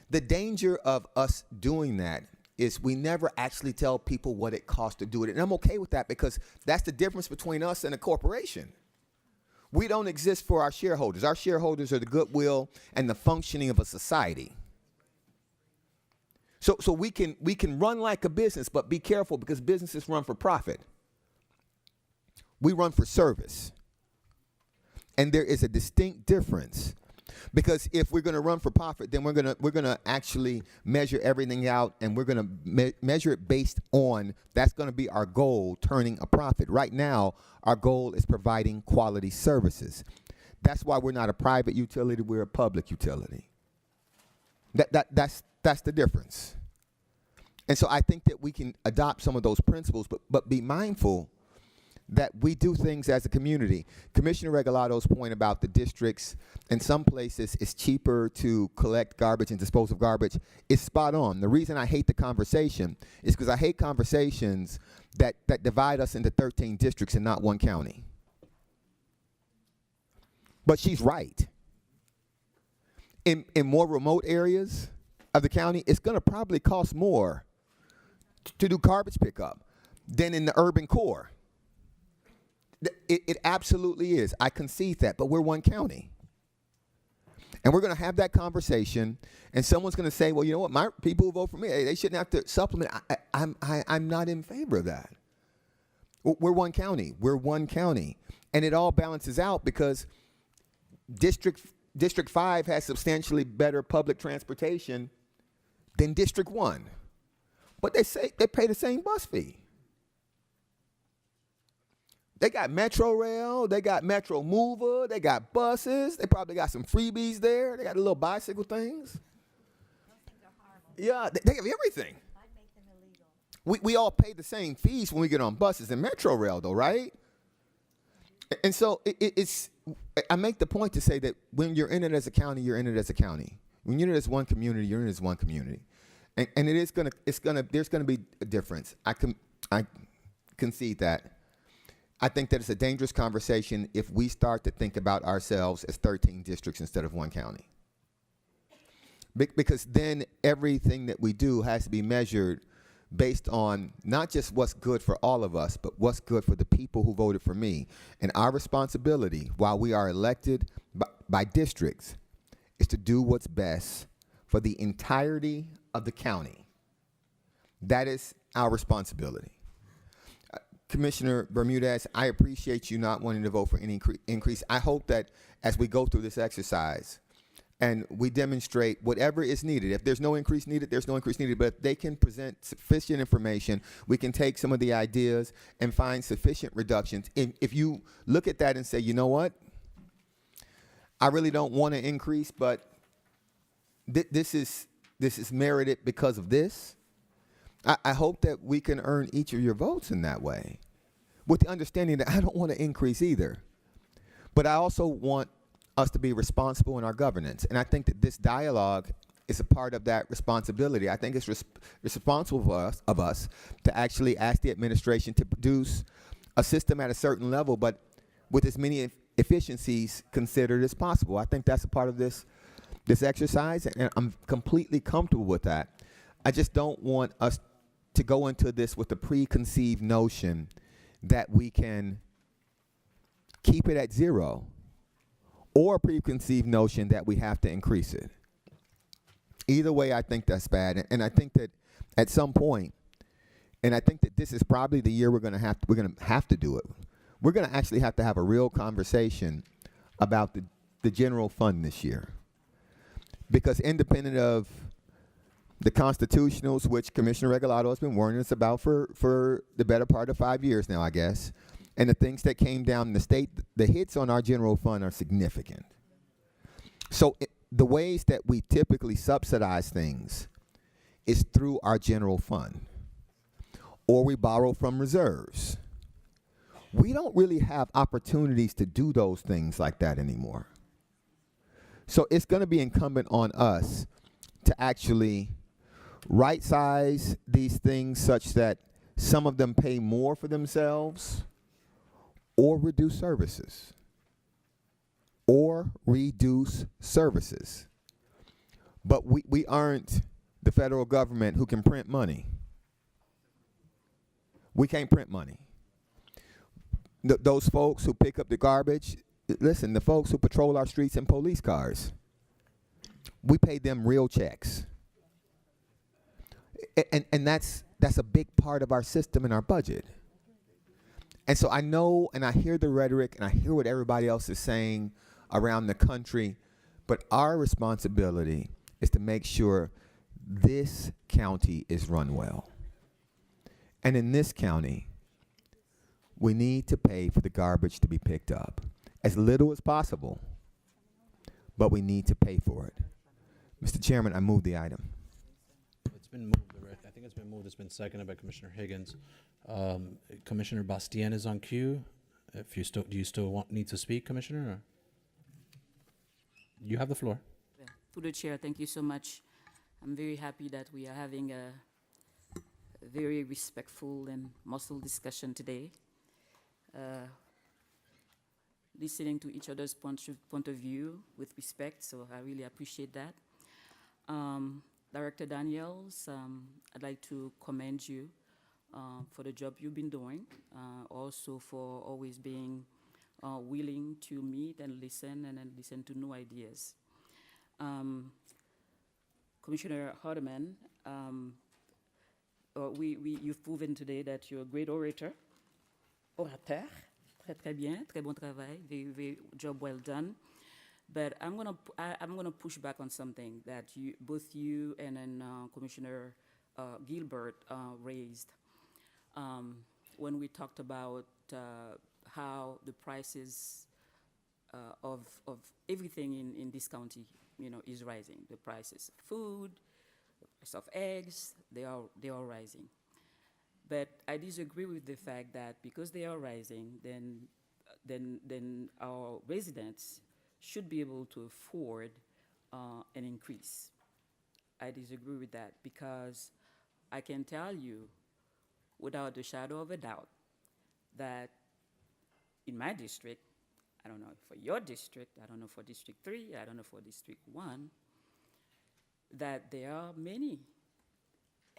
The danger of us doing that is we never actually tell people what it costs to do it. And I'm okay with that, because that's the difference between us and a corporation. We don't exist for our shareholders. Our shareholders are the goodwill and the functioning of a society. So we can run like a business, but be careful, because businesses run for profit. We run for service. And there is a distinct difference, because if we're going to run for profit, then we're going to actually measure everything out, and we're going to measure it based on, that's going to be our goal, turning a profit. Right now, our goal is providing quality services. That's why we're not a private utility, we're a public utility. That's the difference. And so I think that we can adopt some of those principles, but be mindful that we do things as a community. Commissioner Regalado's point about the districts, in some places it's cheaper to collect garbage and dispose of garbage, is spot on. The reason I hate the conversation is because I hate conversations that divide us into 13 districts and not one county. But she's right. In more remote areas of the county, it's going to probably cost more to do garbage pickup than in the urban core. It absolutely is. I concede that, but we're one county. And we're going to have that conversation, and someone's going to say, well, you know what, my people who vote for me, they shouldn't have to supplement. I'm not in favor of that. We're one county. We're one county. And it all balances out because District 5 has substantially better public transportation than District 1. But they say they pay the same bus fee. They got Metro Rail, they got Metro Mover, they got buses, they probably got some freebies there. They got the little bicycle things. Yeah, they have everything. We all pay the same fees when we get on buses and Metro Rail, though, right? And so it's. I make the point to say that when you're in it as a county, you're in it as a county. When you're in it as one community, you're in it as one community, and there's gonna be a difference. I concede that. I think that it's a dangerous conversation if we start to think about ourselves as 13 districts instead of one county. Because then everything that we do has to be measured based on not just what's good for all of us, but what's good for the people who voted for me. And our responsibility, while we are elected by districts, is to do what's best for the entirety of the county. That is our responsibility. Commissioner Bermudez, I appreciate you not wanting to vote for any increase. I hope that as we go through this exercise and we demonstrate whatever is needed, if there's no increase needed, there's no increase needed, but if they can present sufficient information, we can take some of the ideas and find sufficient reductions. If you look at that and say, you know what, I really don't want to increase, but this is merited because of this, I hope that we can earn each of your votes in that way, with the understanding that I don't want to increase either. But I also want us to be responsible in our governance. And I think that this dialogue is a part of that responsibility. I think it's responsible of us to actually ask the administration to produce a system at a certain level, but with as many efficiencies considered as possible. I think that's a part of this exercise, and I'm completely comfortable with that. I just don't want us to go into this with the preconceived notion that we can keep it at zero, or a preconceived notion that we have to increase it. Either way, I think that's bad, and I think that at some point, and I think that this is probably the year we're going to have to do it. We're going to actually have to have a real conversation about the general fund this year, because independent of the constitutionals, which Commissioner Regalado has been warning us about for the better part of 5 years now, I guess, and the things that came down in the state, the hits on our general fund are significant. So the ways that we typically subsidize things is through our general fund, or we borrow from reserves. We don't really have opportunities to do those things like that anymore. So it's going to be incumbent on us to actually right-size these things such that some of them pay more for themselves, or reduce services. But we aren't the federal government who can print money. We can't print money. Those folks who pick up the garbage, listen, the folks who patrol our streets in police cars, we pay them real checks. And that's a big part of our system and our budget. And so I know, and I hear the rhetoric, and I hear what everybody else is saying around the country, but our responsibility is to make sure this county is run well. And in this county, we need to pay for the garbage to be picked up. As little as possible, but we need to pay for it. Mr. Chairman, I move the item. It's been moved already. I think it's been moved. It's been seconded by Commissioner Higgins. Commissioner Bastien is on queue. If you do you still need to speak, Commissioner? Or? You have the floor. To the chair, thank you so much. I'm very happy that we are having a very respectful and muscle discussion today. Listening to each other's point of view with respect, so I really appreciate that. Director Daniels, I'd like to commend you for the job you've been doing, also for always being willing to meet and then listen to new ideas. Commissioner Hardeman, you've proven today that you're a great orator. Orateur, très bien, très bon travail, very job well done. But I'm gonna push back on something that both you and then Commissioner Gilbert raised when we talked about how the prices of everything in this county, is rising. The prices of food, the price of eggs, they are rising. But I disagree with the fact that because they are rising, then our residents should be able to afford an increase. I disagree with that because I can tell you without a shadow of a doubt that in my district, I don't know for your district, I don't know for District 3, I don't know for District 1, that there are many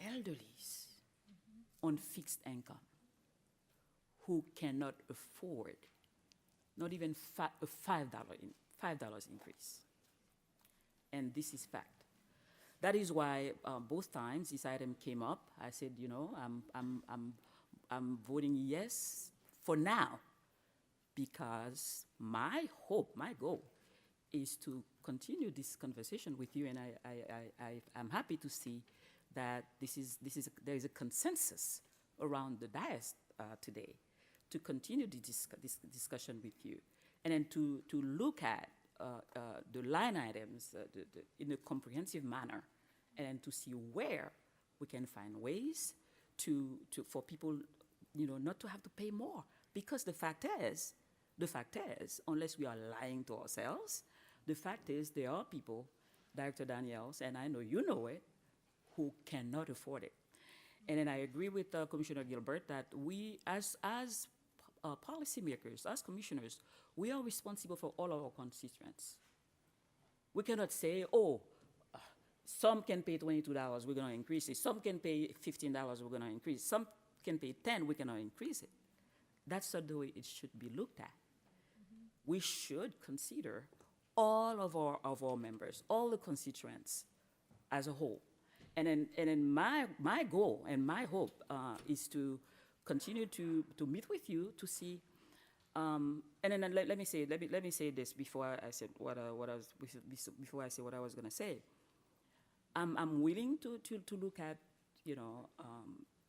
elderlies on fixed income who cannot afford not even a $5 increase. And this is fact. That is why both times this item came up, I said, I'm voting yes for now, because my hope, my goal, is to continue this conversation with you, and I'm happy to see that there is a consensus around the dais today to continue this discussion with you, and then to look at the line items in a comprehensive manner, and to see where we can find ways for people, not to have to pay more. Because the fact is, unless we are lying to ourselves, the fact is there are people, Director Daniels, and I know you know it, who cannot afford it. And then I agree with Commissioner Gilbert that we, as policymakers, as commissioners, we are responsible for all our constituents. We cannot say, some can pay $22, we're going to increase it. Some can pay $15, we're going to increase it. Some can pay $10, we're going to increase it. That's not the way it should be looked at. We should consider all of our members, all the constituents as a whole. And then my goal and my hope is to continue to meet with you to see. And then let me say this before I said what I was going to say. I'm willing to look at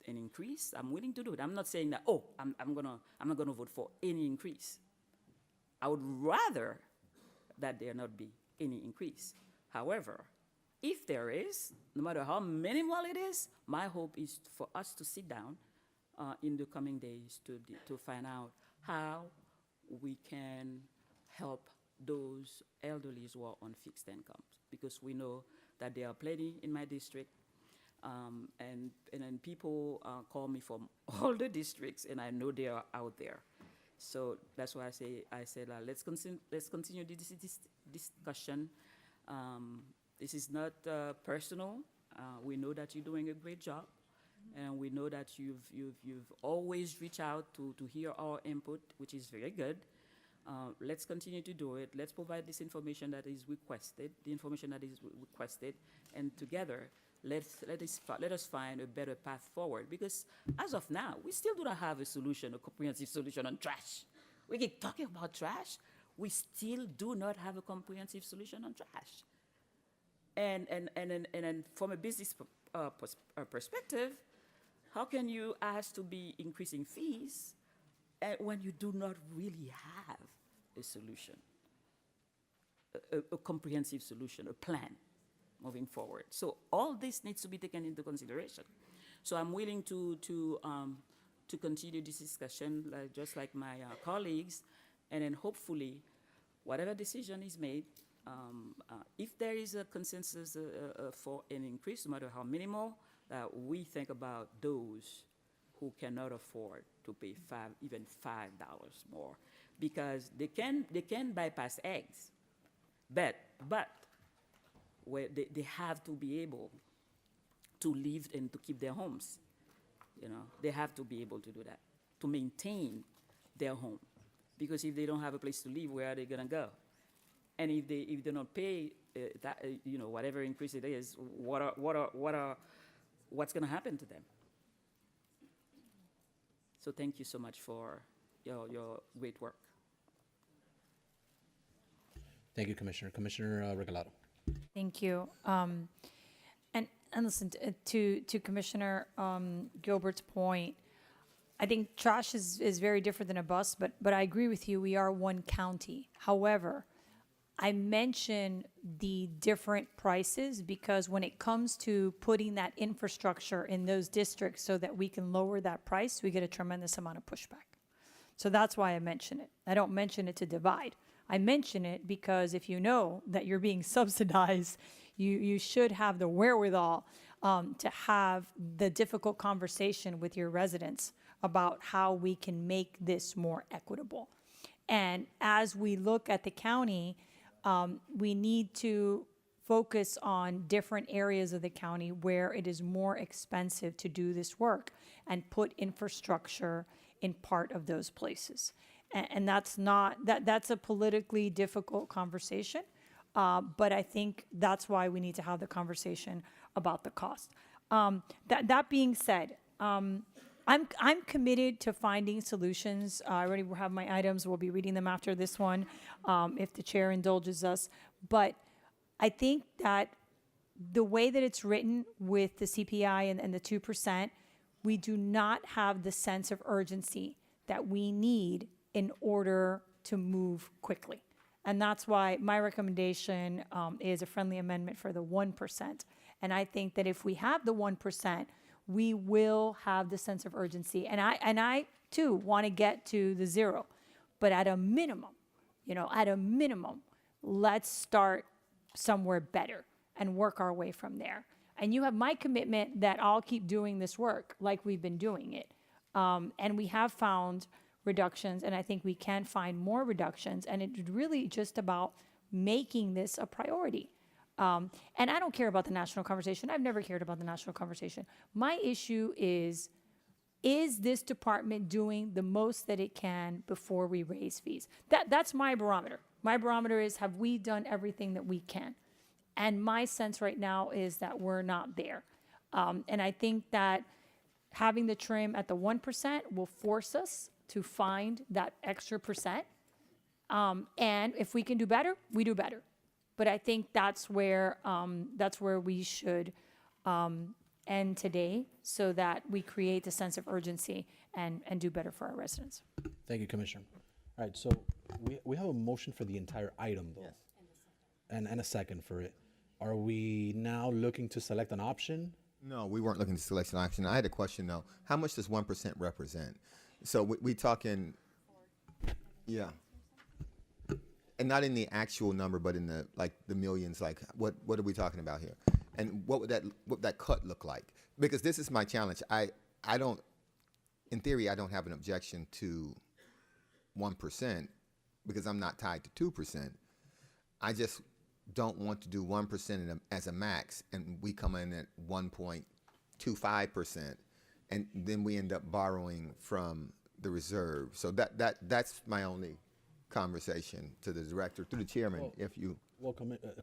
an increase. I'm willing to do it. I'm not saying that I'm not gonna vote for any increase. I would rather that there not be any increase. However, if there is, no matter how minimal it is, my hope is for us to sit down in the coming days to find out how we can help those elderly who are on fixed incomes, because we know that there are plenty in my district, and then people call me from all the districts, and I know they are out there. So that's why I said let's continue this discussion. This is not personal. We know that you're doing a great job, and we know that you've always reached out to hear our input, which is very good. Let's continue to do it. Let's provide this information that is requested, and together, let us find a better path forward. Because as of now, we still do not have a comprehensive solution on trash. We keep talking about trash. We still do not have a comprehensive solution on trash. And from a business perspective, how can you ask to be increasing fees when you do not really have a solution, a comprehensive solution, a plan moving forward? So all this needs to be taken into consideration. So I'm willing to continue this discussion, just like my colleagues, and then hopefully, whatever decision is made, if there is a consensus for an increase, no matter how minimal, we think about those who cannot afford to pay even $5 more, because they can bypass eggs, but where they have to be able to live and to keep their homes. You know, they have to be able to do that, to maintain their home. Because if they don't have a place to live, where are they gonna go? And if they don't pay you know, whatever increase it is, what's gonna happen to them? So thank you so much for your great work. Thank you, Commissioner. Commissioner Regalado. Thank you. And listen, to Commissioner Gilbert's point, I think trash is very different than a bus, but I agree with you, we are one county. However, I mention the different prices because when it comes to putting that infrastructure in those districts so that we can lower that price, we get a tremendous amount of pushback. So that's why I mention it. I don't mention it to divide. I mention it because if you know that you're being subsidized, you should have the wherewithal to have the difficult conversation with your residents about how we can make this more equitable. And as we look at the county, we need to focus on different areas of the county where it is more expensive to do this work and put infrastructure in part of those places. And that's a politically difficult conversation, but I think that's why we need to have the conversation about the cost. That being said, I'm committed to finding solutions. I already have my items. We'll be reading them after this one, if the chair indulges us. But I think that the way that it's written with the CPI and the 2%, we do not have the sense of urgency that we need in order to move quickly. And that's why my recommendation is a friendly amendment for the 1%. And I think that if we have the 1%, we will have the sense of urgency. And I too want to get to the 0. But at a minimum, let's start somewhere better and work our way from there. And you have my commitment that I'll keep doing this work like we've been doing it. And we have found reductions, and I think we can find more reductions. And it's really just about making this a priority. And I don't care about the national conversation. I've never cared about the national conversation. My issue is this department doing the most that it can before we raise fees? That's my barometer. My barometer is, have we done everything that we can? And my sense right now is that we're not there. And I think that having the trim at the 1% will force us to find that extra percent. And if we can do better, we do better. But I think that's where we should end today, so that we create a sense of urgency and do better for our residents. Thank you, Commissioner. All right, so we have a motion for the entire item, though. Yes. And a second for it. Are we now looking to select an option? No, we weren't looking to select an option. I had a question, though. How much does 1% represent? So we talking, yeah. And not in the actual number, but in the millions. Like, what are we talking about here? And what would that cut look like? Because this is my challenge. I don't, in theory, I don't have an objection to 1% because I'm not tied to 2%. I just don't want to do 1% as a max, and we come in at 1.25%, and then we end up borrowing from the reserve. So that's my only conversation to the director, through the chairman, Well,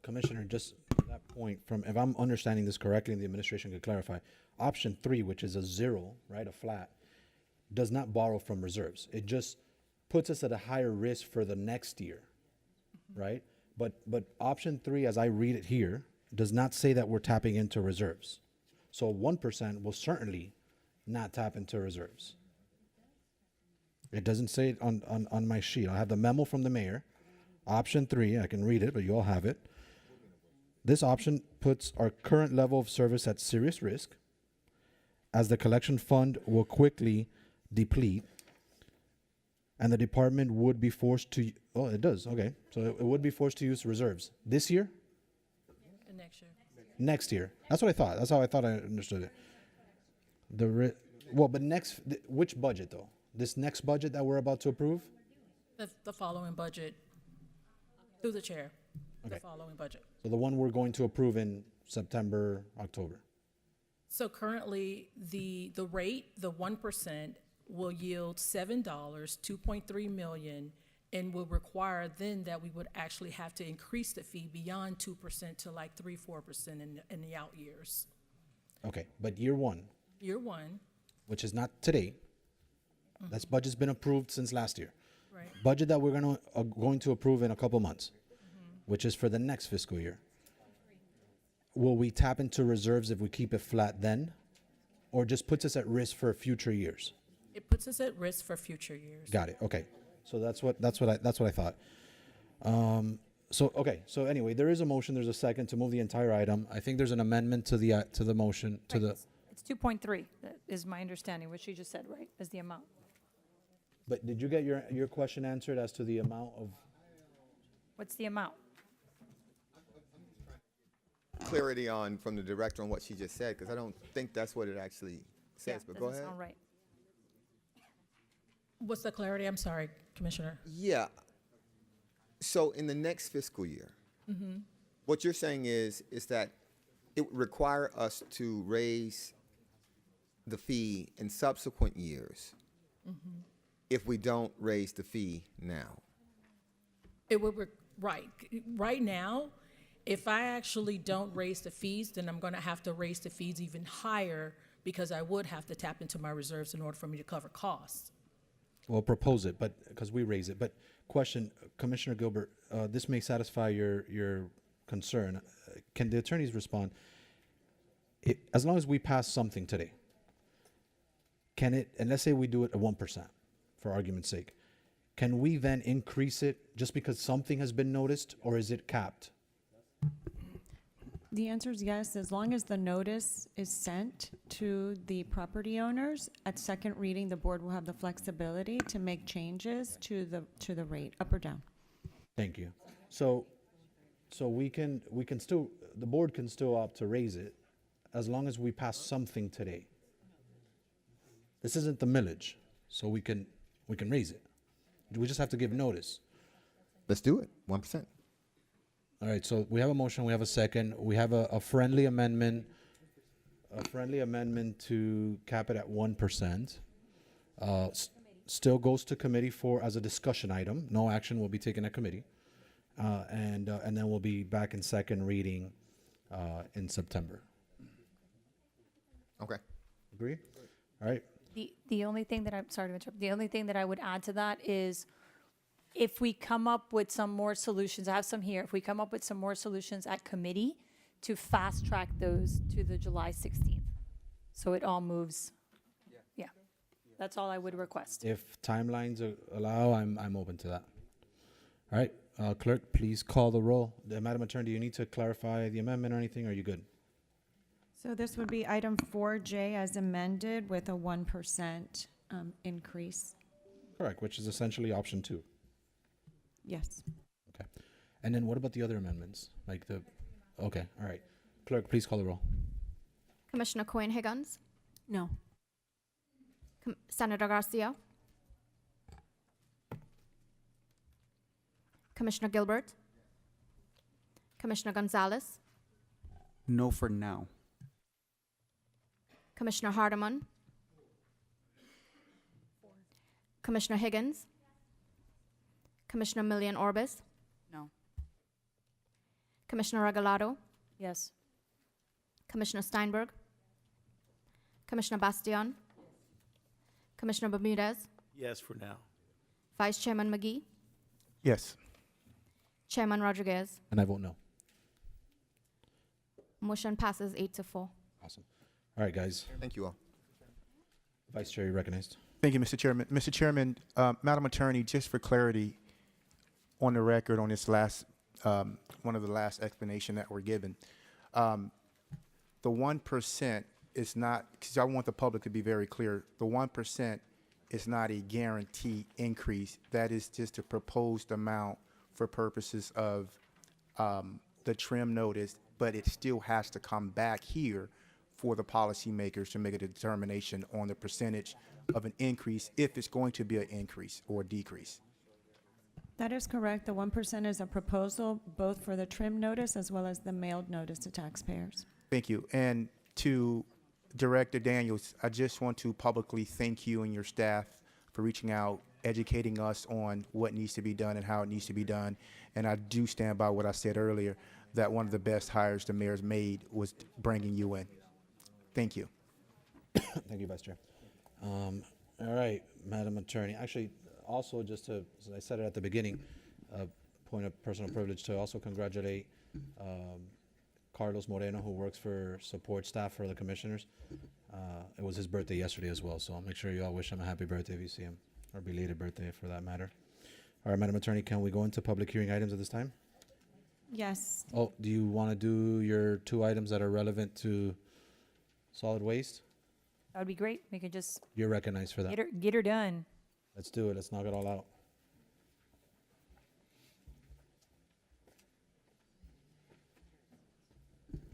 Commissioner, just to that point, if I'm understanding this correctly, and the administration could clarify, option 3, which is a 0, right, a flat, does not borrow from reserves. It just puts us at a higher risk for the next year, right? But option 3, as I read it here, does not say that we're tapping into reserves. So 1% will certainly not tap into reserves. It doesn't say it on my sheet. I have the memo from the mayor. Option 3, I can read it, but you all have it. This option puts our current level of service at serious risk, as the collection fund will quickly deplete, and the department would be forced to, oh, it does, okay. So it would be forced to use reserves. This year? Next year. Next year. That's what I thought. That's how I thought I understood it. But which budget though? This next budget that we're about to approve? The following budget, through the chair, Okay. the following budget. So the one we're going to approve in September, October. So currently, the rate, the 1%, will yield $7, 2.3 million, and will require then that we would actually have to increase the fee beyond 2% to like 3-4% in the out years. Okay, but year one, Year one, which is not today, that's budget's been approved since last year. right? Budget that we're going to approve in a couple months, which is for the next fiscal year. Will we tap into reserves if we keep it flat then, or just puts us at risk for future years? It puts us at risk for future years. Got it. Okay, so that's what I thought. So anyway, there is a motion. There's a second to move the entire item. I think there's an amendment to the motion to the. It's 2.3, that is my understanding, what she just said, right, is the amount. But did you get your question answered as to the amount of? What's the amount? Clarity on, from the director on what she just said, because I don't think that's what it actually says, but go ahead. Doesn't sound right. What's the clarity? I'm sorry, Commissioner. Yeah. So in the next fiscal year, what you're saying is that it would require us to raise the fee in subsequent years if we don't raise the fee now. It would, right now, if I actually don't raise the fees, then I'm going to have to raise the fees even higher because I would have to tap into my reserves in order for me to cover costs. Well, propose it, but because we raise it. But question, Commissioner Gilbert, this may satisfy your concern. Can the attorneys respond? As long as we pass something today, can it? And let's say we do it at 1%, for argument's sake. Can we then increase it just because something has been noticed, or is it capped? The answer is yes, as long as the notice is sent to the property owners. At second reading, the board will have the flexibility to make changes to the rate, up or down. Thank you. So we can still, the board can still opt to raise it as long as we pass something today. This isn't the millage, so we can raise it. We just have to give notice. Let's do it, 1%. All right, so we have a motion, we have a second, we have a friendly amendment, to cap it at 1%. Still goes to committee as a discussion item. No action will be taken at committee. And then we'll be back in second reading in September. Okay. Agree? All right. The only thing that I'm sorry to interrupt. The only thing that I would add to that is, if we come up with some more solutions, I have some here. If we come up with some more solutions at committee, to fast track those to the July 16th, so it all moves. Yeah, that's all I would request. If timelines allow, I'm open to that. All right, clerk, please call the roll. Madam Attorney, do you need to clarify the amendment or anything? Or are you good? So this would be item 4J as amended with a 1% increase. Correct, which is essentially option 2. Yes. Okay. And then what about the other amendments? Okay, all right. Clerk, please call the roll. Commissioner Cohen Higgins, No. Senator Garcia, Commissioner Gilbert, Commissioner Gonzalez, No for now. Commissioner Hardeman, Commissioner Higgins, Commissioner Millian Orbis, No. Commissioner Regalado, Yes. Commissioner Steinberg, Commissioner Bastian, Commissioner Bermudez, Yes for now. Vice Chairman McGee, Yes. Chairman Rodriguez. And I vote no. Motion passes 8-4. Awesome. All right, guys. Thank you all. Vice Chair, you recognized. Thank you, Mr. Chairman. Mr. Chairman, Madam Attorney, just for clarity, on the record on this last, one of the last explanation that were given, the 1% is not, because I want the public to be very clear, the 1% is not a guaranteed increase. That is just a proposed amount for purposes of the trim notice, but it still has to come back here for the policymakers to make a determination on the percentage of an increase, if it's going to be an increase or decrease. That is correct. The 1% is a proposal both for the trim notice as well as the mailed notice to taxpayers. Thank you. And to Director Daniels, I just want to publicly thank you and your staff for reaching out, educating us on what needs to be done and how it needs to be done. And I do stand by what I said earlier, that one of the best hires the mayor's made was bringing you in. Thank you. Thank you, Vice Chair. All right, Madam Attorney. Actually, also just to, as I said it at the beginning, point of personal privilege to also congratulate Carlos Moreno, who works for support staff for the commissioners. It was his birthday yesterday as well, so make sure you all wish him a happy birthday if you see him, or belated birthday for that matter. All right, Madam Attorney, can we go into public hearing items at this time? Yes. Oh, do you want to do your 2 items that are relevant to solid waste? That would be great. We could just You're recognized for that. get her done. Let's do it. Let's knock it all out.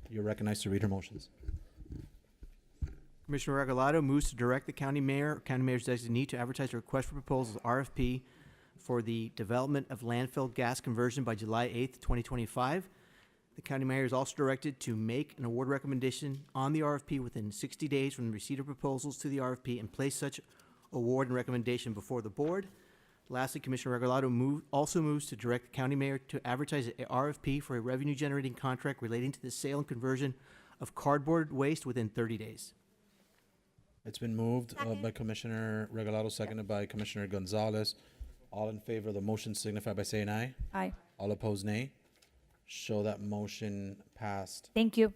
You're recognized to read her motions. Commissioner Regalado moves to direct the county mayor or county mayor's designee to advertise a request for proposals, RFP, for the development of landfill gas conversion by July 8th, 2025. The county mayor is also directed to make an award recommendation on the RFP within 60 days from the receipt of proposals to the RFP and place such award and recommendation before the board. Lastly, Commissioner Regalado also moves to direct the county mayor to advertise a RFP for a revenue-generating contract relating to the sale and conversion of cardboard waste within 30 days. It's been moved by Commissioner Regalado, seconded by Commissioner Gonzalez. All in favor of the motion signify by saying aye. Aye. All opposed, nay. Show that motion passed. Thank you.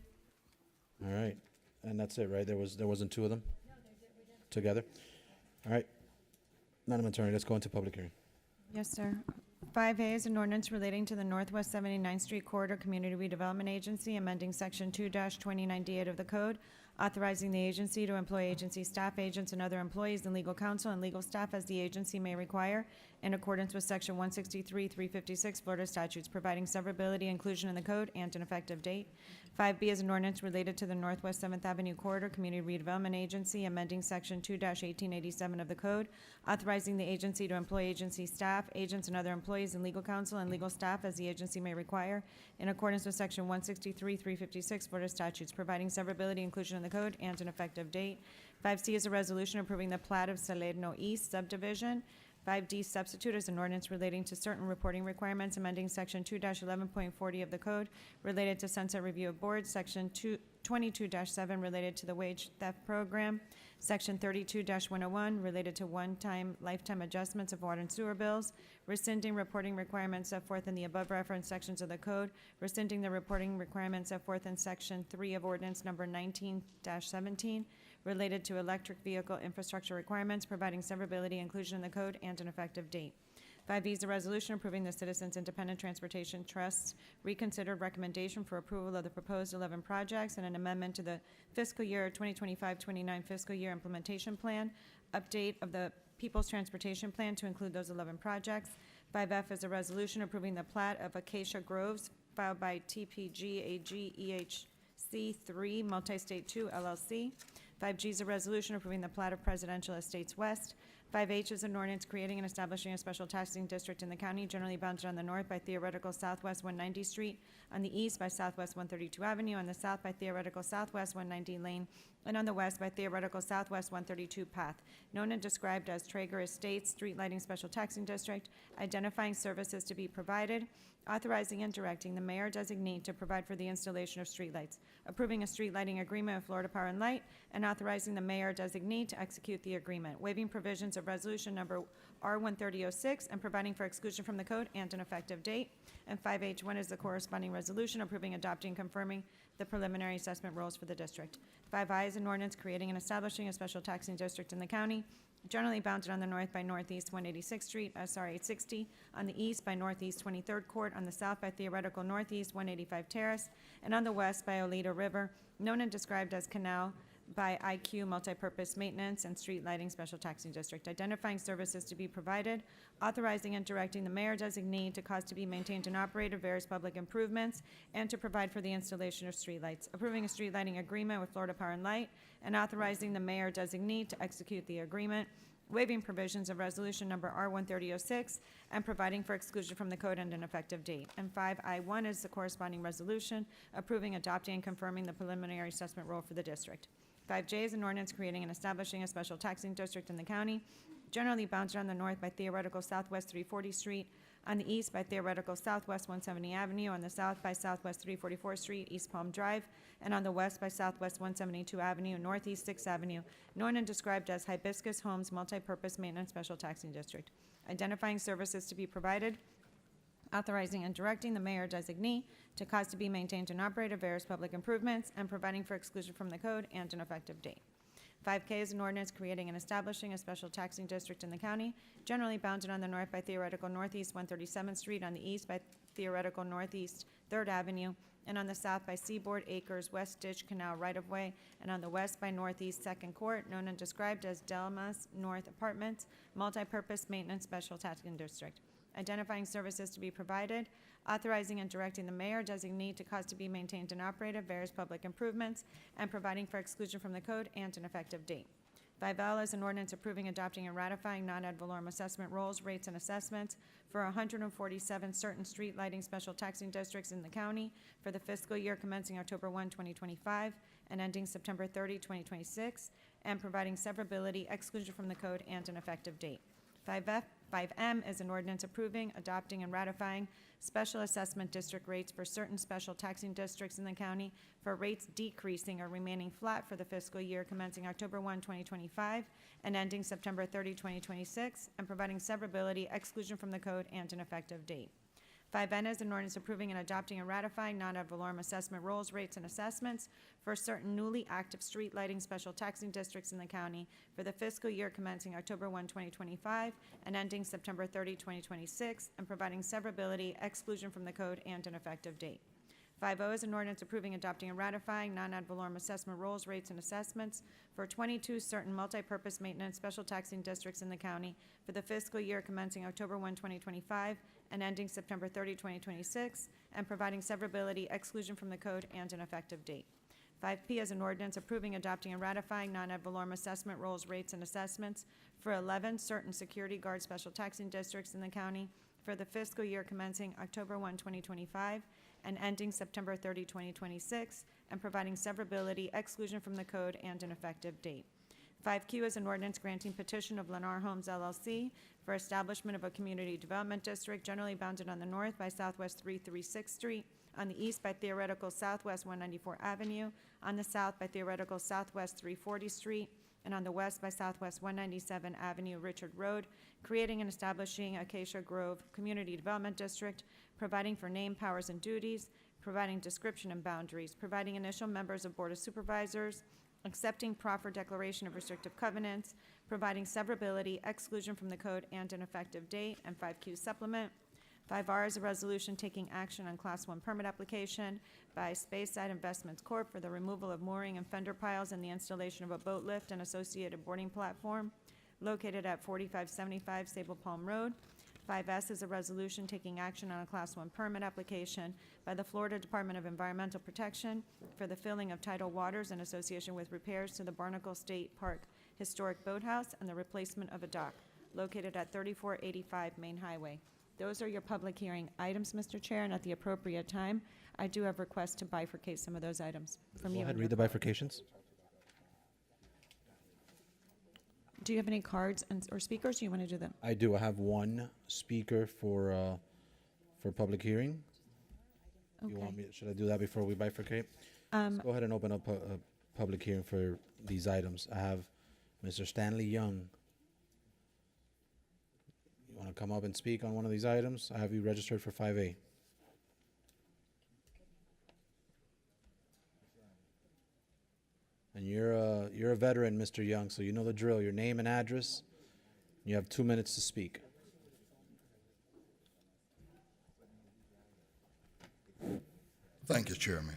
All right, and that's it, right? There wasn't 2 of them together. All right, Madam Attorney, let's go into public hearing. Yes, sir. 5A is an ordinance relating to the Northwest 79th Street Corridor Community Redevelopment Agency, amending Section 2-29D8 of the code, authorizing the agency to employ agency staff, agents, and other employees and legal counsel and legal staff as the agency may require in accordance with Section 163, 356 Florida statutes, providing severability, inclusion in the code, and an effective date. 5B is an ordinance related to the Northwest 7th Avenue Corridor Community Redevelopment Agency, amending Section 2-1887 of the code, authorizing the agency to employ agency staff, agents, and other employees and legal counsel and legal staff as the agency may require in accordance with Section 163, 356 Florida statutes, providing severability, inclusion in the code, and an effective date. 5C is a resolution approving the plat of Salerno East subdivision. 5D substitute is an ordinance relating to certain reporting requirements, amending Section 2-11.40 of the code related to sunset review of boards, Section 22-7 related to the wage theft program, Section 32-101 related to one-time lifetime adjustments of water and sewer bills, rescinding reporting requirements set forth in the above referenced sections of the code, rescinding the reporting requirements set forth in Section 3 of Ordinance Number 19-17, related to electric vehicle infrastructure requirements, providing severability, inclusion in the code, and an effective date. 5E is a resolution approving the Citizens Independent Transportation Trust's reconsidered recommendation for approval of the proposed 11 projects and an amendment to the fiscal year 2025-29 fiscal year implementation plan, update of the People's Transportation Plan to include those 11 projects. 5F is a resolution approving the plat of Acacia Groves filed by TPG AG EHC 3 Multi-State 2 LLC. 5G is a resolution approving the plat of Presidential Estates West. 5H is an ordinance creating and establishing a special taxing district in the county, generally bounded on the north by theoretical Southwest 190 Street, on the east by Southwest 132 Avenue, on the south by theoretical Southwest 190 Lane, and on the west by theoretical Southwest 132 Path, known and described as Traeger Estates Street Lighting Special Taxing District, identifying services to be provided, authorizing and directing the mayor designee to provide for the installation of streetlights, approving a street lighting agreement with Florida Power and Light, and authorizing the mayor designee to execute the agreement, waiving provisions of resolution number R-13006 and providing for exclusion from the code and an effective date. And 5H1 is the corresponding resolution approving, adopting, confirming the preliminary assessment rules for the district. 5I is an ordinance creating and establishing a special taxing district in the county, generally bounded on the north by Northeast 186th Street, 860, on the east by Northeast 23rd Court, on the south by theoretical Northeast 185 Terrace, and on the west by Oleta River, known and described as Canal by IQ Multipurpose Maintenance and Street Lighting Special Taxing District, identifying services to be provided, authorizing and directing the mayor designee to cause to be maintained and operated various public improvements, and to provide for the installation of streetlights, approving a street lighting agreement with Florida Power and Light, and authorizing the mayor designee to execute the agreement, waiving provisions of resolution number R-13006, and providing for exclusion from the code and an effective date. And 5I1 is the corresponding resolution approving, adopting, and confirming the preliminary assessment rule for the district. 5J is an ordinance creating and establishing a special taxing district in the county, generally bounded on the north by theoretical Southwest 340 Street, on the east by theoretical Southwest 170 Avenue, on the south by Southwest 344 Street, East Palm Drive, and on the west by Southwest 172 Avenue, Northeast 6th Avenue, known and described as Hibiscus Homes Multipurpose Maintenance Special Taxing District. Identifying services to be provided, authorizing and directing the mayor designee to cause to be maintained and operated various public improvements, and providing for exclusion from the code and an effective date. 5K is an ordinance creating and establishing a special taxing district in the county, generally bounded on the north by theoretical Northeast 137th Street, on the east by theoretical Northeast 3rd Avenue, and on the south by Seaboard Acres West Ditch Canal right-of-way, and on the west by Northeast 2nd Court, known and described as Delmas North Apartments, Multipurpose Maintenance Special Taxing District. Identifying services to be provided, authorizing and directing the mayor designee to cause to be maintained and operated various public improvements, and providing for exclusion from the code and an effective date. 5L is an ordinance approving, adopting, and ratifying non-ad valorem assessment rolls, rates, and assessments for 147 certain street lighting special taxing districts in the county for the fiscal year commencing October 1, 2025, and ending September 30, 2026, and providing severability, exclusion from the code, and an effective date. 5M is an ordinance approving, adopting, and ratifying special assessment district rates for certain special taxing districts in the county for rates decreasing or remaining flat for the fiscal year commencing October 1, 2025, and ending September 30, 2026, and providing severability, exclusion from the code, and an effective date. 5N is an ordinance approving and adopting and ratifying non-ad valorem assessment rolls, rates, and assessments for certain newly active street lighting special taxing districts in the county for the fiscal year commencing October 1, 2025, and ending September 30, 2026, and providing severability, exclusion from the code, and an effective date. 5O is an ordinance approving, adopting, and ratifying non-ad valorem assessment rolls, rates, and assessments for 22 certain multipurpose maintenance special taxing districts in the county for the fiscal year commencing October 1, 2025, and ending September 30, 2026, and providing severability, exclusion from the code, and an effective date. 5P is an ordinance approving, adopting, and ratifying non-ad valorem assessment rolls, rates, and assessments for 11 certain security guard special taxing districts in the county for the fiscal year commencing October 1, 2025, and ending September 30, 2026, and providing severability, exclusion from the code, and an effective date. 5Q is an ordinance granting petition of Lennar Homes LLC for establishment of a community development district generally bounded on the north by Southwest 336 Street, on the east by theoretical Southwest 194 Avenue, on the south by theoretical Southwest 340 Street, and on the west by Southwest 197 Avenue, Richard Road, creating and establishing Acacia Grove Community Development District, providing for name, powers, and duties, providing description and boundaries, providing initial members of Board of Supervisors, accepting proffer declaration of restrictive covenants, providing severability, exclusion from the code, and an effective date, and 5Q supplement. 5R is a resolution taking action on Class 1 permit application by Speyside Investments Corp. for the removal of mooring and fender piles and the installation of a boat lift and associated boarding platform located at 4575 Sable Palm Road. 5S is a resolution taking action on a Class 1 permit application by the Florida Department of Environmental Protection for the filling of tidal waters in association with repairs to the Barnacle State Park Historic Boathouse and the replacement of a dock located at 3485 Main Highway. Those are your public hearing items, Mr. Chair, and at the appropriate time, I do have requests to bifurcate some of those items from Go you. ahead, and read your the colleagues. bifurcations. Do you have any cards or speakers? Do you want to do them? I do. I have one speaker for public hearing. You want me? Should I do that before we bifurcate? Let's go ahead and open up a public hearing for these items. I have Mr. Stanley Young. You want to come up and speak on one of these items? I have you registered for 5A. And you're a veteran, Mr. Young, so you know the drill. Your name and address. You have 2 minutes to speak. Thank you, Chairman.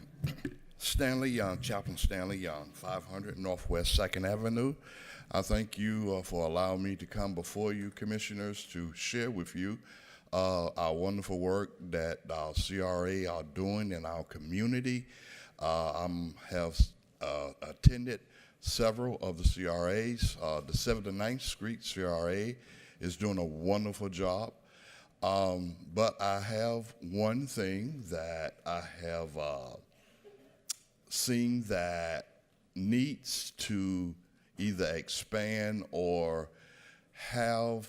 Stanley Young, Chaplain Stanley Young, 500 Northwest 2nd Avenue. I thank you for allowing me to come before you, Commissioners, to share with you our wonderful work that our CRA are doing in our community. I have attended several of the CRAs. The 79th Street CRA is doing a wonderful job. But I have one thing that I have seen that needs to either expand or have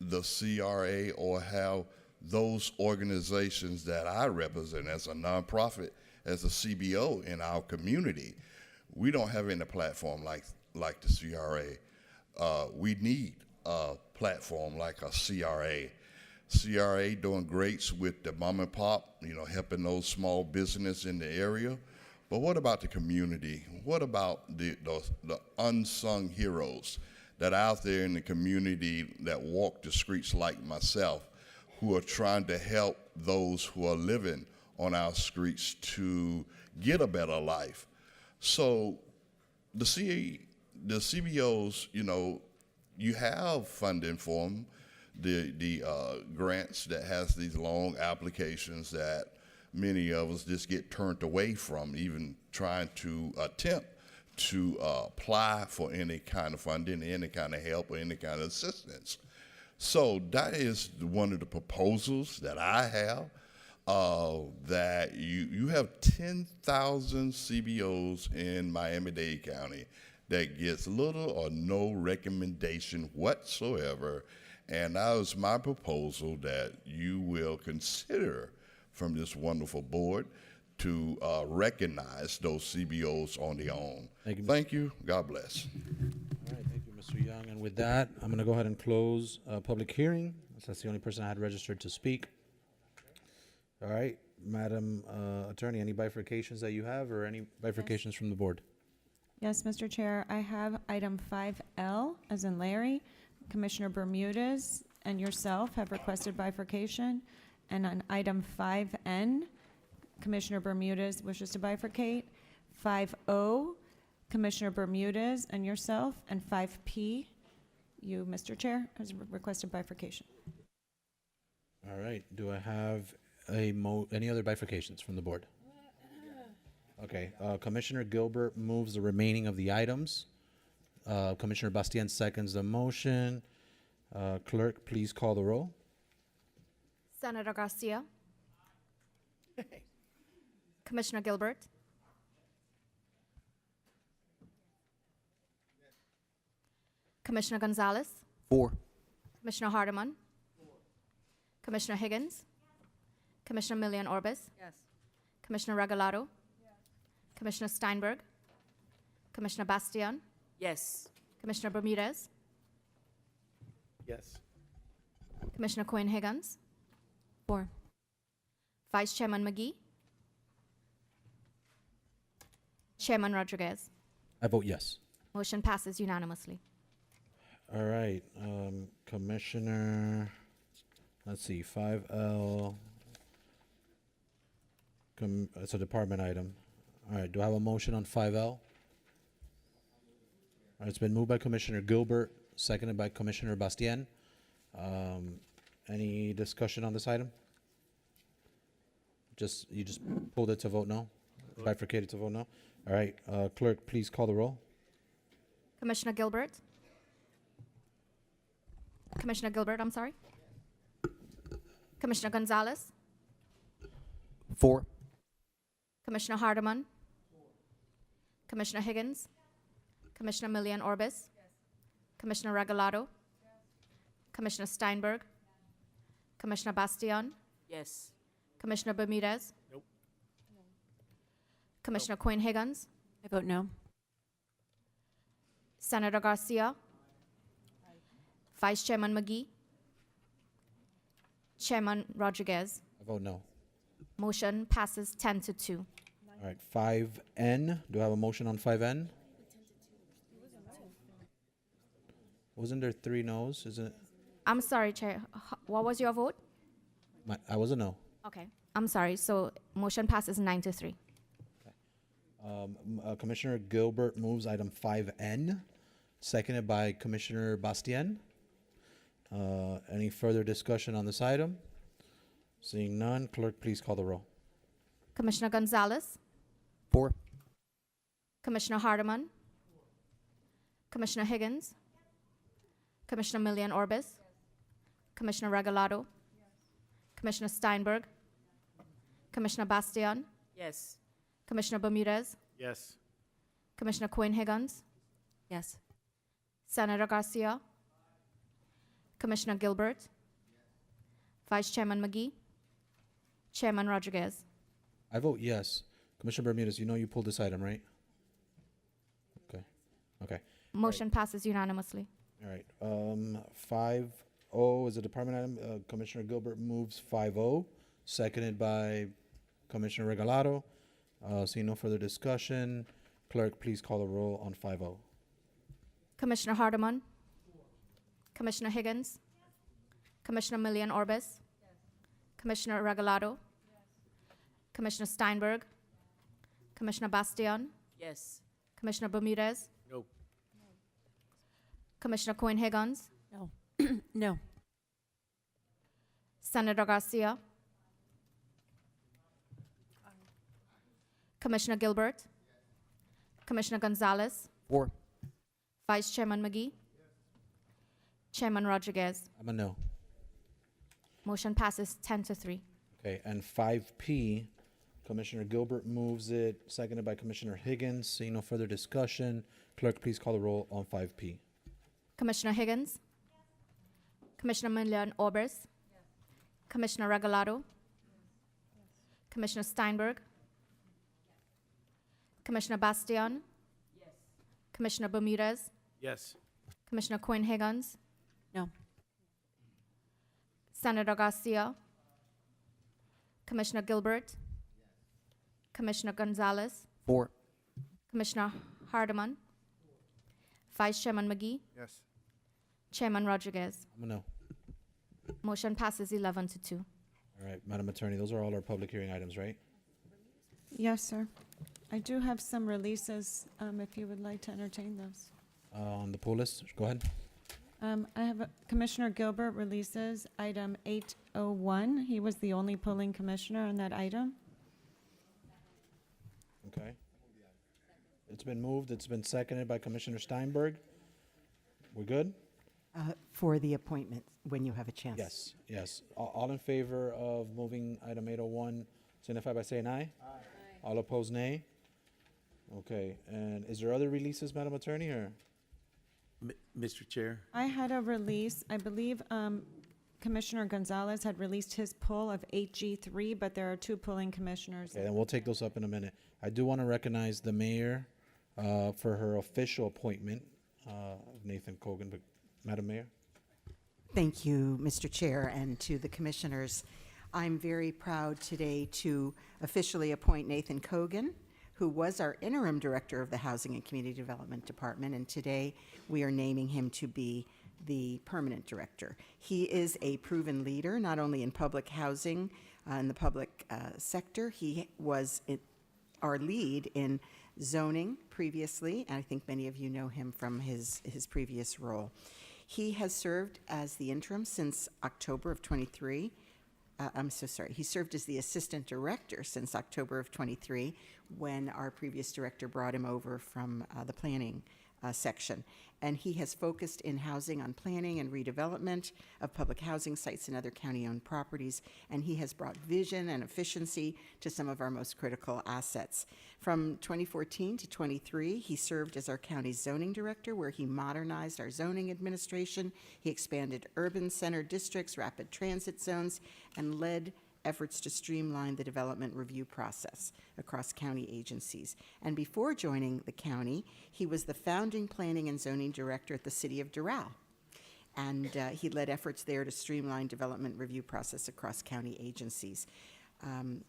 the CRA or have those organizations that I represent as a nonprofit, as a CBO in our community. We don't have any platform like the CRA. We need a platform like a CRA. CRA doing great with the mom and pop, helping those small business in the area. But what about the community? What about the unsung heroes that are out there in the community that walk the streets like myself, who are trying to help those who are living on our streets to get a better life? So the CBOs, you have funding for them, the grants that has these long applications that many of us just get turned away from, even trying to attempt to apply for any kind of funding, any kind of help, or any kind of assistance. So that is one of the proposals that I have, that you have 10,000 CBOs in Miami-Dade County that gets little or no recommendation whatsoever. And that was my proposal that you will consider from this wonderful board to recognize those CBOs on their own. Thank you. God bless. All right, thank you, Mr. Young. And with that, I'm going to go ahead and close public hearing. That's the only person I had registered to speak. All right, Madam Attorney, any bifurcations that you have or any bifurcations from the board? Yes, Mr. Chair, I have item 5L, as in Larry. Commissioner Bermudez and yourself have requested bifurcation. And on item 5N, Commissioner Bermudez wishes to bifurcate. 5O, Commissioner Bermudez and yourself. And 5P, you, Mr. Chair, has requested bifurcation. All right, do I have any other bifurcations from the board? Okay, Commissioner Gilbert moves the remaining of the items. Commissioner Bastien seconds the motion. Clerk, please call the roll. Senator Garcia. Commissioner Gilbert. Commissioner Gonzalez. 4. Commissioner Hardeman. Commissioner Higgins. Commissioner Milian Orbis. Yes. Commissioner Regalado. Commissioner Steinberg. Commissioner Bastian. Yes. Commissioner Bermudez. Yes. Commissioner Cohen Higgins. 4. Vice Chairman McGee. Chairman Rodriguez. I vote yes. Motion passes unanimously. All right, Commissioner, let's see, 5L. It's a department item. All right, do I have a motion on 5L? All right, it's been moved by Commissioner Gilbert, seconded by Commissioner Bastien. Any discussion on this item? You just pulled it to vote no? Bifurcated to vote no? All right, clerk, please call the roll. Commissioner Gilbert. Commissioner Gilbert, I'm sorry. Commissioner Gonzalez. 4. Commissioner Hardeman. Commissioner Higgins. Commissioner Milian Orbis. Commissioner Regalado. Commissioner Steinberg. Commissioner Bastian. Yes. Commissioner Bermudez. Nope. Commissioner Cohen Higgins. I vote no. Senator Garcia. Vice Chairman McGee. Chairman Rodriguez. I vote no. Motion passes 10-2. All right, 5N, do I have a motion on 5N? Wasn't there 3 no's, isn't it? I'm sorry, Chair. What was your vote? I was a no. Okay. I'm sorry. So motion passes 9-3. Commissioner Gilbert moves item 5N, seconded by Commissioner Bastien. Any further discussion on this item? Seeing none, clerk, please call the roll. Commissioner Gonzalez. 4. Commissioner Hardeman. Commissioner Higgins. Commissioner Milian Orbis. Commissioner Regalado. Commissioner Steinberg. Commissioner Bastian. Yes. Commissioner Bermudez. Yes. Commissioner Quinn Higgins, Yes. Senator Garcia, Commissioner Gilbert, Vice Chairman McGee, Chairman Rodriguez. I vote yes. Commissioner Bermudez, you know you pulled this item, right? Okay. Okay. Motion passes unanimously. All right. 5-0 is a department item. Commissioner Gilbert moves 5-0, seconded by Commissioner Regalado. Seeing no further discussion, clerk, please call the roll on 5-0. Commissioner Hardeman, Commissioner Higgins, Commissioner Milian Orbis, Commissioner Regalado, Commissioner Steinberg, Commissioner Bastian, Yes. Commissioner Bermudez, No. Commissioner Quinn Higgins, No. No. Senator Garcia, Commissioner Gilbert, Commissioner Gonzalez, 4. Vice Chairman McGee, Chairman Rodriguez. I'm a no. Motion passes 10-3. Okay, and 5P, Commissioner Gilbert moves it, seconded by Commissioner Higgins. Seeing no further discussion, clerk, please call the roll on 5P. Commissioner Higgins, Commissioner Milian Orbis, Commissioner Regalado, Commissioner Steinberg, Commissioner Bastian, Commissioner Bermudez, Yes. Commissioner Quinn Higgins, No. Senator Garcia, Commissioner Gilbert, Commissioner Gonzalez, 4. Commissioner Hardeman, Vice Chairman McGee, Yes. Chairman Rodriguez. I'm a no. Motion passes 11-2. All right, Madam Attorney, those are all our public hearing items, right? Yes, sir. I do have some releases, if you would like to entertain those. On the pull list, go ahead. I have Commissioner Gilbert releases item 801. He was the only polling commissioner on that item. Okay. It's been moved, it's been seconded by Commissioner Steinberg. We're good? For the appointment, when you have a chance. Yes, yes. All in favor of moving item 801, signify by saying aye. Aye. All opposed, nay. Okay, and is there other releases, Madam Attorney, or? Mr. Chair, I had a release, I believe Commissioner Gonzalez had released his pull of 8G3, but there are two polling commissioners. Okay, then we'll take those up in a minute. I do want to recognize the mayor for her official appointment of Nathan Cogan. But Madam Mayor? Thank you, Mr. Chair, and to the commissioners. I'm very proud today to officially appoint Nathan Cogan, who was our interim director of the Housing and Community Development Department, and today we are naming him to be the permanent director. He is a proven leader, not only in public housing, in the public sector. He was our lead in zoning previously, and I think many of you know him from his previous role. He has served as the interim since October of 23. I'm so sorry. He served as the assistant director since October of 23 when our previous director brought him over from the planning section. And he has focused in housing on planning and redevelopment of public housing sites and other county-owned properties. And he has brought vision and efficiency to some of our most critical assets. From 2014 to 23, he served as our county zoning director, where he modernized our zoning administration. He expanded urban center districts, rapid transit zones, and led efforts to streamline the development review process across county agencies. And before joining the county, he was the founding planning and zoning director at the city of Doral. And he led efforts there to streamline development review process across county agencies. I'm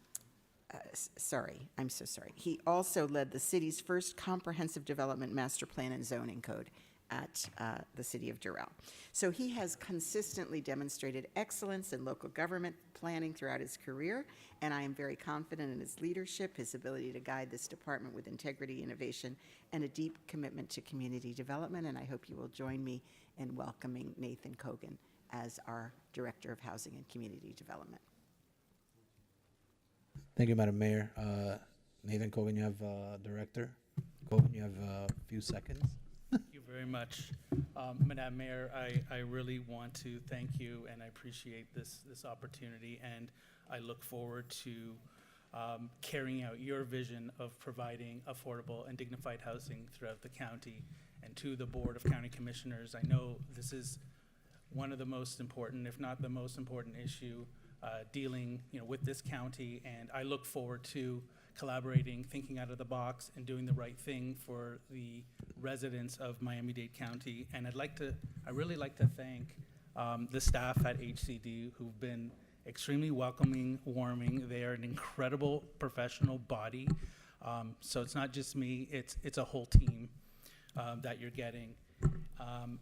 so sorry. He also led the city's first comprehensive development master plan and zoning code at the city of Doral. So he has consistently demonstrated excellence in local government planning throughout his career, and I am very confident in his leadership, his ability to guide this department with integrity, innovation, and a deep commitment to community development, and I hope you will join me in welcoming Nathan Cogan as our Director of Housing and Community Development. Thank you, Madam Mayor. Nathan Cogan, you have Director Cogan, you have a few seconds. Thank you very much. Madam Mayor, I really want to thank you, and I appreciate this opportunity, and I look forward to carrying out your vision of providing affordable and dignified housing throughout the county. And to the Board of County Commissioners, I know this is one of the most important, if not the most important issue dealing with this county, and I look forward to collaborating, thinking out of the box, and doing the right thing for the residents of Miami-Dade County. And I really like to thank the staff at HCD who've been extremely welcoming, warming. They are an incredible professional body. So it's not just me, it's a whole team that you're getting.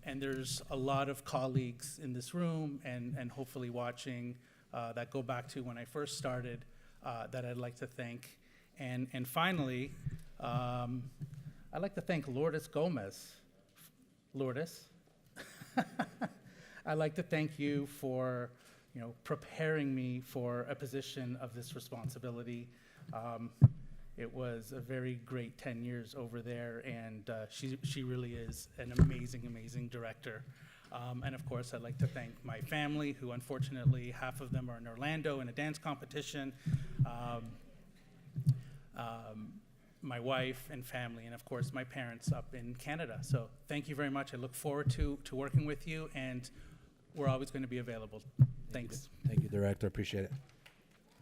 And there's a lot of colleagues in this room and hopefully watching that go back to when I first started that I'd like to thank. And finally, I'd like to thank Lourdes Gomez. Lourdes, I'd like to thank you for preparing me for a position of this responsibility. It was a very great 10 years over there, and she really is an amazing, amazing director. And of course, I'd like to thank my family, who unfortunately half of them are in Orlando in a dance competition. My wife and family, and of course my parents up in Canada. So thank you very much. I look forward to working with you, and we're always going to be available. Thanks. Thank you, Director. Appreciate it.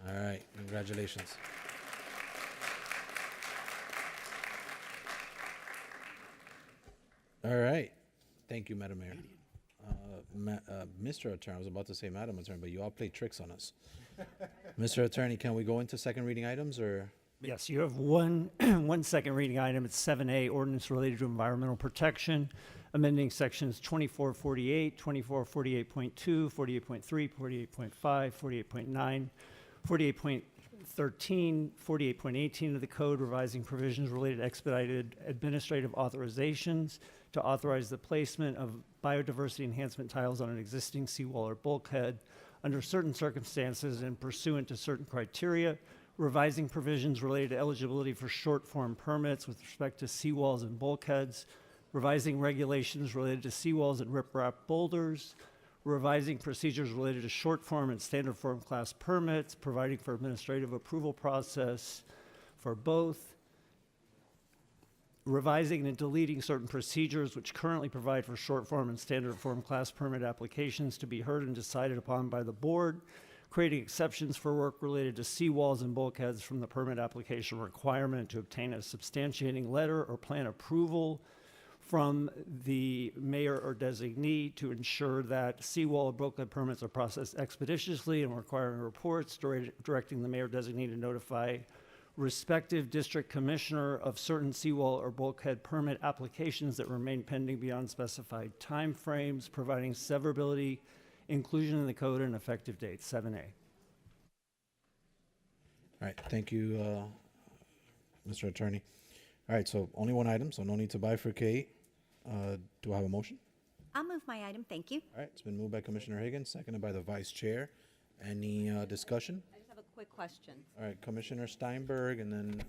All right. Congratulations. All right. Thank you, Madam Mayor. Mr. Attorney, I was about to say Madam Attorney, but you all play tricks on us. Mr. Attorney, can we go into second reading items, or? Yes, you have one, one second reading item. It's 7A, ordinance related to environmental protection, amending sections 2448, 2448.2, 48.3, 48.5, 48.9, 48.13, 48.18 of the code, revising provisions related to expedited administrative authorizations to authorize the placement of biodiversity enhancement tiles on an existing seawall or bulkhead under certain circumstances and pursuant to certain criteria, revising provisions related to eligibility for short-form permits with respect to seawalls and bulkheads, revising regulations related to seawalls and riprap boulders, revising procedures related to short-form and standard-form class permits, providing for administrative approval process for both, revising and deleting certain procedures which currently provide for short-form and standard-form class permit applications to be heard and decided upon by the board, creating exceptions for work related to seawalls and bulkheads from the permit application requirement to obtain a substantiating letter or plan approval from the mayor or designee to ensure that seawall or bulkhead permits are processed expeditiously and requiring reports, directing the mayor designee to notify respective district commissioner of certain seawall or bulkhead permit applications that remain pending beyond specified timeframes, providing severability, inclusion in the code, and effective date, 7A. All right, thank you, Mr. Attorney. All right, so only one item, so no need to bifurcate. Do I have a motion? I'll move my item, thank you. All right, it's been moved by Commissioner Higgins, seconded by the Vice Chair. Any discussion? I just have a quick question. All right, Commissioner Steinberg, and then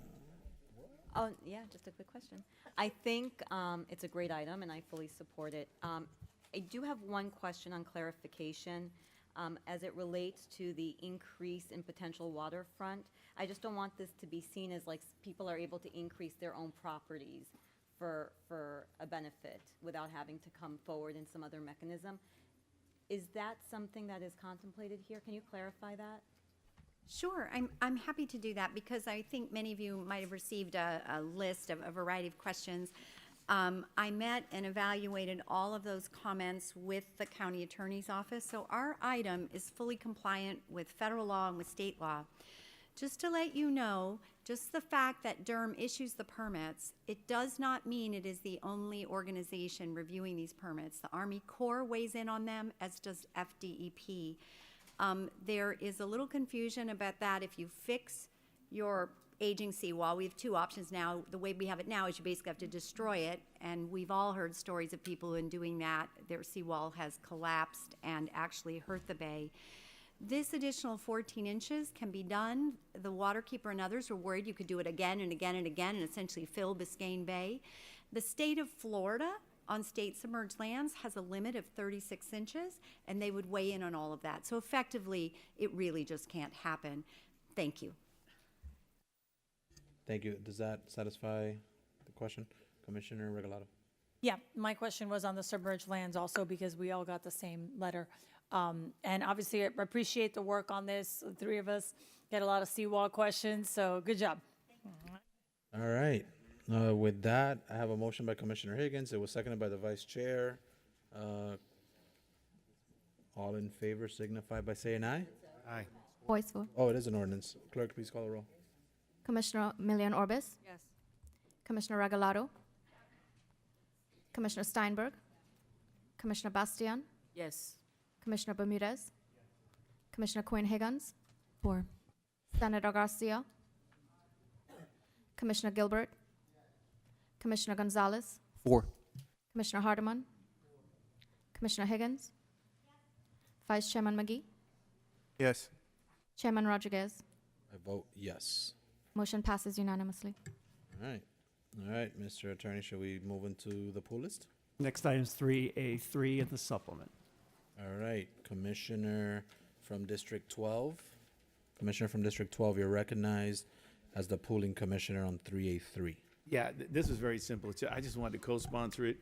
Oh, yeah, just a quick question. I think it's a great item, and I fully support it. I do have one question on clarification as it relates to the increase in potential waterfront. I just don't want this to be seen as like people are able to increase their own properties for a benefit without having to come forward in some other mechanism. Is that something that is contemplated here? Can you clarify that? Sure, I'm happy to do that because I think many of you might have received a list of a variety of questions. I met and evaluated all of those comments with the county attorney's office, so our item is fully compliant with federal law and with state law. Just to let you know, just the fact that Durham issues the permits, it does not mean it is the only organization reviewing these permits. The Army Corps weighs in on them, as does FDEP. There is a little confusion about that. If you fix your aging seawall, we have two options now. The way we have it now is you basically have to destroy it, and we've all heard stories of people in doing that. Their seawall has collapsed and actually hurt the bay. This additional 14 inches can be done. The waterkeeper and others were worried you could do it again and again and again and essentially fill Biscayne Bay. The state of Florida on state submerged lands has a limit of 36 inches, and they would weigh in on all of that. So effectively, it really just can't happen. Thank you. Thank you. Does that satisfy the question? Commissioner Regalado? Yeah, my question was on the submerged lands also because we all got the same letter. And obviously, I appreciate the work on this. The three of us get a lot of seawall questions, so good job. All right. With that, I have a motion by Commissioner Higgins. It was seconded by the Vice Chair. All in favor signify by saying aye. Aye. Voice vote. Oh, it is an ordinance. Clerk, please call the roll. Commissioner Milian Orbis? Yes. Commissioner Regalado? Commissioner Steinberg? Commissioner Bastian? Yes. Commissioner Bermudez? Commissioner Quinn Higgins? 4. Senator Garcia? Commissioner Gilbert? Commissioner Gonzalez? 4. Commissioner Hardeman? Commissioner Higgins? Vice Chairman McGee? Yes. Chairman Rodriguez? I vote yes. Motion passes unanimously. All right. All right, Mr. Attorney, shall we move into the pool list? Next item is 3A3 in the supplement. All right, Commissioner from District 12. Commissioner from District 12, you're recognized as the pooling commissioner on 3A3. Yeah, this is very simple. I just wanted to co-sponsor it.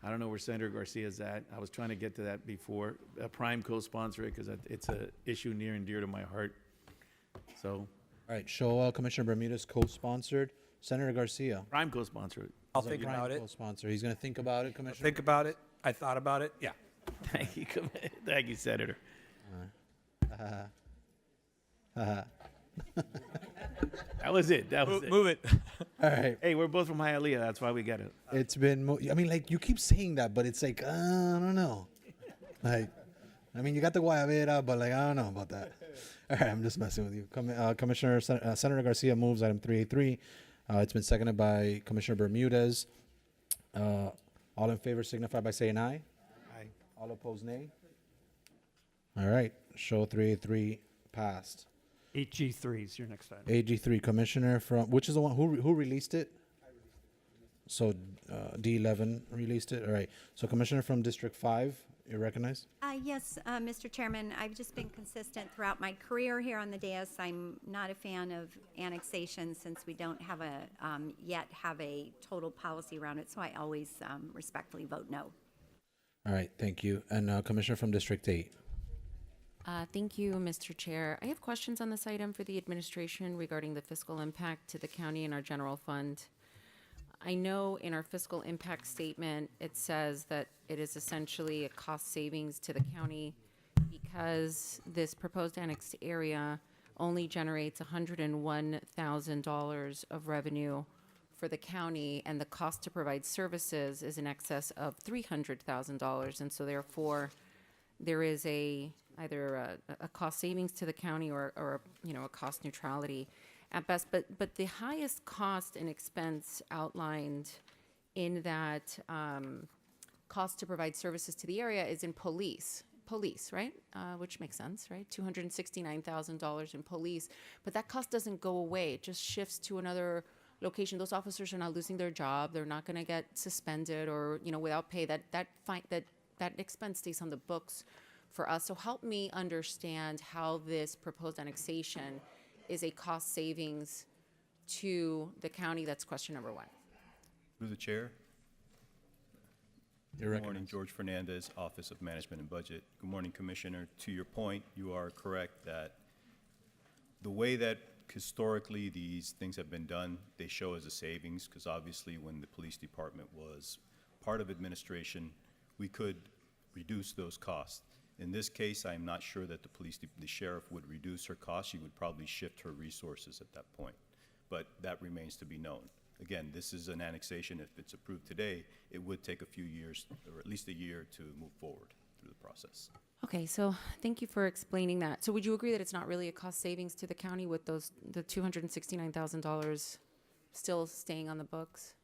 I don't know where Senator Garcia's at. I was trying to get to that before. Prime co-sponsor it because it's an issue near and dear to my heart. So. All right, show Commissioner Bermudez co-sponsored. Senator Garcia. Prime co-sponsor it. I'll think about it. Co-sponsor. He's going to think about it, Commissioner? Think about it. I thought about it. Yeah. Thank you, thank you, Senator. That was it. That was it. Move it. All right. Hey, we're both from Hialeah. That's why we got it. It's been, I mean, like, you keep saying that, but it's like, I don't know. Like, I mean, you got the Guayabera, but, like, I don't know about that. All right, I'm just messing with you. Commissioner, Senator Garcia moves item 3A3. It's been seconded by Commissioner Bermudez. All in favor signify by saying aye. Aye. All opposed, nay. All right, show 3A3 passed. 8G3 is your next item. AG3, Commissioner from, which is the one, who released it? So D11 released it. All right. So Commissioner from District 5, you recognize? Yes, Mr. Chairman, I've just been consistent throughout my career here on the dais. I'm not a fan of annexation since we don't have yet have a total policy around it, so I always respectfully vote no. All right, thank you. And Commissioner from District 8. Thank you, Mr. Chair. I have questions on this item for the administration regarding the fiscal impact to the county and our general fund. I know in our fiscal impact statement, it says that it is essentially a cost savings to the county because this proposed annexed area only generates $101,000 of revenue for the county, and the cost to provide services is in excess of $300,000. And so therefore, there is either a cost savings to the county or a cost neutrality at best. But the highest cost and expense outlined in that cost to provide services to the area is in police, right? Which makes sense, right? $269,000 in police. But that cost doesn't go away. It just shifts to another location. Those officers are not losing their job. They're not going to get suspended or, without pay. That expense stays on the books for us. So help me understand how this proposed annexation is a cost savings to the county. That's question number one. Through the chair. Good morning, George Fernandez, Office of Management and Budget. Good morning, Commissioner. To your point, you are correct that the way that historically these things have been done, they show as a savings, because obviously when the police department was part of administration, we could reduce those costs. In this case, I'm not sure that the sheriff would reduce her costs. She would probably shift her resources at that point, but that remains to be known. Again, this is an annexation. If it's approved today, it would take a few years, or at least a year, to move forward through the process. Okay, so thank you for explaining that. So would you agree that it's not really a cost savings to the county with the $269,000 still staying on the books?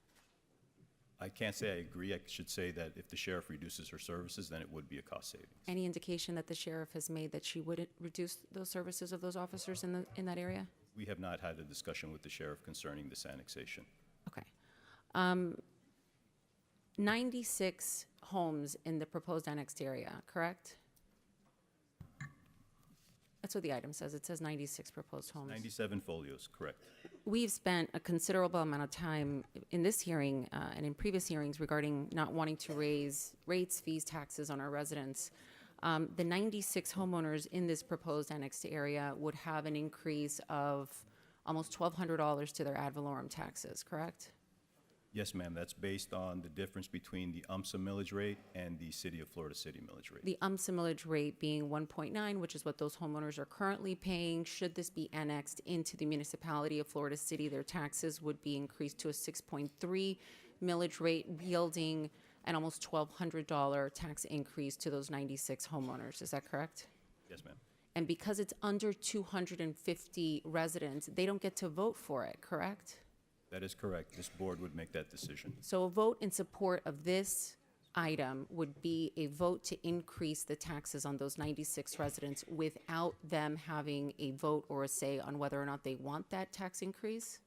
I can't say I agree. I should say that if the sheriff reduces her services, then it would be a cost savings. Any indication that the sheriff has made that she wouldn't reduce those services of those officers in that area? We have not had a discussion with the sheriff concerning this annexation. Okay. 96 homes in the proposed annexed area, correct? That's what the item says. It says 96 proposed homes. 97 folios, correct. we've spent a considerable amount of time in this hearing and in previous hearings regarding not wanting to raise rates, fees, taxes on our residents. The 96 homeowners in this proposed annexed area would have an increase of almost $1,200 to their ad valorem taxes, correct? Yes, ma'am, that's based on the difference between the UMSA millage rate and the City of Florida City millage rate. The UMSA millage rate being 1.9, which is what those homeowners are currently paying. Should this be annexed into the municipality of Florida City, their taxes would be increased to a 6.3 millage rate, yielding an almost $1,200 tax increase to those 96 homeowners. Is that correct? Yes, ma'am. And because it's under 250 residents, they don't get to vote for it, correct? That is correct. This board would make that decision. So a vote in support of this item would be a vote to increase the taxes on those 96 residents without them having a vote or a say on whether or not they want that tax increase?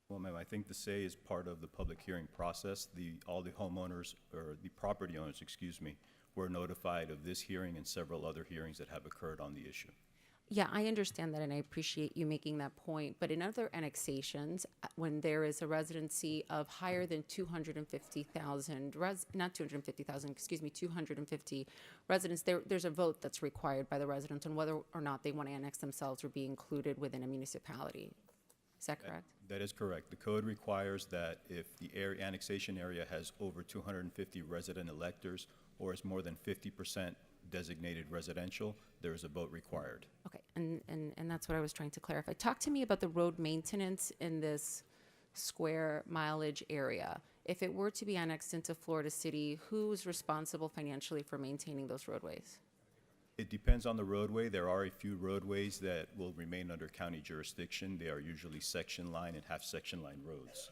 Well, ma'am, I think the say is part of the public hearing process. All the homeowners, or the property owners, excuse me, were notified of this hearing and several other hearings that have occurred on the issue. Yeah, I understand that, and I appreciate you making that point. But in other annexations, when there is a residency of higher than 250,000, not 250,000, excuse me, 250 residents, there's a vote that's required by the residents on whether or not they want to annex themselves or be included within a municipality. Is that correct? That is correct. The code requires that if the annexation area has over 250 resident electors or is more than 50% designated residential, there is a vote required. Okay, and that's what I was trying to clarify. Talk to me about the road maintenance in this square mileage area. If it were to be annexed into Florida City, who's responsible financially for maintaining those roadways? It depends on the roadway. There are a few roadways that will remain under county jurisdiction. They are usually section line and half section line roads.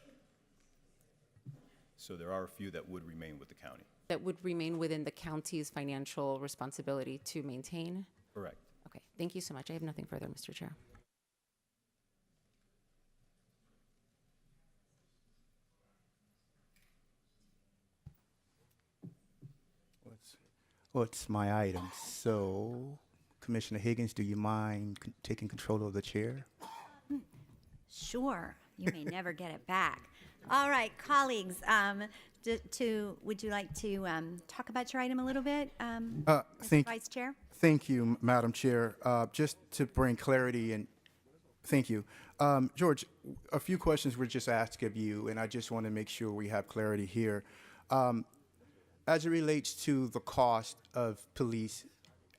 So there are a few that would remain with the county. That would remain within the county's financial responsibility to maintain? Correct. Okay, thank you so much. I have nothing further, Mr. Chair. What's my item? So, Commissioner Higgins, do you mind taking control of the chair? Sure, you may never get it back. All right, colleagues, would you like to talk about your item a little bit, Mr. Vice Chair? Thank you, Madam Chair. Just to bring clarity and thank you. George, a few questions were just asked of you, and I just want to make sure we have clarity here. As it relates to the cost of police,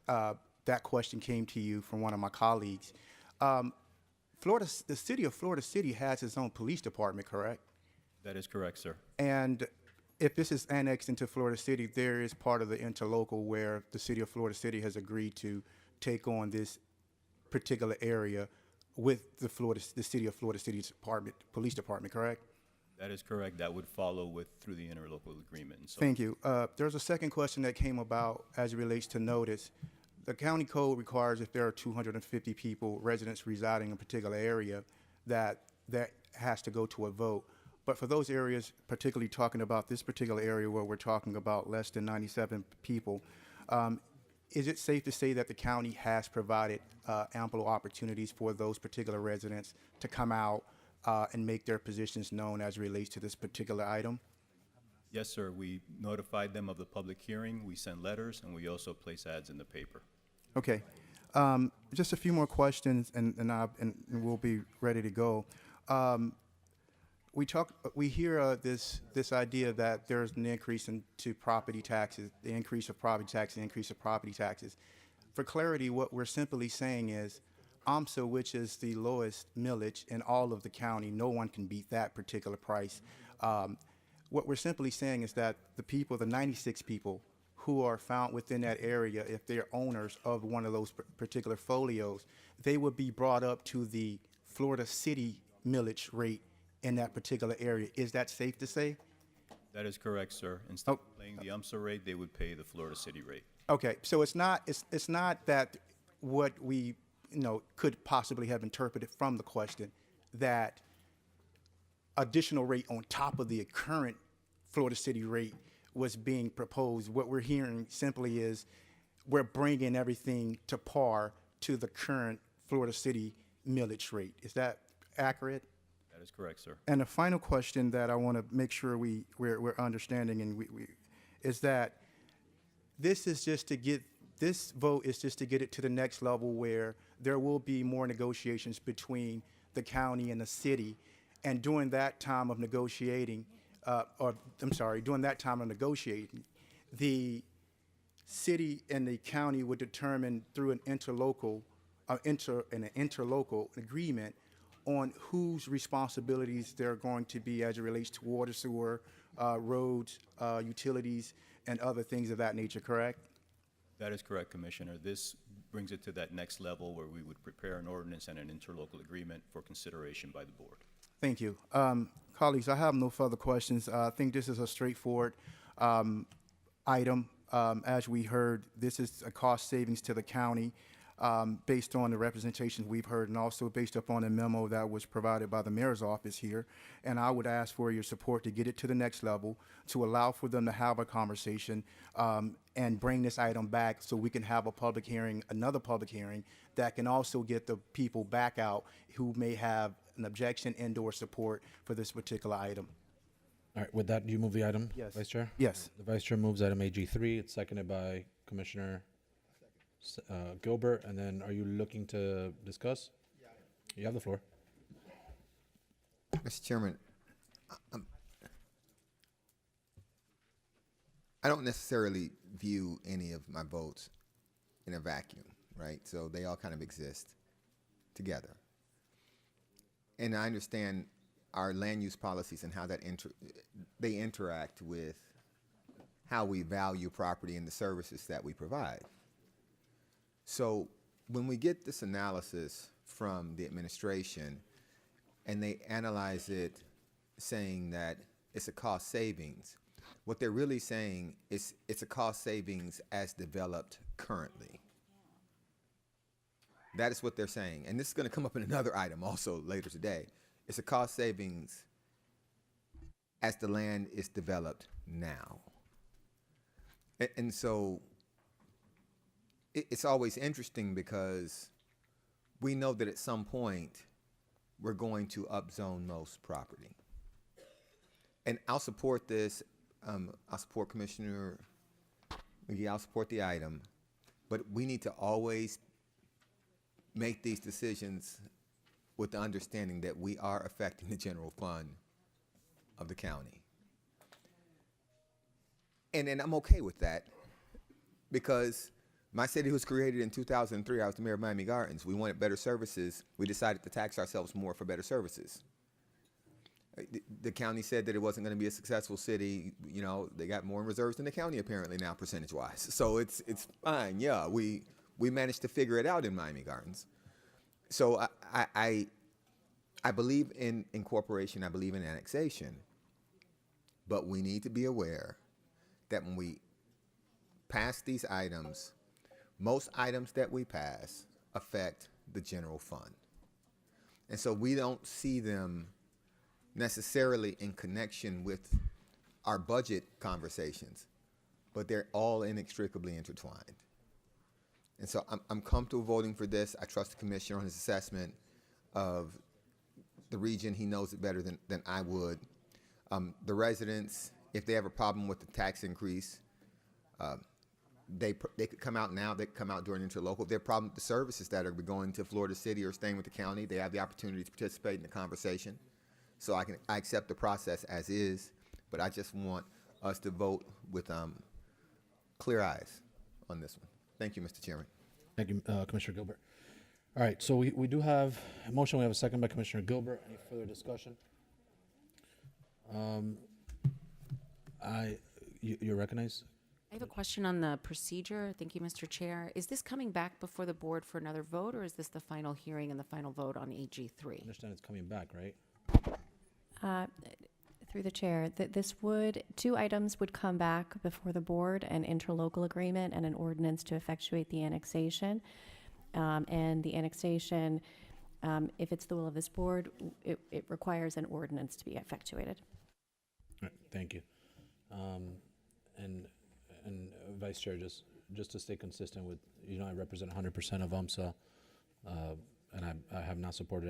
that question came to you from one of my colleagues. The city of Florida City has its own police department, correct? That is correct, sir. And if this is annexed into Florida City, there is part of the interlocal where the city of Florida City has agreed to take on this particular area with the city of Florida City's police department, correct? That is correct. That would follow through the interlocal agreement. And so Thank you. There's a second question that came about as it relates to notice. The county code requires if there are 250 people, residents residing in a particular area, that has to go to a vote. But for those areas, particularly talking about this particular area where we're talking about less than 97 people, is it safe to say that the county has provided ample opportunities for those particular residents to come out and make their positions known as it relates to this particular item? yes, sir. We notified them of the public hearing. We sent letters, and we also place ads in the paper. Okay. Just a few more questions, and we'll be ready to go. We hear this idea that there's an increase into property taxes, the increase of property taxes, the increase of property taxes. For clarity, what we're simply saying is AMSA, which is the lowest millage in all of the county, no one can beat that particular price. What we're simply saying is that the people, the 96 people who are found within that area, if they're owners of one of those particular folios, they would be brought up to the Florida City millage rate in that particular area. Is that safe to say? That is correct, sir. Instead of paying the UMSA rate, they would pay the Florida City rate. Okay, so it's not that what we could possibly have interpreted from the question that additional rate on top of the current Florida City rate was being proposed. What we're hearing simply is we're bringing everything to par to the current Florida City millage rate. accurate? That is correct, sir. And the final question that I want to make sure we're understanding and is that this vote is just to get it to the next level where there will be more negotiations between the county and the city. And during that time of negotiating, the city and the county would determine through an interlocal agreement on whose responsibilities they're going to be as it relates to water, sewer, roads, utilities, and other things of that nature, correct? That is correct, Commissioner. This brings it to that next level where we would prepare an ordinance and an interlocal agreement for consideration by the board. Thank you. Colleagues, I have no further questions. I think this is a straightforward item. As we heard, this is a cost savings to the county based on the representation we've heard and also based upon a memo that was provided by the mayor's office here. And I would ask for your support to get it to the next level, to allow for them to have a conversation and bring this item back so we can have a public hearing, another public hearing that can also get the people back out who may have an objection and/or support for this particular item. All right, with that, do you move the item, Yes. Vice Chair? Yes. The Vice Chair moves item AG3. It's seconded by Commissioner Gilbert. And then are you looking to discuss? You have the floor. Mr. Chairman, I don't necessarily view any of my votes in a vacuum, right? So they all kind of exist together. And I understand our land use policies and how they interact with how we value property and the services that we provide. So when we get this analysis from the administration and they analyze it saying that it's a cost savings, what they're really saying is it's a cost savings as developed currently. That is what they're saying. And this is going to come up in another item also later today. It's a cost savings as the land is developed now. And so it's always interesting because we know that at some point we're going to upzone most property. And I'll support this. I'll support Commissioner McGee. I'll support the item. But we need to always make these decisions with the understanding that we are affecting the general fund of the county. And I'm okay with that because my city was created in 2003. I was the mayor of Miami Gardens. We wanted better services. We decided to tax ourselves more for better services. The county said that it wasn't going to be a successful city. You know, they got more in reserves than the county apparently now, percentage-wise. So it's fine. Yeah, we managed to figure it out in Miami Gardens. So I believe in incorporation. I believe in annexation. But we need to be aware that when we pass these items, most items that we pass affect the general fund. And so we don't see them necessarily in connection with our budget conversations, but they're all inextricably intertwined. And so I'm comfortable voting for this. I trust the commissioner on his assessment of the region. He knows it better than I would. The residents, if they have a problem with the tax increase, they could come out now. They could come out during interlocal. If they have a problem with the services that are going to Florida City or staying with the county, they have the opportunity to participate in the conversation. So I accept the process as is, but I just want us to vote with clear eyes on this one. Thank you, Mr. Chairman. Thank you, Commissioner Gilbert. All right, so we do have a motion. We have a second by Commissioner Gilbert. Any further discussion? You're recognized. I have a question on the procedure. Thank you, Mr. Chair. Is this coming back before the board for another vote, or is this the final hearing and the final vote on AG3? I understand it's coming back, right? Through the chair, two items would come back before the board, an interlocal agreement and an ordinance to effectuate the annexation. And the annexation, if it's the will of this board, it requires an ordinance to be effectuated. All right, thank you. And Vice Chair, just to stay consistent with, I represent 100% of UMSA, and I have not supported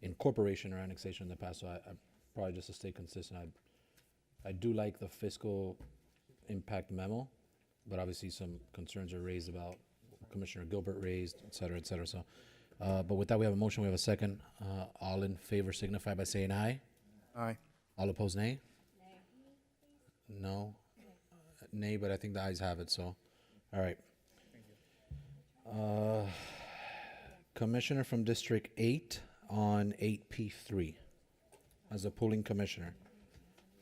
incorporation or annexation in the past. So I probably just to stay consistent, I do like the fiscal impact memo, but obviously some concerns are raised about Commissioner Gilbert raised, et cetera, et cetera. So, but with that, we have a motion, we have a second. All in favor signify by saying aye. Aye. All opposed, nay? No? Nay, but I think the ayes have it, so, all right. Commissioner from District 8 on 8P3 as a pooling commissioner.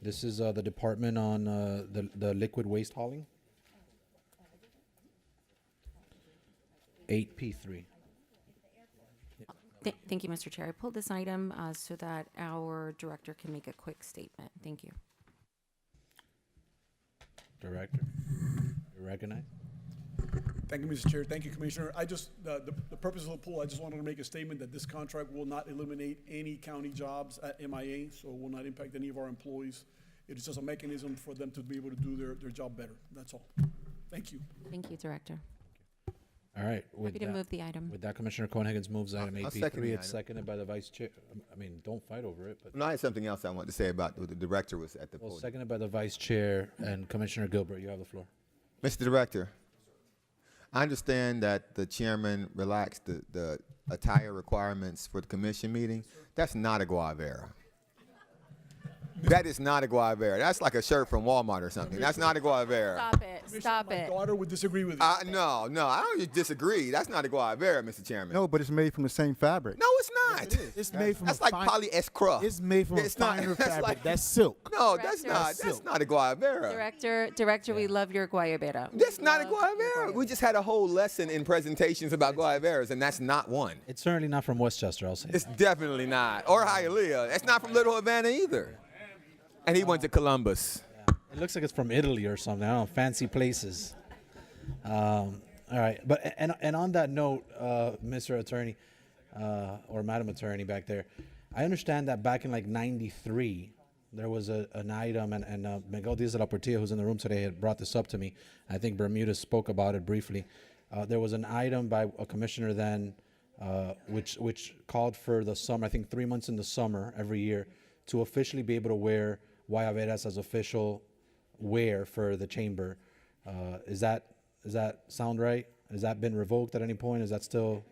This is the department on the liquid waste hauling. 8P3. Thank you, Mr. Chair. I pulled this item so that our director can make a quick statement. Thank you. Director, you recognize? Thank you, Mr. Chair. Thank you, Commissioner. I just, the purpose of the pool, I just wanted to make a statement that this contract will not eliminate any county jobs at MIA, so it will not impact any of our employees. It is just a mechanism for them to be able to do their job better. That's all. Thank you. Thank you, Director. All right. Happy to move the item. With that, Commissioner Cohen-Higgins moves item I'll second 8P3. the It's item. seconded by the Vice Chair. I mean, don't fight over it, but. No, I had something else I wanted to say about what the director was at the Well, podium. seconded by the Vice Chair and Commissioner Gilbert. You have the floor. Mr. Director, I understand that the chairman relaxed the attire requirements for the commission meeting. That's not a Guavera. That is not a Guavera. That's like a shirt from Walmart or something. That's not a Guavera. Stop it. Stop My it. daughter would disagree with you. No, I don't disagree. That's not a Guavera, Mr. Chairman. No, but it's made from the same fabric. No, it's not. It's made from That's a like fine, polyester. It's made from It's a not- finer that's fabric. like- That's silk. No, that's Director. not. That's not a Guavera. Director, we love your guayabera. That's not a Guavera. We just had a whole lesson in presentations about Guaveras, and that's not one. It's certainly not from Westchester, I'll say. It's definitely not. Or Hialeah. It's not from Little Havana either. And he went to Columbus. It looks like it's from Italy or something. I don't know, fancy places. All right, but and on that note, Mr. Attorney or Madam Attorney back there, I understand that back in like '93 there was an item, and Miguel Diaz de la Portilla, who's in the room today, had brought this up to me. I think Bermuda spoke about it briefly. There was an item by a commissioner then, which called for the summer. I think 3 months in the summer every year to officially be able to wear guayaberas as official wear for the chamber. Does that sound right? Has that been revoked at any point? Is that still?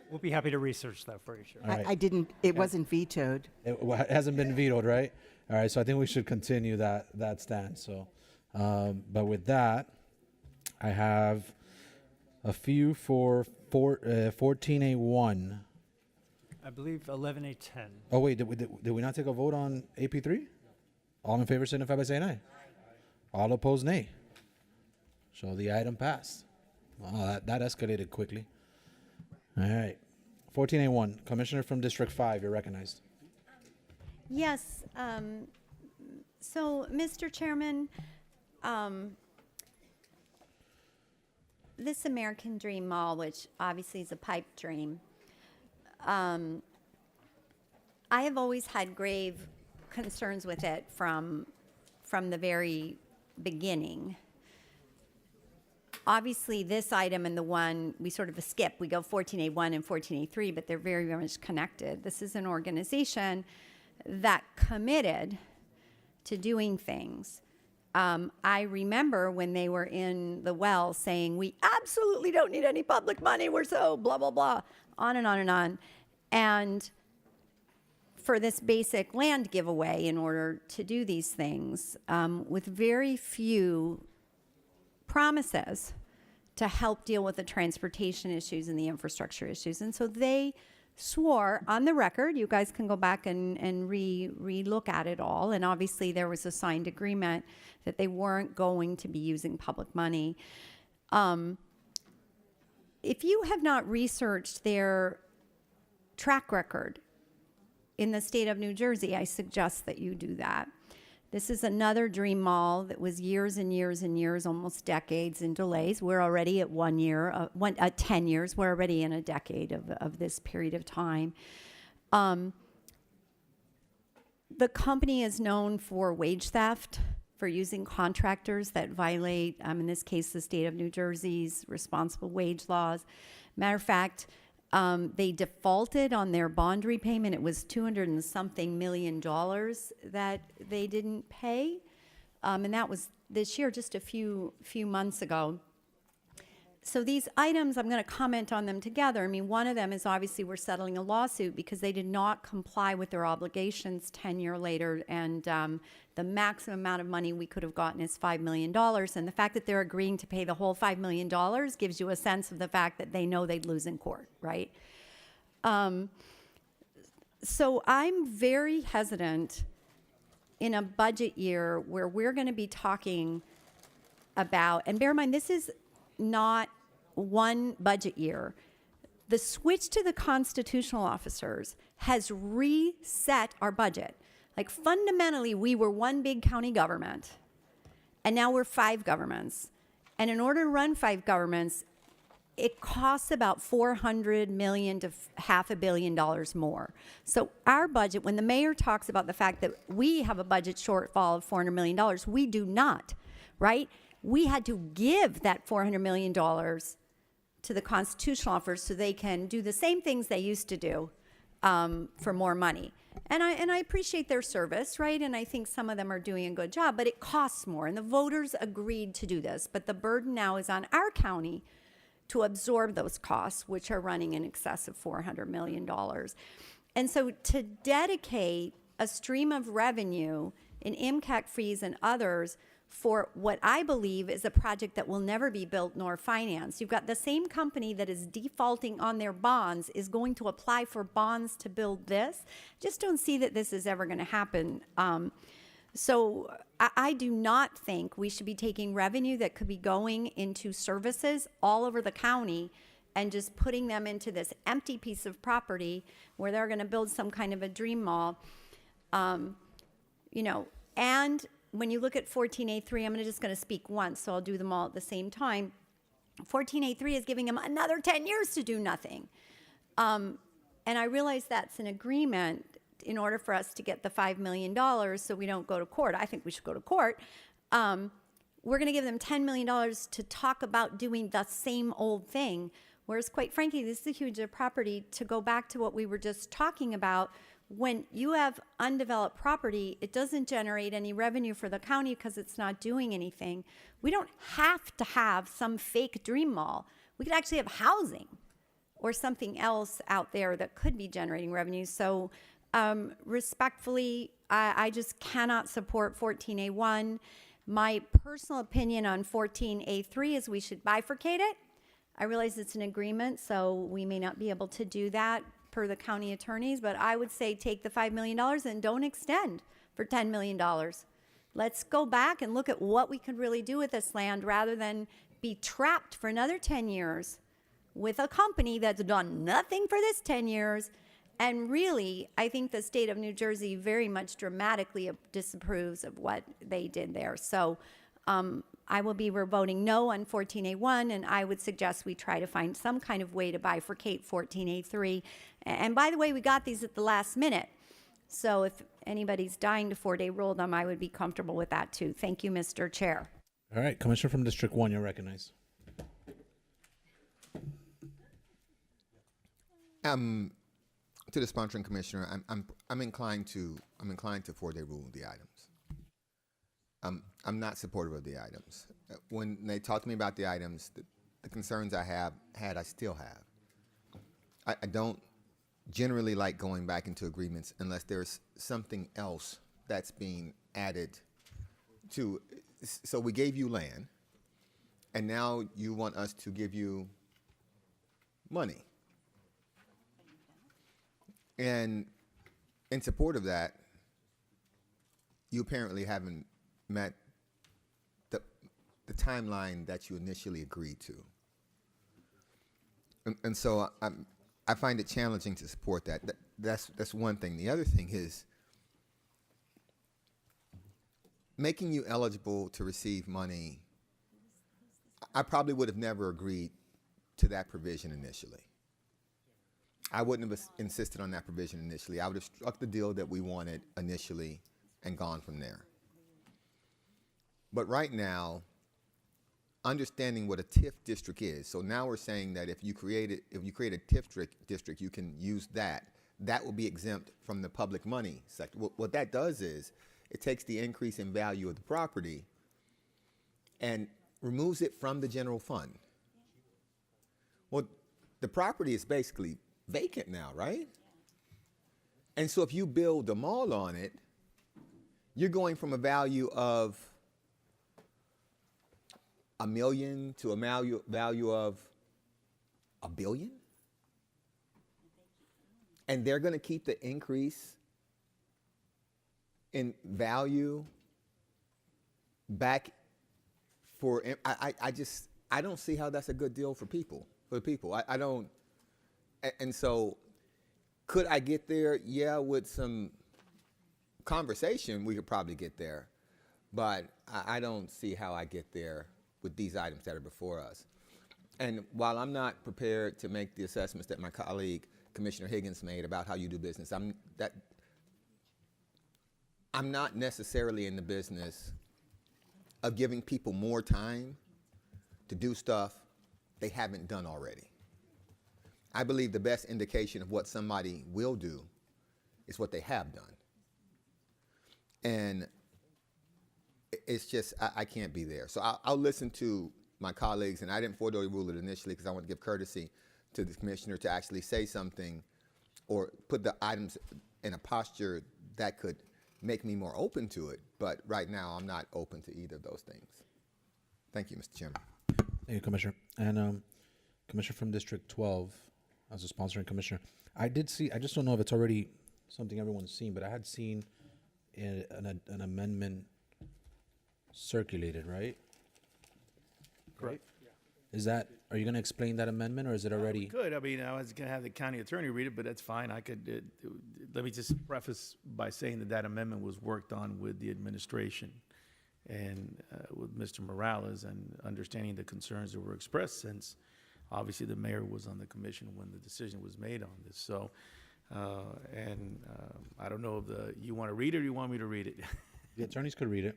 We'll be happy to research that for you, sure. All right. I didn't, it wasn't vetoed. It hasn't been vetoed, right? All right, so I think we should continue that stance. So, but with that, I have a few for 14A1. I believe 11A10. Oh wait, did we not take a vote on AP3? All in favor signify by saying aye. All opposed, nay. So the item passed. Wow, that escalated quickly. All right. 14A1, Commissioner from District 5, you're recognized. Yes, so, Mr. Chairman, this American Dream Mall, which obviously is a pipe dream, I have always had grave concerns with it from the very beginning. Obviously, this item and the one we sort of skip, we go 14A1 and 14A3, but they're very, very much connected. This is an organization that committed to doing things. I remember when they were in the well saying, we absolutely don't need any public money, we're so blah, blah, blah, on and on and on. And for this basic land giveaway in order to do these things, with very few promises to help deal with the transportation issues and the infrastructure issues. And so they swore on the record, you guys can go back and re-look at it all, and obviously there was a signed agreement that they weren't going to be using public money. If you have not researched their track record in the state of New Jersey, I suggest that you do that. This is another dream mall that was years and years and years, almost decades in delays. We're already at 1 year, 10 years. We're already in a decade of this period of time. The company is known for wage theft, for using contractors that violate, in this case, the state of New Jersey's responsible wage laws. Matter of fact, They defaulted on their bond repayment. It was 200 and something million dollars that they didn't pay. And that was this year, just a few months ago. So these items, I'm going to comment on them together. I mean, one of them is obviously we're settling a lawsuit because they did not comply with their obligations 10 years later, and the maximum amount of money we could have gotten is $5 million. And the fact that they're agreeing to pay the whole $5 million gives you a sense of the fact that they know they'd lose in court, right? So I'm very hesitant in a budget year where we're going to be talking about, and bear in mind, this is not one budget year. The switch to the constitutional officers has reset our budget. Like fundamentally, we were one big county government, and now we're 5 governments. And in order to run 5 governments, it costs about $400 million to $500 million more. So our budget, when the mayor talks about the fact that we have a budget shortfall of $400 million, we do not, right? We had to give that $400 million to the constitutional officers so they can do the same things they used to do for more money. And I appreciate their service, right? And I think some of them are doing a good job, but it costs more. And the voters agreed to do this. But the burden now is on our county to absorb those costs, which are running in excess of $400 million. And so to dedicate a stream of revenue in MCAC fees and others for what I believe is a project that will never be built nor financed. You've got the same company that is defaulting on their bonds is going to apply for bonds to build this. Just don't see that this is ever going to happen. So I do not think we should be taking revenue that could be going into services all over the county and just putting them into this empty piece of property where they're going to build some kind of a dream mall. You know, and when you look at 14A3, I'm just going to speak once, so I'll do them all at the same time. 14A3 is giving them another 10 years to do nothing. And I realize that's an agreement in order for us to get the $5 million so we don't go to court. I think we should go to court. We're going to give them $10 million to talk about doing the same old thing, whereas quite frankly, this is a huge property. To go back to what we were just talking about, when you have undeveloped property, it doesn't generate any revenue for the county because it's not doing anything. We don't have to have some fake dream mall. We could actually have housing or something else out there that could be generating revenue. So respectfully, I just cannot support 14A1. My personal opinion on 14A3 is we should bifurcate it. I realize it's an agreement, so we may not be able to do that per the county attorneys, but I would say take the $5 million and don't extend for $10 million. Let's go back and look at what we could really do with this land rather than be trapped for another 10 years with a company that's done nothing for this 10 years. And really, I think the state of New Jersey very much dramatically disapproves of what they did there. So I will be voting no on 14A1, and I would suggest we try to find some kind of way to bifurcate 14A3. And by the way, we got these at the last minute. So if anybody's dying to 4-day rule them, I would be comfortable with that too. Thank you, Mr. Chair. All right, Commissioner from District 1, you're recognized. To the sponsoring commissioner, I'm inclined to 4-day rule the items. I'm not supportive of the items. When they talk to me about the items, the concerns I still have. I don't generally like going back into agreements unless there's something else that's being added to. So we gave you land, and now you want us to give you money. And in support of that, you apparently haven't met the timeline that you initially agreed to. And so I find it challenging to support that. That's one thing. The other thing is making you eligible to receive money. I probably would have never agreed to that provision initially. I wouldn't have insisted on that provision initially. I would have struck the deal that we wanted initially and gone from there. But right now, understanding what a TIF district is. So now we're saying that if you create a TIF district, you can use that. That will be exempt from the public money sector. What that does is it takes the increase in value of the property and removes it from the general fund. Well, the property is basically vacant now, right? And so if you build a mall on it, you're going from a value of $1 million to a value of $1 billion? And they're going to keep the increase in value back for, I don't see how that's a good deal for the people. I don't, and so could I get there? Yeah, with some conversation, we could probably get there, but I don't see how I get there with these items that are before us. And while I'm not prepared to make the assessments that my colleague, Commissioner Higgins, made about how you do business, I'm not necessarily in the business of giving people more time to do stuff they haven't done already. I believe the best indication of what somebody will do is what they have done. And it's just, I can't be there. So I'll listen to my colleagues, and I didn't 4-day rule it initially because I want to give courtesy to the commissioner to actually say something or put the items in a posture that could make me more open to it. But right now, I'm not open to either of those things. Thank you, Mr. Chairman. Thank you, Commissioner. And Commissioner from District 12, as a sponsoring commissioner, I did see, I just don't know if it's already something everyone's seen, but I had seen an amendment circulated, right? Correct. Is that, are you going to explain that amendment, or is it already? Good. I mean, I was going to have the county attorney read it, but that's fine. I could, let me just preface by saying that that amendment was worked on with the administration and with Mr. Morales, and understanding the concerns that were expressed, since obviously the mayor was on the commission when the decision was made on this. So, I don't know if you want to read it or you want me to read it? The attorneys could read it.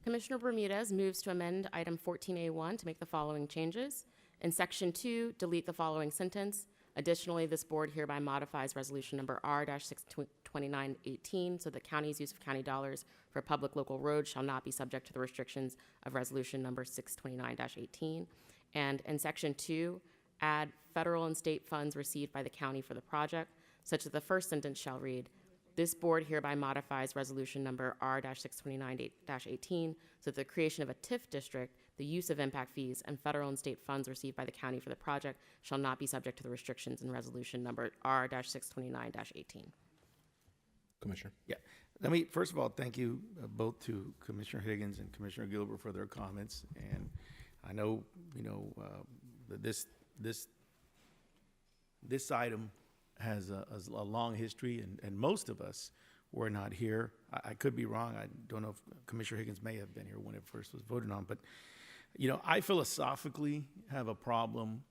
Commissioner Bermudez moves to amend item 14A1 to make the following changes. In section 2, delete the following sentence. Additionally, this board hereby modifies resolution number R-62918 so the county's use of county dollars for public local roads shall not be subject to the restrictions of resolution number 629-18. And in section 2, add federal and state funds received by the county for the project, such that the first sentence shall read, this board hereby modifies resolution number R-629-18 so that the creation of a TIF district, the use of impact fees, and federal and state funds received by the county for the project shall not be subject to the restrictions in resolution number R-629-18. Commissioner. Yeah. Let me, first of all, thank you both to Commissioner Higgins and Commissioner Gilbert for their comments. And I know, that this item has a long history, and most of us were not here. I could be wrong. I don't know if Commissioner Higgins may have been here when it first was voted on, but I philosophically have a problem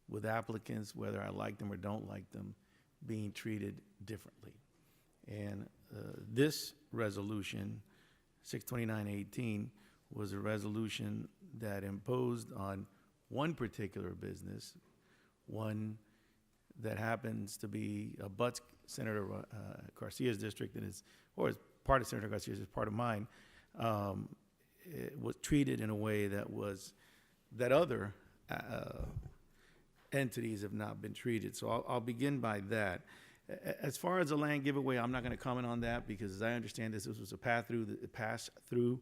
with applicants, whether I like them or don't like them, being treated differently. And this resolution, 629-18, was a resolution that imposed on one particular business, one that happens to be abuts Senator Garcia's district, and is part of Senator Garcia's, is part of mine. It was treated in a way that other entities have not been treated. So I'll begin by that. As far as the land giveaway, I'm not going to comment on that, because as I understand this was a pass-through.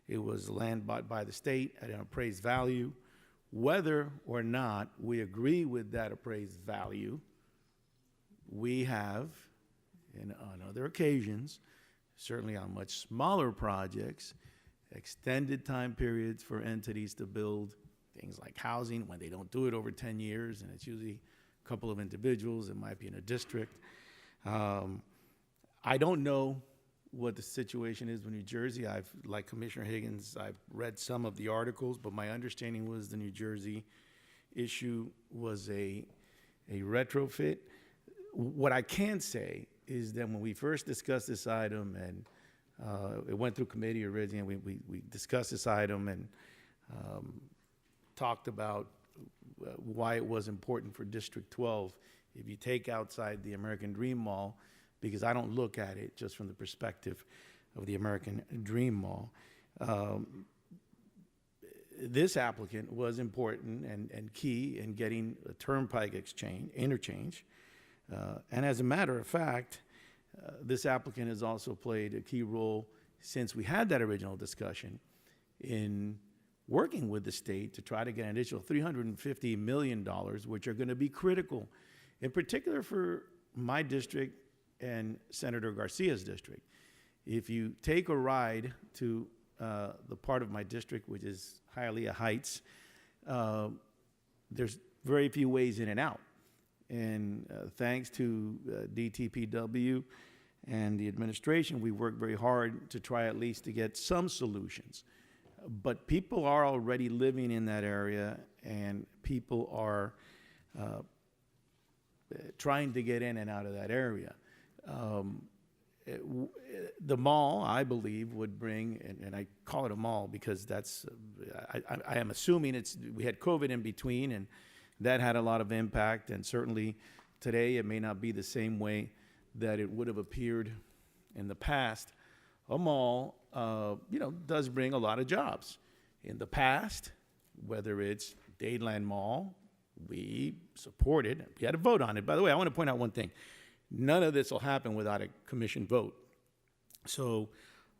It was land bought by the state at an appraised value. Whether or not we agree with that appraised value, we have, on other occasions, certainly on much smaller projects, extended time periods for entities to build things like housing when they don't do it over 10 years, and it's usually a couple of individuals. It might be in a district. I don't know what the situation is with New Jersey. Like Commissioner Higgins, I've read some of the articles, but my understanding was the New Jersey issue was a retrofit. What I can say is that when we first discussed this item, and it went through committee originally, and we discussed this item, and talked about why it was important for District 12. If you take outside the American Dream Mall, because I don't look at it just from the perspective of the American Dream Mall, this applicant was important and key in getting a turnpike interchange. And as a matter of fact, this applicant has also played a key role since we had that original discussion in working with the state to try to get an additional $350 million, which are going to be critical, in particular for my district and Senator Garcia's district. If you take a ride to the part of my district, which is Hialeah Heights, there's very few ways in and out. And thanks to DTPW and the administration, we worked very hard to try at least to get some solutions. But people are already living in that area, and people are trying to get in and out of that area. The mall, I believe, would bring, and I call it a mall because that's, I am assuming we had COVID in between, and that had a lot of impact, and certainly today it may not be the same way that it would have appeared in the past. A mall, does bring a lot of jobs. In the past, whether it's Dadeland Mall, we supported, we had a vote on it. By the way, I want to point out one thing. None of this will happen without a commission vote. So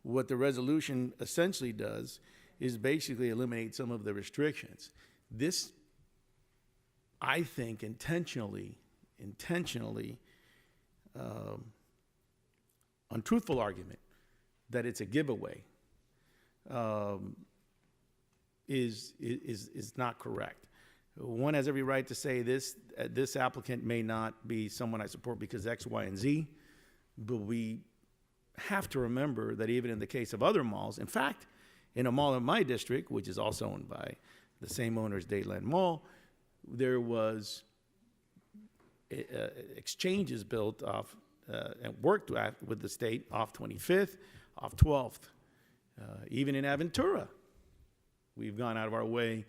what the resolution essentially does is basically eliminate some of the restrictions. This, I think, intentionally, untruthful argument that it's a giveaway is not correct. One has every right to say this applicant may not be someone I support because X, Y, and Z, but we have to remember that even in the case of other malls, in fact, in a mall in my district, which is also owned by the same owner as Dadeland Mall, there was exchanges built off and worked with the state off 25th, off 12th. Even in Aventura, we've gone out of our way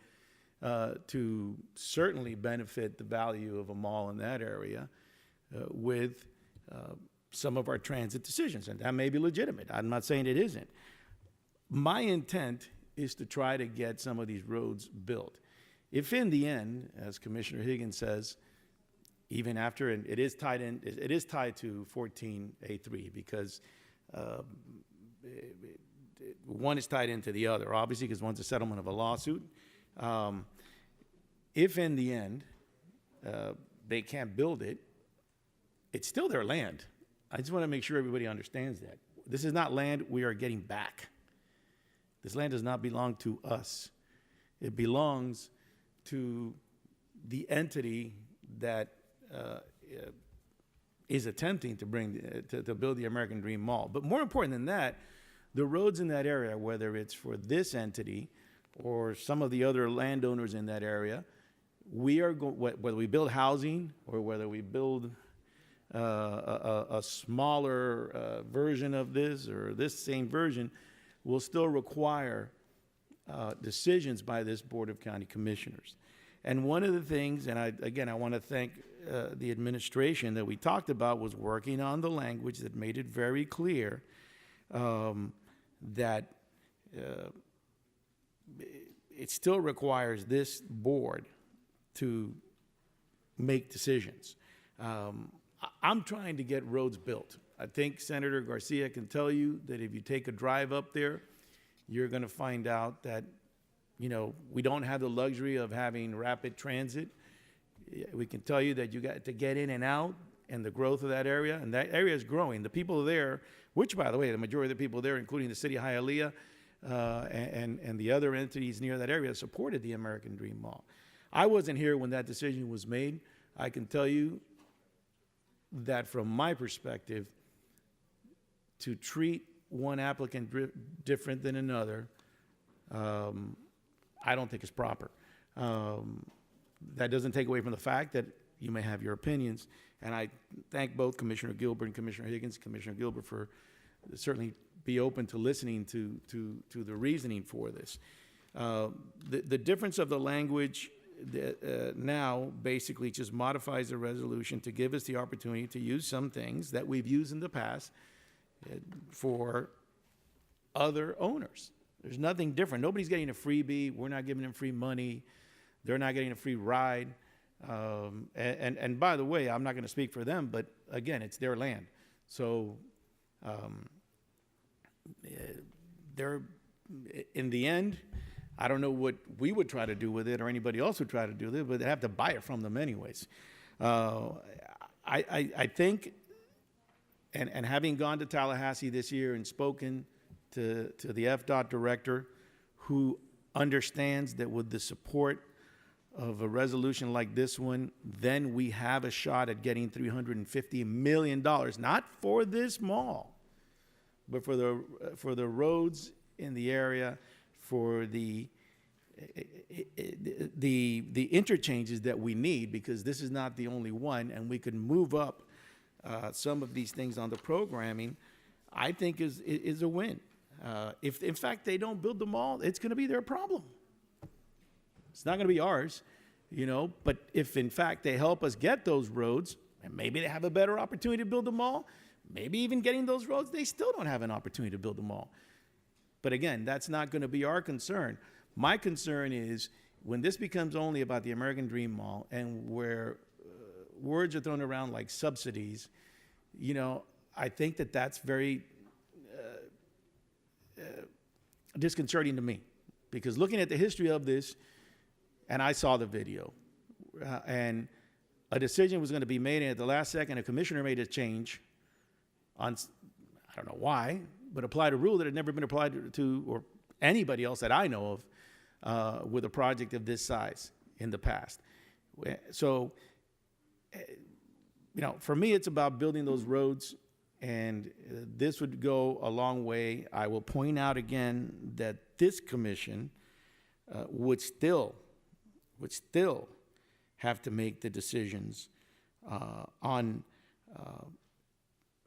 to certainly benefit the value of a mall in that area with some of our transit decisions, and that may be legitimate. I'm not saying it isn't. My intent is to try to get some of these roads built. If in the end, as Commissioner Higgins says, even after, and it is tied to 14A3 because one is tied into the other, obviously, because one's a settlement of a lawsuit. If in the end they can't build it, it's still their land. I just want to make sure everybody understands that. This is not land we are getting back. This land does not belong to us. It belongs to the entity that is attempting to bring to build the American Dream Mall. But more important than that, the roads in that area, whether it's for this entity or some of the other landowners in that area, whether we build housing or whether we build a smaller version of this or this same version, will still require decisions by this Board of County Commissioners. And one of the things, and I want to thank the administration that we talked about, was working on the language that made it very clear that it still requires this board to make decisions. I'm trying to get roads built. I think Senator Garcia can tell you that if you take a drive up there, you're going to find out that, we don't have the luxury of having rapid transit. We can tell you that you got to get in and out, and the growth of that area, and that area is growing. The people there, which, by the way, the majority of the people there, including the city of Hialeah and the other entities near that area, supported the American Dream Mall. I wasn't here when that decision was made. I can tell you that from my perspective, to treat one applicant different than another, I don't think is proper. That doesn't take away from the fact that you may have your opinions, and I thank both Commissioner Gilbert and Commissioner Higgins. Commissioner Gilbert for certainly be open to listening to the reasoning for this. The difference of the language now basically just modifies the resolution to give us the opportunity to use some things that we've used in the past for other owners. There's nothing different. Nobody's getting a freebie. We're not giving them free money. They're not getting a free ride. And by the way, I'm not going to speak for them, but again, it's their land. So they're, in the end, I don't know what we would try to do with it or anybody else would try to do with it, but they have to buy it from them anyways. I think, and having gone to Tallahassee this year and spoken to the FDOT director, who understands that with the support of a resolution like this one, then we have a shot at getting $350 million, not for this mall, but for the roads in the area, for the interchanges that we need, because this is not the only one, and we can move up some of these things on the programming, I think is a win. If in fact they don't build the mall, it's going to be their problem. It's not going to be ours, you know, but if in fact they help us get those roads, and maybe they have a better opportunity to build the mall, maybe even getting those roads, they still don't have an opportunity to build the mall. But again, that's not going to be our concern. My concern is when this becomes only about the American Dream Mall and where words are thrown around like subsidies, you know, I think that that's very disconcerting to me, because looking at the history of this, and I saw the video, and a decision was going to be made, and at the last second, a commissioner made a change on, I don't know why, but applied a rule that had never been applied to or anybody else that I know of with a project of this size in the past. So, you know, for me, it's about building those roads, and this would go a long way. I will point out again that this commission would still have to make the decisions on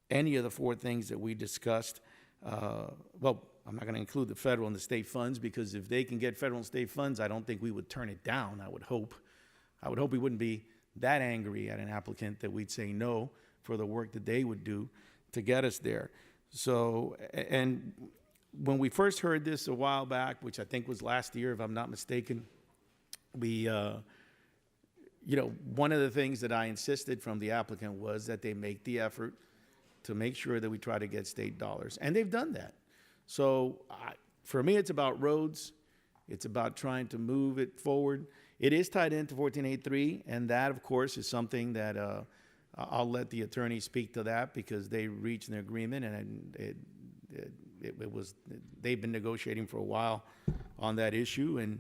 any of the four things that we discussed. Well, I'm not going to include the federal and the state funds, because if they can get federal and state funds, I don't think we would turn it down. I would hope we wouldn't be that angry at an applicant that we'd say no for the work that they would do to get us there. So, and when we first heard this a while back, which I think was last year, if I'm not mistaken, we, you know, one of the things that I insisted from the applicant was that they make the effort to make sure that we try to get state dollars. And they've done that. So for me, it's about roads. It's about trying to move it forward. It is tied into 1483, and that, of course, is something that I'll let the attorney speak to that, because they reached an agreement, and it was, they've been negotiating for a while on that issue. And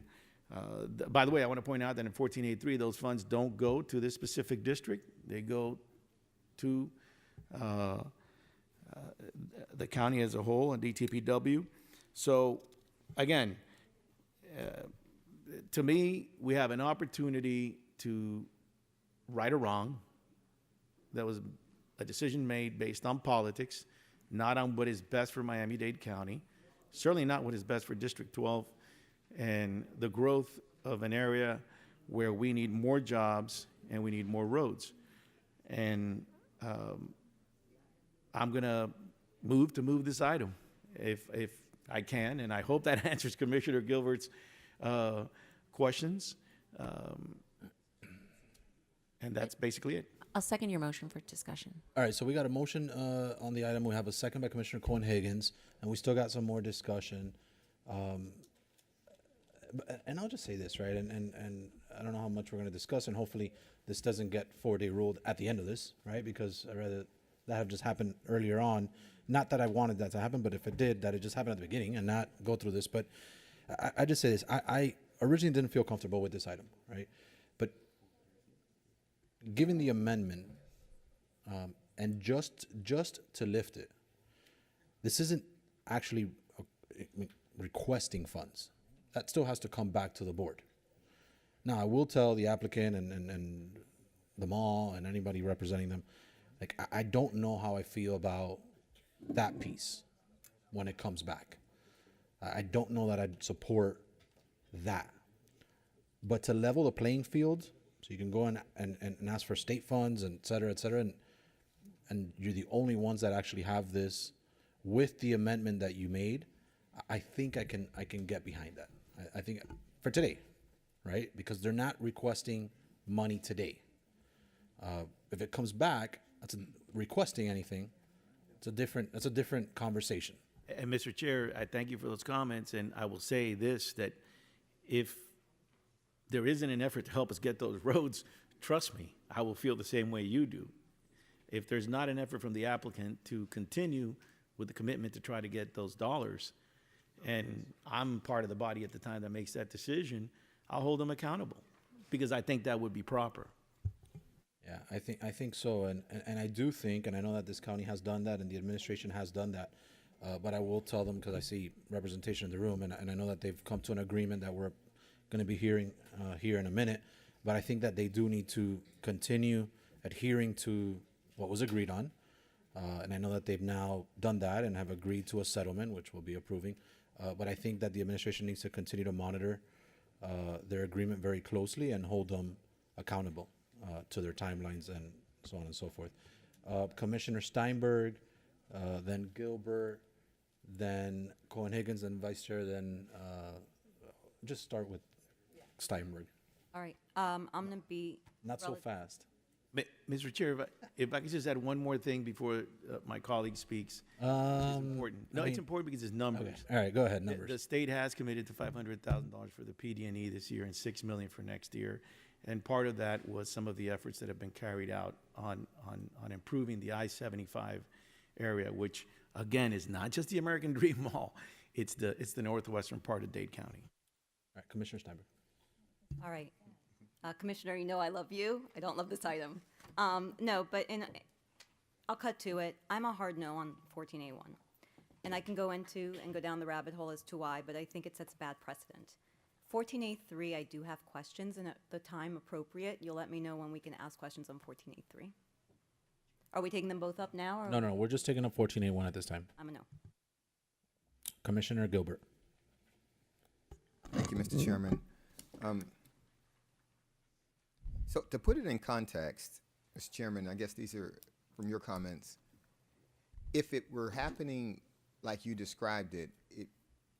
by the way, I want to point out that in 1483, those funds don't go to this specific district. They go to the county as a whole and DTPW. So again, to me, we have an opportunity to right a wrong. That was a decision made based on politics, not on what is best for Miami-Dade County, certainly not what is best for District 12 and the growth of an area where we need more jobs and we need more roads. And I'm going to move this item if I can, and I hope that answers Commissioner Gilbert's questions. And that's basically it. I'll second your motion for discussion. All right, so we got a motion on the item. We have a second by Commissioner Cohen-Higgins, and we still got some more discussion. And I'll just say this, right? And I don't know how much we're going to discuss, and hopefully this doesn't get 4-day ruled at the end of this, right? Because I'd rather that have just happened earlier on. Not that I wanted that to happen, but if it did, that it just happened at the beginning and not go through this. But I just say this. I originally didn't feel comfortable with this item, right? But given the amendment, and just to lift it, this isn't actually requesting funds. That still has to come back to the board. Now, I will tell the applicant and the mall and anybody representing them, like, I don't know how I feel about that piece when it comes back. I don't know that I'd support that. But to level the playing field, so you can go and ask for state funds and et cetera, and you're the only ones that actually have this with the amendment that you made, I think I can get behind that. I think for today, right? Because they're not requesting money today. If it comes back, requesting anything, that's a different conversation. And Mr. Chair, I thank you for those comments, and I will say this, that if there isn't an effort to help us get those roads, trust me, I will feel the same way you do. If there's not an effort from the applicant to continue with the commitment to try to get those dollars, and I'm part of the body at the time that makes that decision, I'll hold them accountable, because I think that would be proper. Yeah, I think so, and I do think, and I know that this county has done that, and the administration has done that, but I will tell them, because I see representation in the room, and I know that they've come to an agreement that we're going to be hearing here in a minute, but I think that they do need to continue adhering to what was agreed on, and I know that they've now done that and have agreed to a settlement, which we'll be approving, but I think that the administration needs to continue to monitor their agreement very closely and hold them accountable to their timelines and so on and so forth. Commissioner Steinberg, then Gilbert, then Cohen-Higgins, then Vice Chair, then just start with Steinberg. All right, I'm gonna be. Not so fast. Mr. Chair, if I could just add one more thing before my colleague speaks. It's important. No, it's important because it's numbers. Okay. All right, go ahead, numbers. The state has committed to $500,000 for the PD&E this year and $6 million for next year. And part of that was some of the efforts that have been carried out on improving the I-75 area, which again is not just the American Dream Mall. It's the northwestern part of Dade County. All right, Commissioner Steinberg. All right. Commissioner, you know I love you. I don't love this item. No, but I'll cut to it. I'm a hard no on 14A1. And I can go down the rabbit hole as to why, but I think it sets a bad precedent. 14A3, I do have questions, and at the time appropriate, you'll let me know when we can ask questions on 14A3. Are we taking them both up now? Or No, we're just taking up 14A1 at this time. I'm a no. Commissioner Gilbert. Thank you, Mr. Chairman. So to put it in context, Mr. Chairman, I guess these are from your comments. If it were happening like you described it,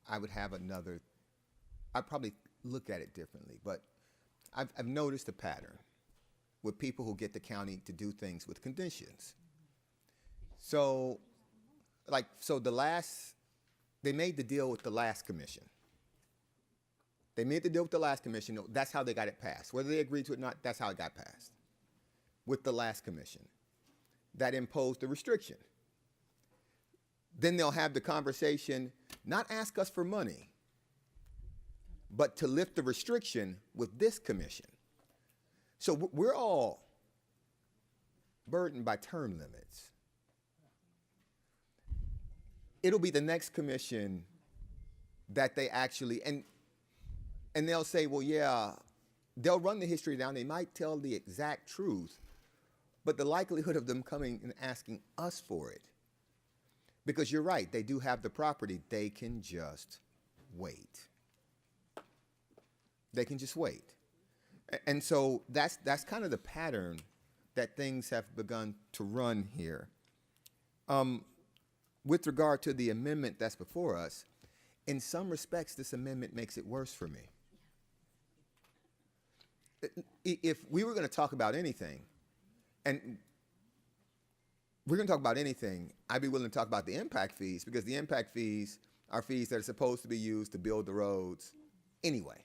I would have another, I'd probably look at it differently. But I've noticed a pattern with people who get the county to do things with conditions. So they made the deal with the last commission. They made the deal with the last commission. That's how they got it passed. Whether they agreed to it or not, that's how it got passed. With the last commission. That imposed a restriction. Then they'll have the conversation, not ask us for money, but to lift the restriction with this commission. So we're all burdened by term limits. It'll be the next commission that they actually, and they'll say, well, yeah, they'll run the history down. They might tell the exact truth, but the likelihood of them coming and asking us for it, because you're right, they do have the property, they can just wait. They can just wait. And so that's kind of the pattern that things have begun to run here. With regard to the amendment that's before us, in some respects, this amendment makes it worse for me. If we were going to talk about anything, and we're going to talk about anything, I'd be willing to talk about the impact fees, because the impact fees are fees that are supposed to be used to build the roads anyway.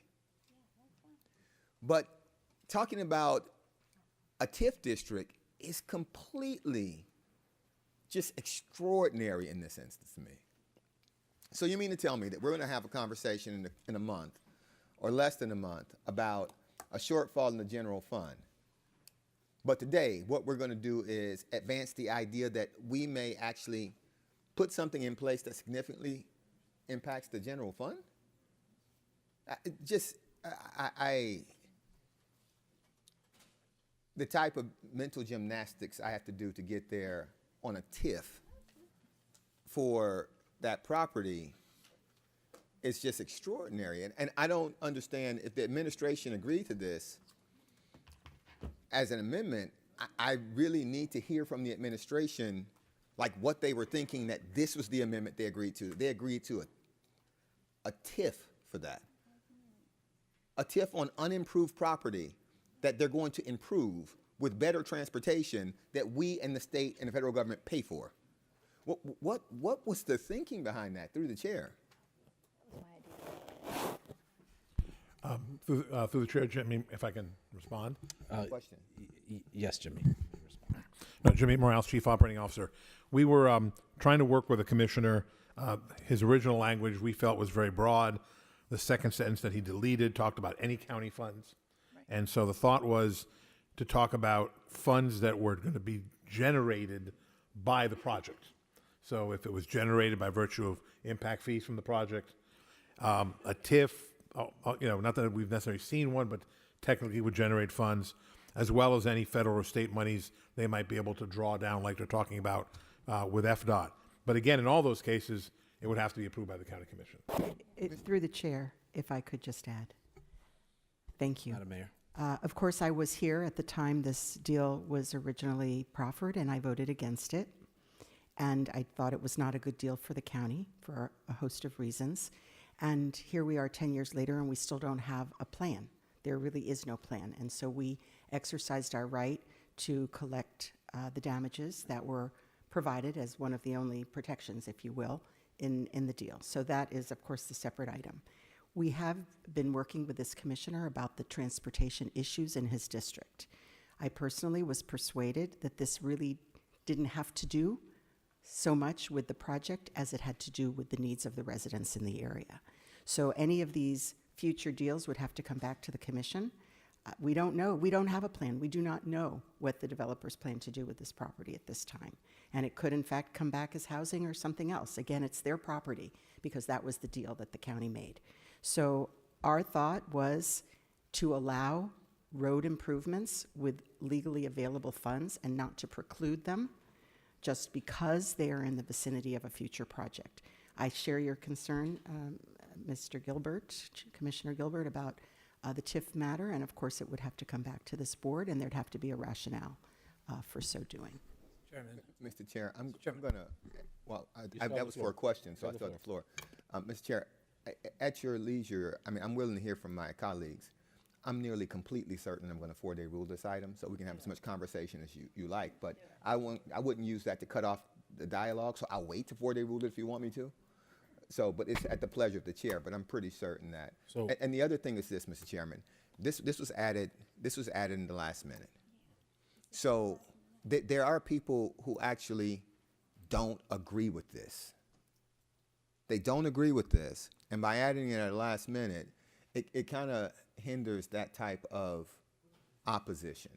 But talking about a TIF district is completely just extraordinary in this instance to me. So you mean to tell me that we're going to have a conversation in a month or less than a month about a shortfall in the general fund, but today what we're going to do is advance the idea that we may actually put something in place that significantly impacts the general fund? The type of mental gymnastics I have to do to get there on a TIF for that property is just extraordinary. And I don't understand if the administration agreed to this as an amendment. I really need to hear from the administration, like what they were thinking that this was the amendment they agreed to. They agreed to a TIF for that. A TIF on unimproved property that they're going to improve with better transportation that we and the state and the federal government pay for. What was the thinking behind that, through the chair? Through the chair, Jimmy, if I can respond. Question. Yes, Jimmy. No, Jimmy Morales, Chief Operating Officer. We were trying to work with the commissioner. His original language we felt was very broad. The second sentence that he deleted talked about any county funds. And so the thought was to talk about funds that were going to be generated by the project. So if it was generated by virtue of impact fees from the project, a TIF, not that we've necessarily seen one, but technically would generate funds, as well as any federal or state monies they might be able to draw down, like they're talking about with FDOT. But again, in all those cases, it would have to be approved by the county commission. Through the chair, if I could just add. Thank you. Madam Mayor. Of course, I was here at the time this deal was originally proffered, and I voted against it. And I thought it was not a good deal for the county for a host of reasons. And here we are 10 years later, and we still don't have a plan. There really is no plan. And so we exercised our right to collect the damages that were provided as one of the only protections, if you will, in the deal. So that is, of course, the separate item. We have been working with this commissioner about the transportation issues in his district. I personally was persuaded that this really didn't have to do so much with the project as it had to do with the needs of the residents in the area. So any of these future deals would have to come back to the commission. We don't know. We don't have a plan. We do not know what the developers plan to do with this property at this time. And it could, in fact, come back as housing or something else. Again, it's their property because that was the deal that the county made. So our thought was to allow road improvements with legally available funds and not to preclude them just because they are in the vicinity of a future project. I share your concern, Mr. Gilbert, Commissioner Gilbert, about the TIF matter, and of course it would have to come back to this board and there'd have to be a rationale for so doing. Chairman. Mr. Chair, I'm going to, well, that was for a question, so I still have the floor. Mr. Chair, at your leisure, I'm willing to hear from my colleagues. I'm nearly completely certain I'm going to 4-day rule this item, so we can have as much conversation as you like, but I wouldn't use that to cut off the dialogue, so I'll wait to 4-day rule it if you want me to. So, but it's at the pleasure of the chair, but I'm pretty certain that. So, and the other thing is this, Mr. Chairman, this was added in the last minute. So there are people who actually don't agree with this. They don't agree with this, and by adding it at the last minute, it kind of hinders that type of opposition.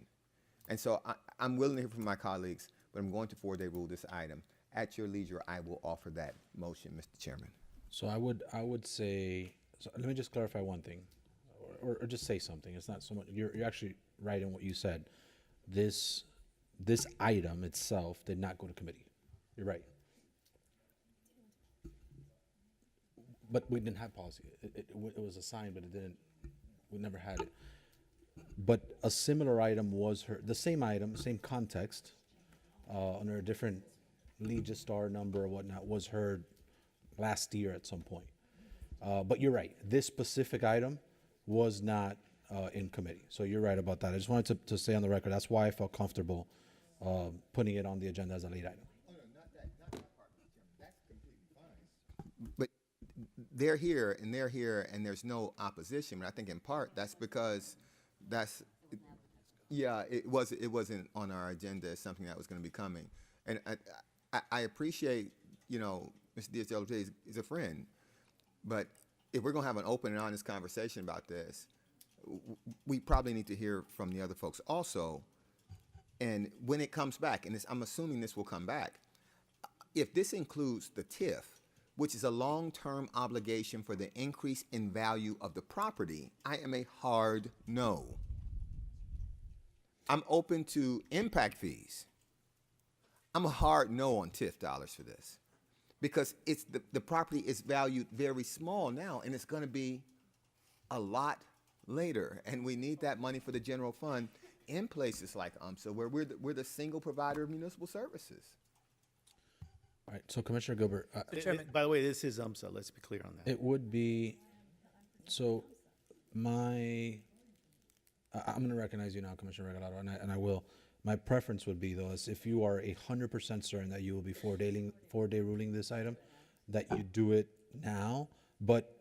And so I'm willing to hear from my colleagues, but I'm going to 4-day rule this item. At your leisure, I will offer that motion, Mr. Chairman. So I would say, so let me just clarify one thing, or just say something. It's not so much, you're actually right in what you said. This item itself did not go to committee. You're right. But we didn't have policy. It was assigned, but we never had it. But a similar item was heard, the same item, same context, under a different Legistar number or whatnot, was heard last year at some point. But you're right, this specific item was not in committee. So you're right about that. I just wanted to say on the record, that's why I felt comfortable putting it on the agenda as a late item. Oh, no, not that part, that's completely fine. But they're here, and there's no opposition. But I think in part that's because it wasn't on our agenda as something that was going to be coming. And I appreciate, Mr. Diaz-de is a friend, but if we're going to have an open and honest conversation about this, we probably need to hear from the other folks also. And when it comes back, and I'm assuming this will come back, if this includes the TIF, which is a long-term obligation for the increase in value of the property, I am a hard no. I'm open to impact fees. I'm a hard no on TIF dollars for this, because it's the property is valued very small now, and it's going to be a lot later. And we need that money for the general fund in places like UMSA, where we're the single provider of municipal services. All right, so Commissioner Gilbert, By the way, this is UMSA. Let's be clear on that. it would be, so I'm going to recognize you now, Commissioner Regalado, and I will. My preference would be, though, is if you are 100% certain that you will be four-day ruling this item, that you do it now, but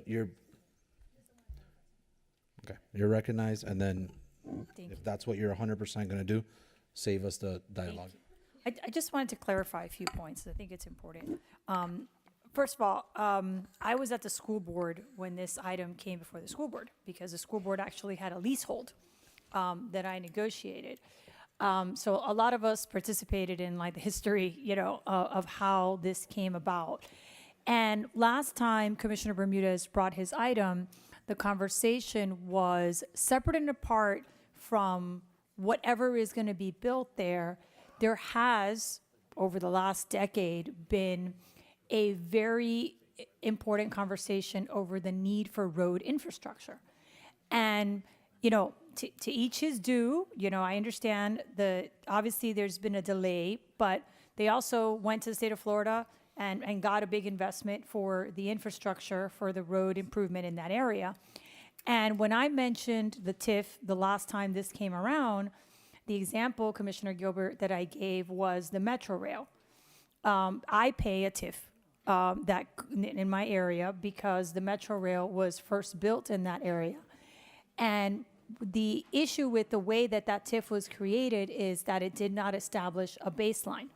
you're, okay, you're recognized, and then if that's what you're 100% going to do, save us the dialogue. I just wanted to clarify a few points. I think it's important. First of all, I was at the school board when this item came before the school board, because the school board actually had a leasehold that I negotiated. So a lot of us participated in like the history, of how this came about. And last time Commissioner Bermudez brought his item, the conversation was separate and apart from whatever is going to be built there. There has, over the last decade, been a very important conversation over the need for road infrastructure. And, to each his due, I understand obviously there's been a delay, but they also went to the state of Florida and got a big investment for the infrastructure for the road improvement in that area. And when I mentioned the TIF the last time this came around, the example, Commissioner Gilbert, that I gave was the Metro Rail. I pay a TIF that in my area because the Metro Rail was first built in that area. And the issue with the way that TIF was created is that it did not establish a baseline.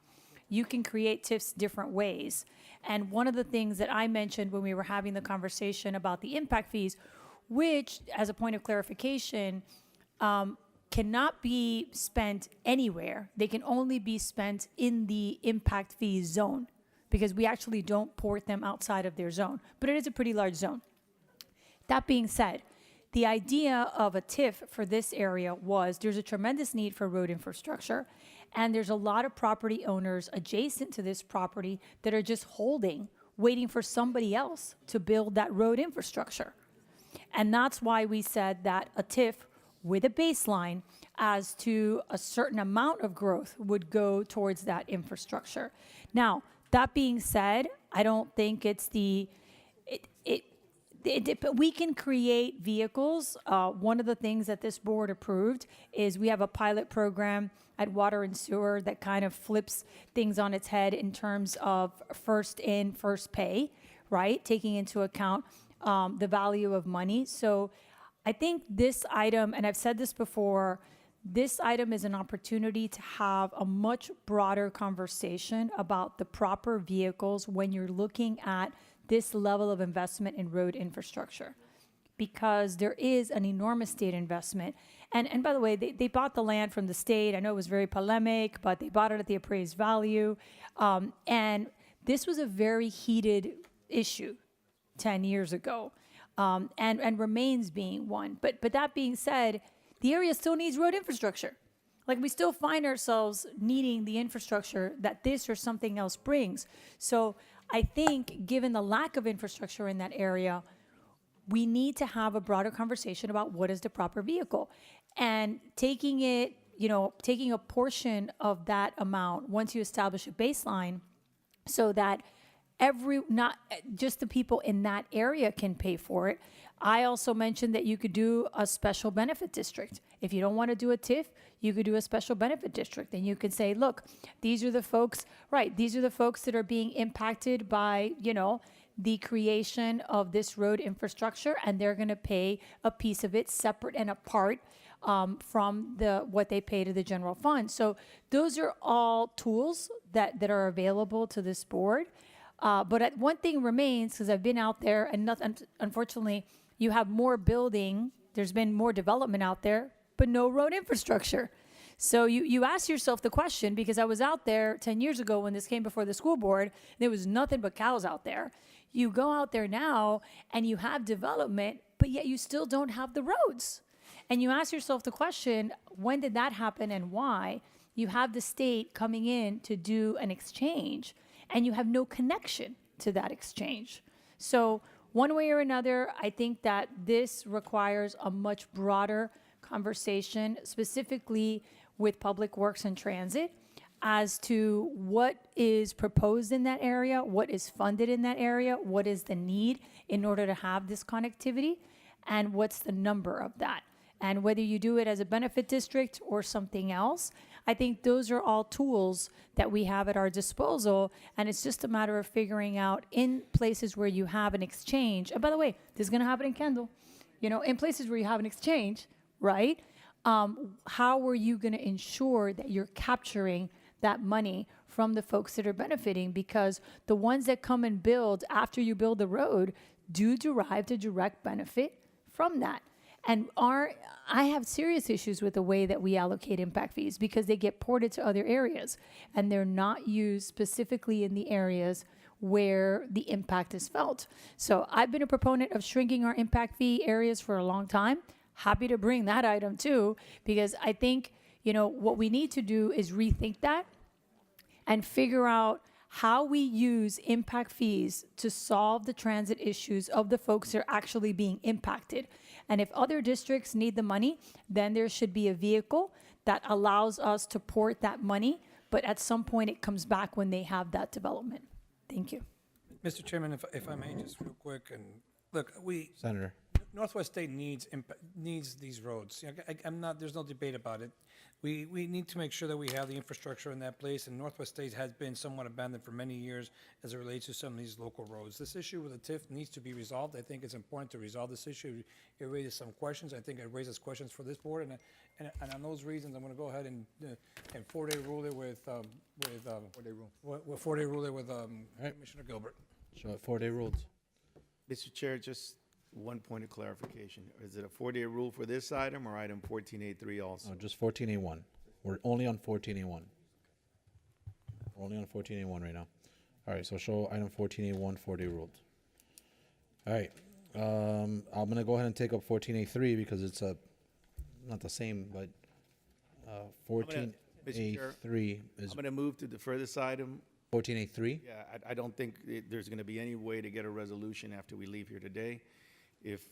You can create TIFs different ways. And one of the things that I mentioned when we were having the conversation about the impact fees, which, as a point of clarification, cannot be spent anywhere. They can only be spent in the impact fee zone because we actually don't port them outside of their zone. But it is a pretty large zone. That being said, the idea of a TIF for this area was there's a tremendous need for road infrastructure, and there's a lot of property owners adjacent to this property that are just holding, waiting for somebody else to build that road infrastructure. And that's why we said that a TIF with a baseline as to a certain amount of growth would go towards that infrastructure. Now, that being said, I don't think it's but we can create vehicles. One of the things that this board approved is we have a pilot program at Water and Sewer that kind of flips things on its head in terms of first in, first pay, right? Taking into account the value of money. So I think this item, and I've said this before, this item is an opportunity to have a much broader conversation about the proper vehicles when you're looking at this level of investment in road infrastructure, because there is an enormous state investment. And by the way, they bought the land from the state. I know it was very polemic, but they bought it at the appraised value. And this was a very heated issue 10 years ago, and remains being one. But that being said, the area still needs road infrastructure. Like, we still find ourselves needing the infrastructure that this or something else brings. So I think, given the lack of infrastructure in that area, we need to have a broader conversation about what is the proper vehicle. And taking a portion of that amount, once you establish a baseline, so that not just the people in that area can pay for it. I also mentioned that you could do a special benefit district. If you don't want to do a TIF, you could do a special benefit district. And you could say, look, these are the folks that are being impacted by, the creation of this road infrastructure, and they're going to pay a piece of it separate and apart from what they pay to the general fund. So those are all tools that are available to this board. But one thing remains, because I've been out there, and unfortunately, you have more building, there's been more development out there, but no road infrastructure. So you ask yourself the question, because I was out there 10 years ago when this came before the school board, there was nothing but cows out there. You go out there now, and you have development, but yet you still don't have the roads. And you ask yourself the question, when did that happen and why? you have the state coming in to do an exchange, and you have no connection to that exchange. So one way or another, I think that this requires a much broader conversation, specifically with Public Works and Transit, as to what is proposed in that area, what is funded in that area, what is the need in order to have this connectivity, and what's the number of that. And whether you do it as a benefit district or something else, I think those are all tools that we have at our disposal. And it's just a matter of figuring out in places where you have an exchange. And by the way, this is going to happen in Kendall. You know, in places where you have an exchange, right? How are you going to ensure that you're capturing that money from the folks that are benefiting? Because the ones that come and build after you build the road do derive the direct benefit from that. And I have serious issues with the way that we allocate impact fees because they get ported to other areas and they're not used specifically in the areas where the impact is felt. So I've been a proponent of shrinking our impact fee areas for a long time. Happy to bring that item too, because I think, you know, what we need to do is rethink that and figure out how we use impact fees to solve the transit issues of the folks that are actually being impacted. And if other districts need the money, then there should be a vehicle that allows us to port that money, but at some point it comes back when they have that development. Thank you. Mr. Chairman, if I may, just real quick, and look, Senator. Northwest State needs these roads. You know, there's no debate about it. We need to make sure that we have the infrastructure in that place, and Northwest State has been somewhat abandoned for many years as it relates to some of these local roads. This issue with the TIF needs to be resolved. I think it's important to resolve this issue. It raises some questions. I think it raises questions for this board, and on those reasons, I'm going to go ahead and 4-day rule it with 4-day rule it with Commissioner Gilbert. So 4-day rules. Mr. Chair, just one point of clarification. Is it a 4-day rule for this item or item 14A3 also? No, just 14A1. We're only on 14A1. We're only on 14A1 right now. All right, so show item 14A1, 4-day rules. All right, I'm going to go ahead and take up 14A3 because it's not the same, but 14A3 is... I'm going to move to defer this item. 14A3? Yeah, I don't think there's going to be any way to get a resolution after we leave here today if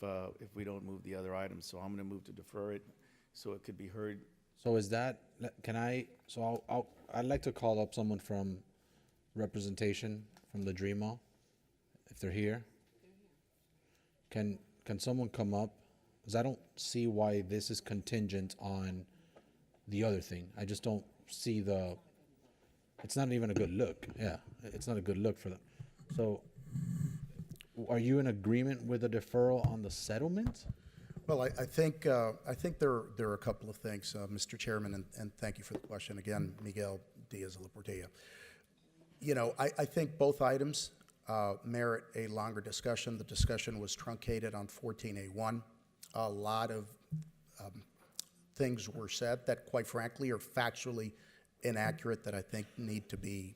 we don't move the other items. So I'm going to move to defer it so it could be heard. So is that, I'd like to call up someone from representation from the Dream Mall, if they're here. Can someone come up? Because I don't see why this is contingent on the other thing. I just don't see it's not even a good look. Yeah, it's not a good look for them. So are you in agreement with a deferral on the settlement? Well, I think there are a couple of things, Mr. Chairman, and thank you for the question again, Miguel Diaz-Laportilla. You know, I think both items merit a longer discussion. The discussion was truncated on 14A1. A lot of things were said that, quite frankly, are factually inaccurate that I think need to be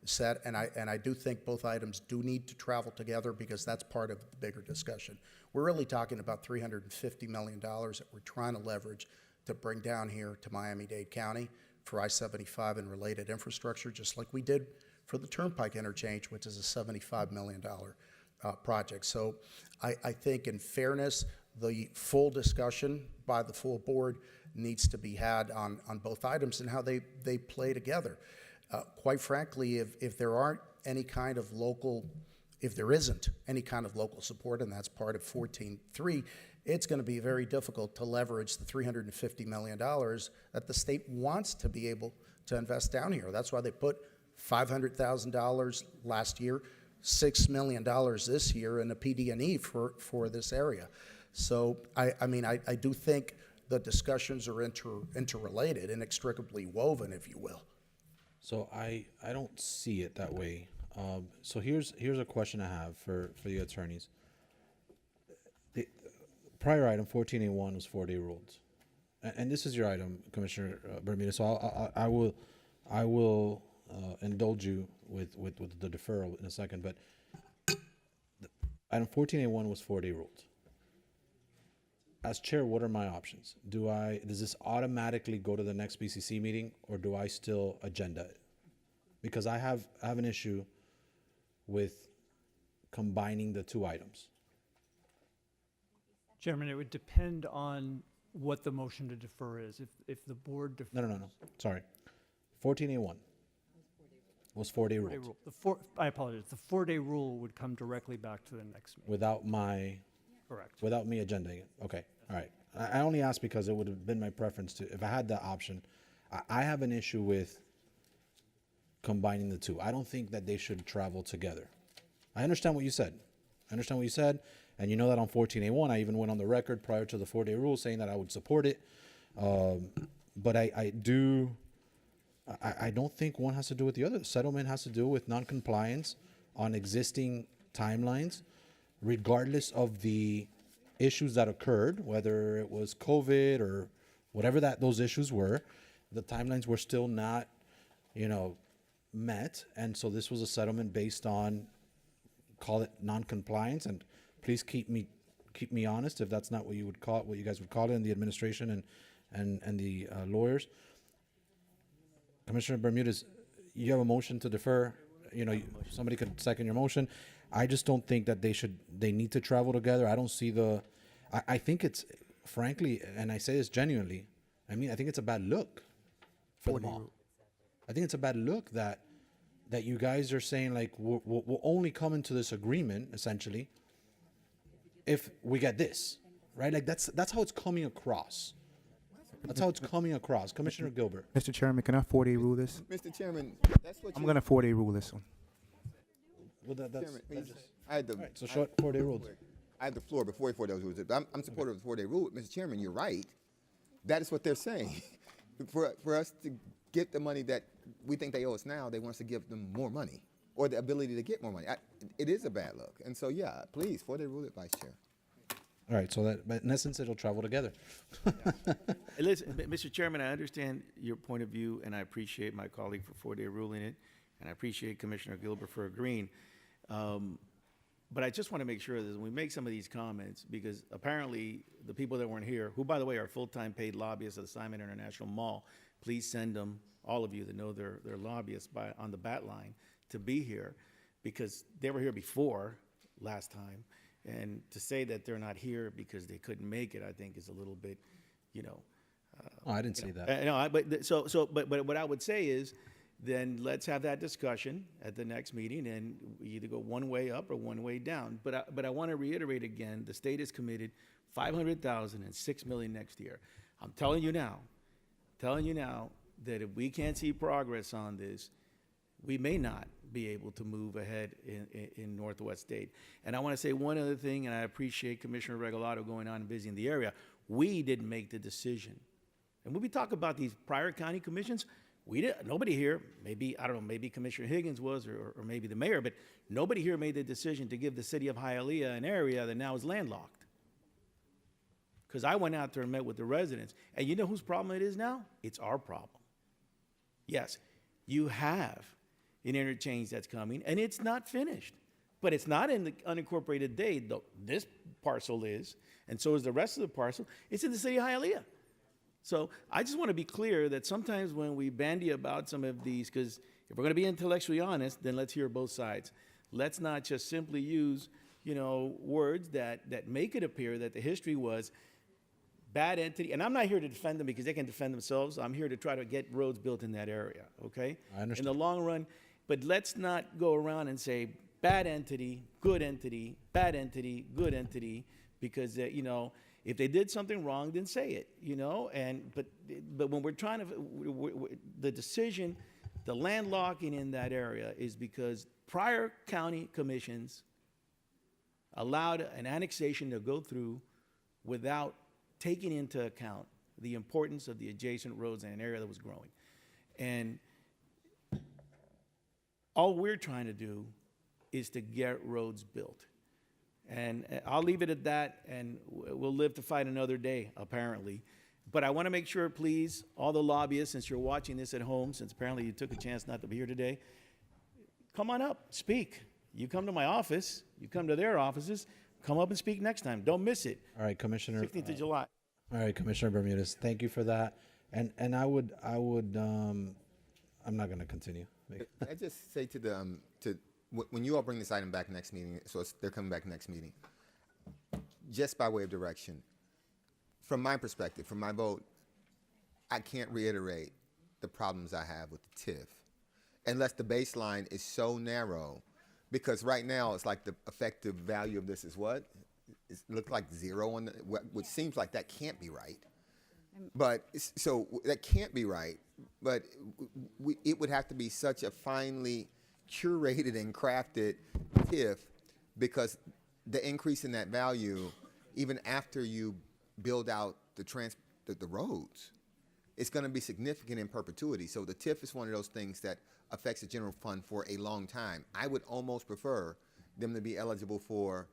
said. And I do think both items do need to travel together because that's part of the bigger discussion. We're really talking about $350 million that we're trying to leverage to bring down here to Miami-Dade County for I-75 and related infrastructure, just like we did for the Turnpike Interchange, which is a $75 million project. So I think in fairness, the full discussion by the full board needs to be had on both items and how they play together. Quite frankly, if there isn't any kind of local support, and that's part of 14.3, it's going to be very difficult to leverage the $350 million that the state wants to be able to invest down here. That's why they put $500,000 last year, $6 million this year in a PD&E for this area. So, I do think the discussions are interrelated, inextricably woven, if you will. So I don't see it that way. So here's a question I have for the attorneys. The prior item 14A1 was 4-day rules, and this is your item, Commissioner Bermudez. So I will indulge you with the deferral in a second. But item 14A1 was 4-day rules. as chair, what are my options? Does this automatically go to the next BCC meeting, or do I still agenda it? Because I have an issue with combining the two items. Chairman, it would depend on what the motion to defer is. If the board No. Sorry. 14A1 was 4-day rule. I apologize. The 4-day rule would come directly back to the next meeting. Without my, Correct. without me agendaing it. Okay. All right. I only asked because it would have been my preference to, if I had that option. I have an issue with combining the two. I don't think that they should travel together. I understand what you said. And you know that on 14A1, I even went on the record prior to the 4-day rule saying that I would support it. But I don't think one has to do with the other. Settlement has to do with non-compliance on existing timelines, regardless of the issues that occurred, whether it was COVID or whatever those issues were. The timelines were still not, met. And so this was a settlement based on, call it non-compliance. And please keep me honest if that's not what you would call it, what you guys would call it in the administration and the lawyers. Commissioner Bermudez, you have a motion to defer. Somebody could second your motion. I just don't think that they need to travel together. I don't see I think it's, frankly, and I say this genuinely, I think it's a bad look for them all. I think it's a bad look that you guys are saying, like, we'll only come into this agreement, essentially, if we get this, right? Like, that's how it's coming across. That's how it's coming across. Commissioner Gilbert. Mr. Chairman, can I 4-day rule this? Mr. Chairman, that's what I'm going to 4-day rule this one. Well, Chairman, I had the, all right, so short 4-day rules. I had the floor before 4-day rules. I'm supportive of the 4-day rule. Mr. Chairman, you're right. That is what they're saying. For us to get the money that we think they owe us now, they want us to give them more money or the ability to get more money. It is a bad look. And so, yeah, please, 4-day rule it, Vice Chair. All right, so but in essence, it'll travel together. Hey, listen, Mr. Chairman, I understand your point of view, and I appreciate my colleague for 4-day ruling it, and I appreciate Commissioner Gilbert for agreeing. But I just want to make sure that when we make some of these comments, because apparently the people that weren't here, who, by the way, are full-time paid lobbyists at the Simon International Mall, please send them, all of you that know they're lobbyists on the bat line, to be here, because they were here before last time. And to say that they're not here because they couldn't make it, I think is a little bit, Oh, I didn't say that. No, but what I would say is, then let's have that discussion at the next meeting, and we either go one way up or one way down. But I want to reiterate again, the state is committed $500,000 and $6 million next year. I'm telling you now that if we can't see progress on this, we may not be able to move ahead in Northwest State. And I want to say one other thing, and I appreciate Commissioner Regalado going on and visiting the area. We didn't make the decision. And when we talk about these prior county commissions, nobody here, maybe, I don't know, maybe Commissioner Higgins was, or maybe the mayor, but nobody here made the decision to give the city of Hialeah an area that now is landlocked. Because I went out there and met with the residents, and you know whose problem it is now? It's our problem. Yes, you have an interchange that's coming, and it's not finished. But it's not in the unincorporated Dade, though this parcel is, and so is the rest of the parcel. It's in the city of Hialeah. So I just want to be clear that sometimes when we bandy about some of these, because if we're going to be intellectually honest, then let's hear both sides. Let's not just simply use, words that make it appear that the history was bad entity. And I'm not here to defend them because they can defend themselves. I'm here to try to get roads built in that area, okay? I understand. In the long run, but let's not go around and say bad entity, good entity, bad entity, good entity, because, if they did something wrong, then say it, but when we're trying to, the decision, the landlocking in that area is because prior county commissions allowed an annexation to go through without taking into account the importance of the adjacent roads in an area that was growing. And all we're trying to do is to get roads built. And I'll leave it at that, and we'll live to fight another day, apparently. But I want to make sure, please, all the lobbyists, since you're watching this at home, since apparently you took a chance not to be here today, come on up, speak. You come to my office, you come to their offices, come up and speak next time. Don't miss it. All right, Commissioner. 16th of July. All right, Commissioner Bermudez, thank you for that. And I would I'm not going to continue. I just say to the when you all bring this item back next meeting, so they're coming back next meeting, just by way of direction, from my perspective, from my vote, I can't reiterate the problems I have with the TIF, unless the baseline is so narrow, because right now it's like the effective value of this is what? It looks like 0 on the, which seems like that can't be right. But so that can't be right. But it would have to be such a finely curated and crafted TIF, because the increase in that value, even after you build out the roads, it's going to be significant in perpetuity. So the TIF is one of those things that affects the general fund for a long time. I would almost prefer them to be eligible for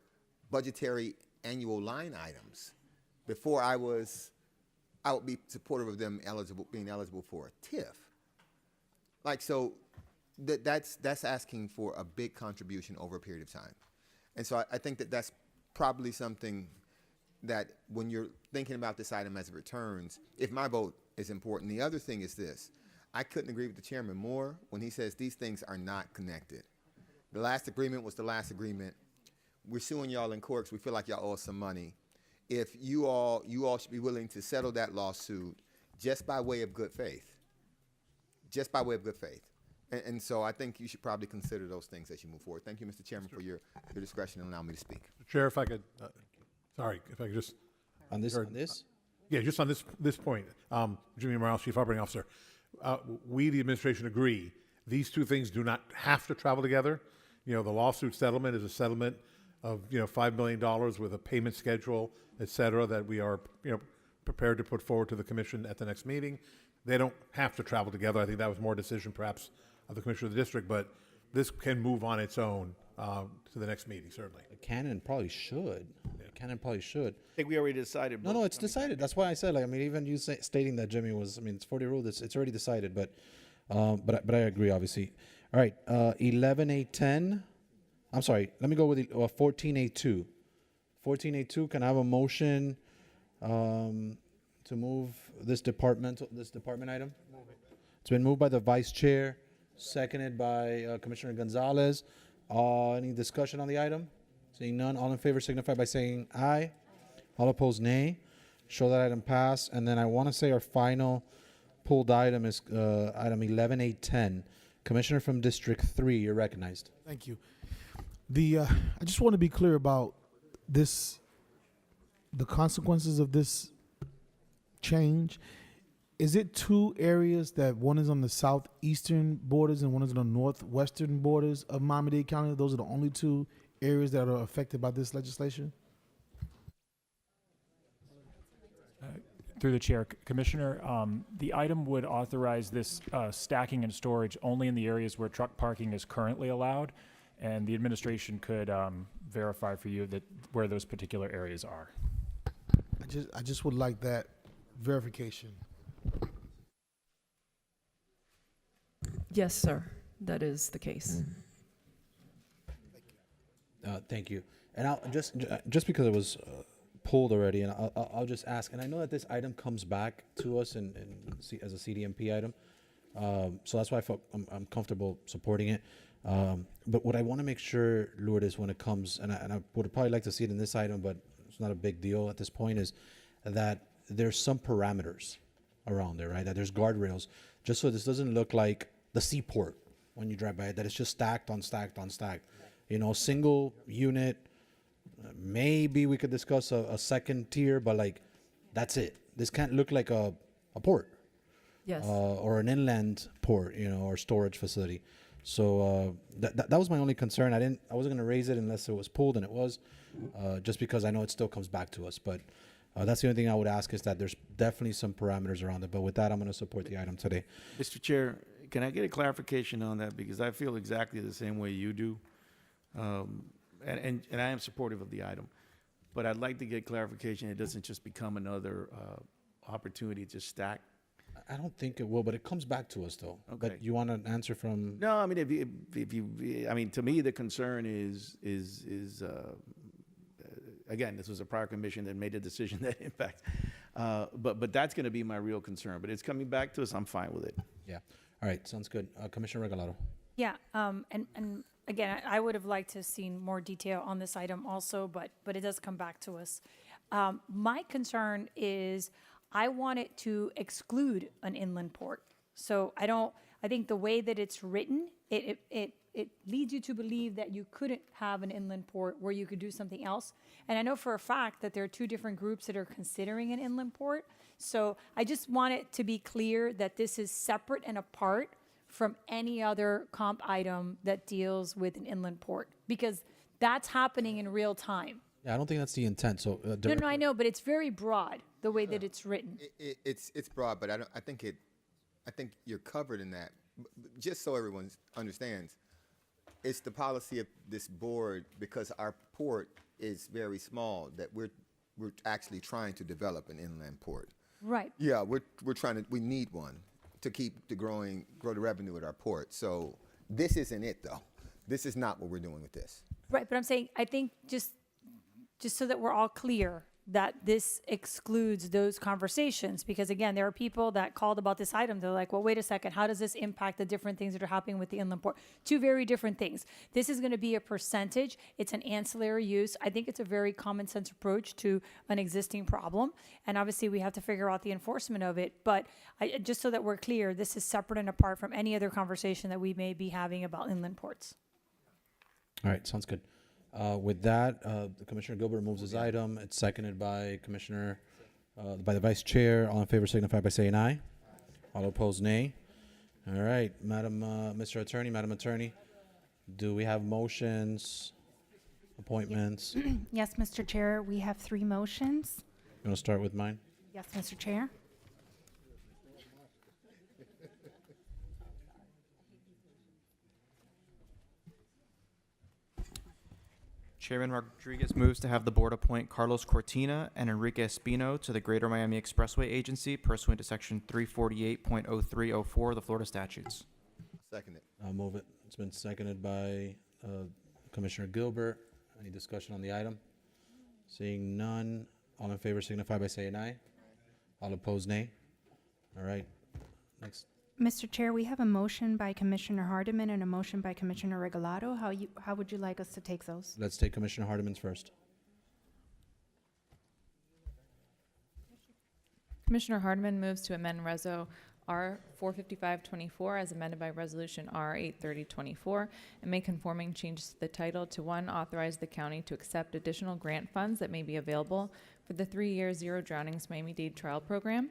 budgetary annual line items before I would be supportive of them being eligible for a TIF. Like, so that's asking for a big contribution over a period of time. And so I think that that's probably something that when you're thinking about this item as it returns, if my vote is important. The other thing is this. I couldn't agree with the chairman more when he says these things are not connected. The last agreement was the last agreement. We're suing y'all in courts. We feel like y'all owe us some money. If you all should be willing to settle that lawsuit just by way of good faith. Just by way of good faith. And so I think you should probably consider those things as you move forward. Thank you, Mr. Chairman, for your discretion and allowing me to speak. Chair, if I could, sorry, if I could just. On this? Yeah, just on this point, Jimmy Morales, Chief Operating Officer, we, the administration, agree these two things do not have to travel together. You know, the lawsuit settlement is a settlement of, $5 million with a payment schedule, et cetera, that we are, prepared to put forward to the commission at the next meeting. They don't have to travel together. I think that was more decision perhaps of the commissioner of the district, but this can move on its own to the next meeting, certainly. It can and probably should. It can and probably should. I think we already decided. No, it's decided. That's why I said, even you stating that Jimmy was, it's 40 rule, it's already decided, but I agree, obviously. All right, 11A10, I'm sorry, let me go with 14A2. 14A2, can I have a motion to move this department item? It's been moved by the vice chair, seconded by Commissioner Gonzalez. Any discussion on the item? Seeing none, all in favor signify by saying aye. All opposed, nay. Show that item pass. And then I want to say our final pulled item is item 11A10. Commissioner from District 3, you're recognized. Thank you. I just want to be clear about this, the consequences of this change. Is it two areas that one is on the southeastern borders and one is on the northwestern borders of Miami-Dade County? Those are the only two areas that are affected by this legislation? Through the chair, Commissioner, the item would authorize this stacking and storage only in the areas where truck parking is currently allowed, and the administration could verify for you that where those particular areas are. I just would like that verification. Yes, sir. That is the case. Thank you. And I'll just because it was pulled already, and I'll just ask. And I know that this item comes back to us as a CDMP item, so that's why I'm comfortable supporting it. But what I want to make sure, Lourdes, when it comes, and I would probably like to see it in this item, but it's not a big deal at this point, is that there's some parameters around there, right? That there's guardrails, just so this doesn't look like the seaport when you drive by it, that it's just stacked on stacked on stacked. Single unit, maybe we could discuss a second tier, but that's it. This can't look like a port. Yes. Or an inland port, or storage facility. So that was my only concern. I wasn't going to raise it unless it was pulled, and it was, just because I know it still comes back to us. But that's the only thing I would ask, is that there's definitely some parameters around it. But with that, I'm going to support the item today. Mr. Chair, can I get a clarification on that? Because I feel exactly the same way you do. And I am supportive of the item. But I'd like to get clarification. It doesn't just become another opportunity to stack. I don't think it will, but it comes back to us, though. Okay. But you want an answer from? No, I mean, if you, to me, the concern is again, this was a prior commission that made a decision that impacts. But that's going to be my real concern. But it's coming back to us. I'm fine with it. Yeah. All right, sounds good. Commissioner Regalado. Yeah, and again, I would have liked to have seen more detail on this item also, but it does come back to us. My concern is I want it to exclude an inland port. So I think the way that it's written, it leads you to believe that you couldn't have an inland port where you could do something else. And I know for a fact that there are two different groups that are considering an inland port. So I just want it to be clear that this is separate and apart from any other comp item that deals with an inland port, because that's happening in real time. Yeah, I don't think that's the intent. So, No, I know, but it's very broad the way that it's written. It's broad, but I think you're covered in that. Just so everyone understands, it's the policy of this board, because our port is very small, that we're actually trying to develop an inland port. Right. Yeah, we need one to keep grow the revenue at our port. So this isn't it, though. This is not what we're doing with this. Right, but I'm saying, I think just so that we're all clear that this excludes those conversations, because again, there are people that called about this item. They're like, well, wait a second, how does this impact the different things that are happening with the inland port? Two very different things. This is going to be a percentage. It's an ancillary use. I think it's a very common sense approach to an existing problem. And obviously we have to figure out the enforcement of it. But just so that we're clear, this is separate and apart from any other conversation that we may be having about inland ports. All right, sounds good. With that, Commissioner Gilbert moves his item. It's seconded by by the Vice Chair. All in favor signify by saying aye. All opposed, nay. All right, Mr. Attorney, Madam Attorney, do we have motions, appointments? You Yes, Mr. Chair, we have 3 motions. want to start with mine? Yes, Mr. Chair. Chairman Rodriguez moves to have the board appoint Carlos Cortina and Enrique Espino to the Greater Miami Expressway Agency pursuant to Section 348.0304 of the Florida statutes. Second it. I'll move it. It's been seconded by Commissioner Gilbert. Any discussion on the item? Seeing none, all in favor signify by saying aye. All opposed, nay. All right, next. Mr. Chair, we have a motion by Commissioner Hardiman and a motion by Commissioner Regalado. How would you like us to take those? Let's take Commissioner Hardiman's first. Commissioner Hardiman moves to amend Reso R 45524 as amended by Resolution R 83024 and make conforming changes to the title to 1, authorize the county to accept additional grant funds that may be available for the 3-year Zero Drownings Miami-Dade trial program.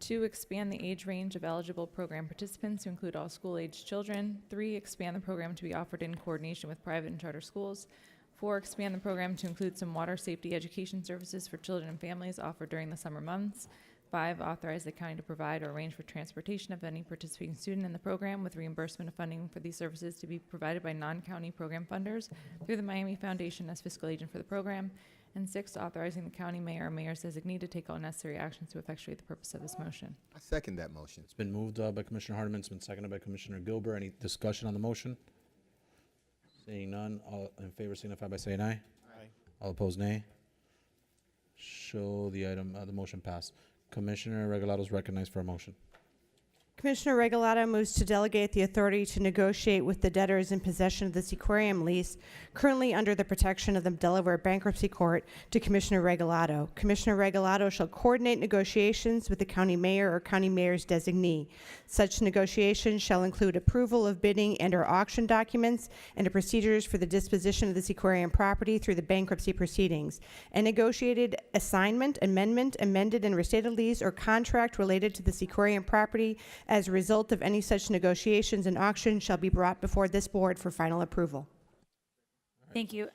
2, expand the age range of eligible program participants to include all school-aged children. 3, expand the program to be offered in coordination with private and charter schools. 4, expand the program to include some water safety education services for children and families offered during the summer months. 5, authorize the county to provide or arrange for transportation of any participating student in the program with reimbursement of funding for these services to be provided by non-county program funders through the Miami Foundation as fiscal agent for the program. And 6, authorizing the county mayor or mayor's designee to take all necessary actions to effectuate the purpose of this motion. I second that motion. It's been moved by Commissioner Hardiman. It's been seconded by Commissioner Gilbert. Any discussion on the motion? Seeing none, all in favor signify by saying aye. Aye. All opposed, nay. Show the item, the motion passed. Commissioner Regalado is recognized for a motion. Commissioner Regalado moves to delegate the authority to negotiate with the debtors in possession of the Seaquarium lease, currently under the protection of the Delaware Bankruptcy Court, to Commissioner Regalado. Commissioner Regalado shall coordinate negotiations with the county mayor or county mayor's designee. Such negotiations shall include approval of bidding and/or auction documents and the procedures for the disposition of the Seaquarium property through the bankruptcy proceedings. A negotiated assignment, amendment, amended, and restated lease or contract related to the Seaquarium property as a result of any such negotiations and auctions shall be brought before this board for final approval. Thank you.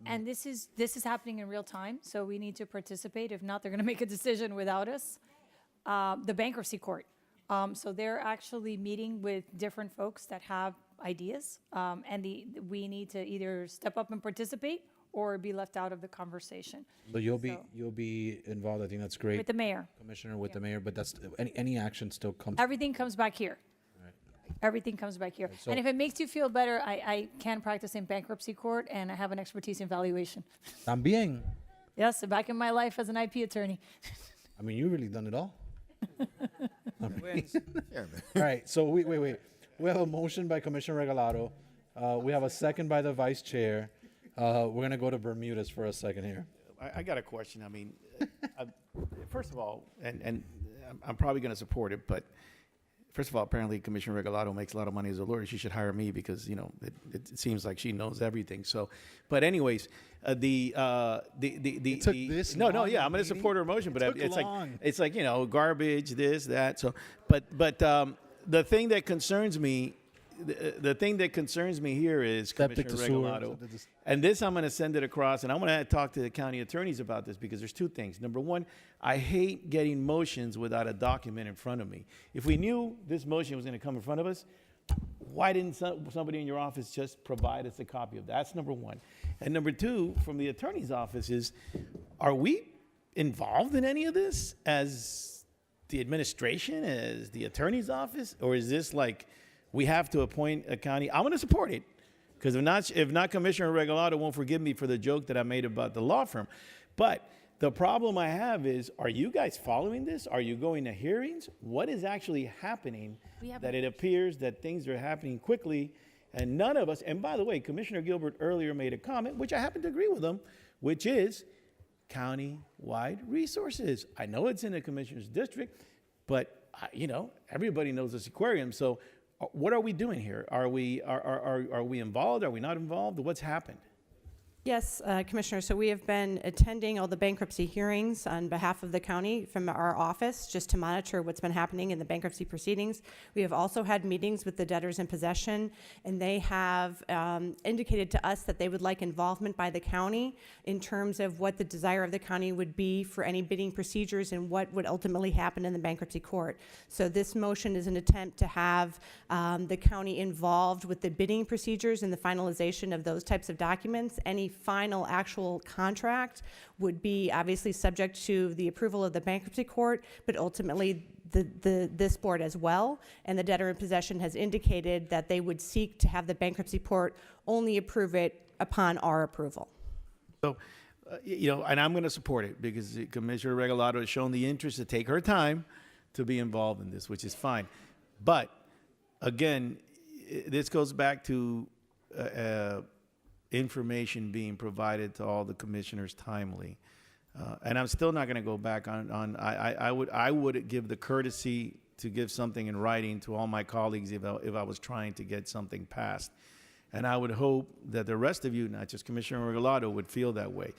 And this is happening in real time, so we need to participate. If not, they're going to make a decision without us. The bankruptcy court. So they're actually meeting with different folks that have ideas, and we need to either step up and participate or be left out of the conversation. So you'll be involved. I think that's great. With the mayor. Commissioner, with the mayor, but that's any action still comes. Everything comes back here. Everything comes back here. So- and if it makes you feel better, I can practice in bankruptcy court, and I have an expertise in valuation. También. Yes, back in my life as an IP attorney. I mean, you really done it all. Wins. Chairman. All right, so wait. We have a motion by Commissioner Regalado. We have a second by the vice chair. We're gonna go to Bermudas for a second here. I got a question. I mean, first of all, and I'm probably going to support it, but first of all, apparently Commissioner Regalado makes a lot of money as a lawyer. She should hire me because, you know, it seems like she knows everything. So, but anyways, It took this no, long, yeah, I'm going to meeting? support her motion, but It took it's long. like, it's like, you know, garbage, this, that. So, but the thing that concerns me, the thing that concerns me here is Septic Commissioner to sewer. Regalado. And this, I'm going to send it across, and I'm going to talk to the county attorneys about this because there's two things. Number one, I hate getting motions without a document in front of me. If we knew this motion was going to come in front of us, why didn't somebody in your office just provide us a copy of that? That's number one. And number two, from the attorney's office is, are we involved in any of this as the administration, as the attorney's office? Or is this like we have to appoint a county? I'm going to support it. Because if not, Commissioner Regalado won't forgive me for the joke that I made about the law firm. But the problem I have is, are you guys following this? Are you going to hearings? What is actually happening that it appears that things are happening quickly and none of us, and by the way, Commissioner Gilbert earlier made a comment, which I happen to agree with him, which is county-wide resources. I know it's in the commissioner's district, but you know, everybody knows this aquarium. So what are we doing here? Are we involved? Are we not involved? What's happened? Yes, Commissioner, so we have been attending all the bankruptcy hearings on behalf of the county from our office just to monitor what's been happening in the bankruptcy proceedings. We have also had meetings with the debtors in possession, and they have indicated to us that they would like involvement by the county in terms of what the desire of the county would be for any bidding procedures and what would ultimately happen in the bankruptcy court. So this motion is an attempt to have the county involved with the bidding procedures and the finalization of those types of documents. Any final actual contract would be obviously subject to the approval of the bankruptcy court, but ultimately this board as well. And the debtor in possession has indicated that they would seek to have the bankruptcy court only approve it upon our approval. So, you know, and I'm going to support it because Commissioner Regalado has shown the interest to take her time to be involved in this, which is fine. But again, this goes back to information being provided to all the commissioners timely. And I'm still not going to go back on I would give the courtesy to give something in writing to all my colleagues if I was trying to get something passed. And I would hope that the rest of you, not just Commissioner Regalado, would feel that way.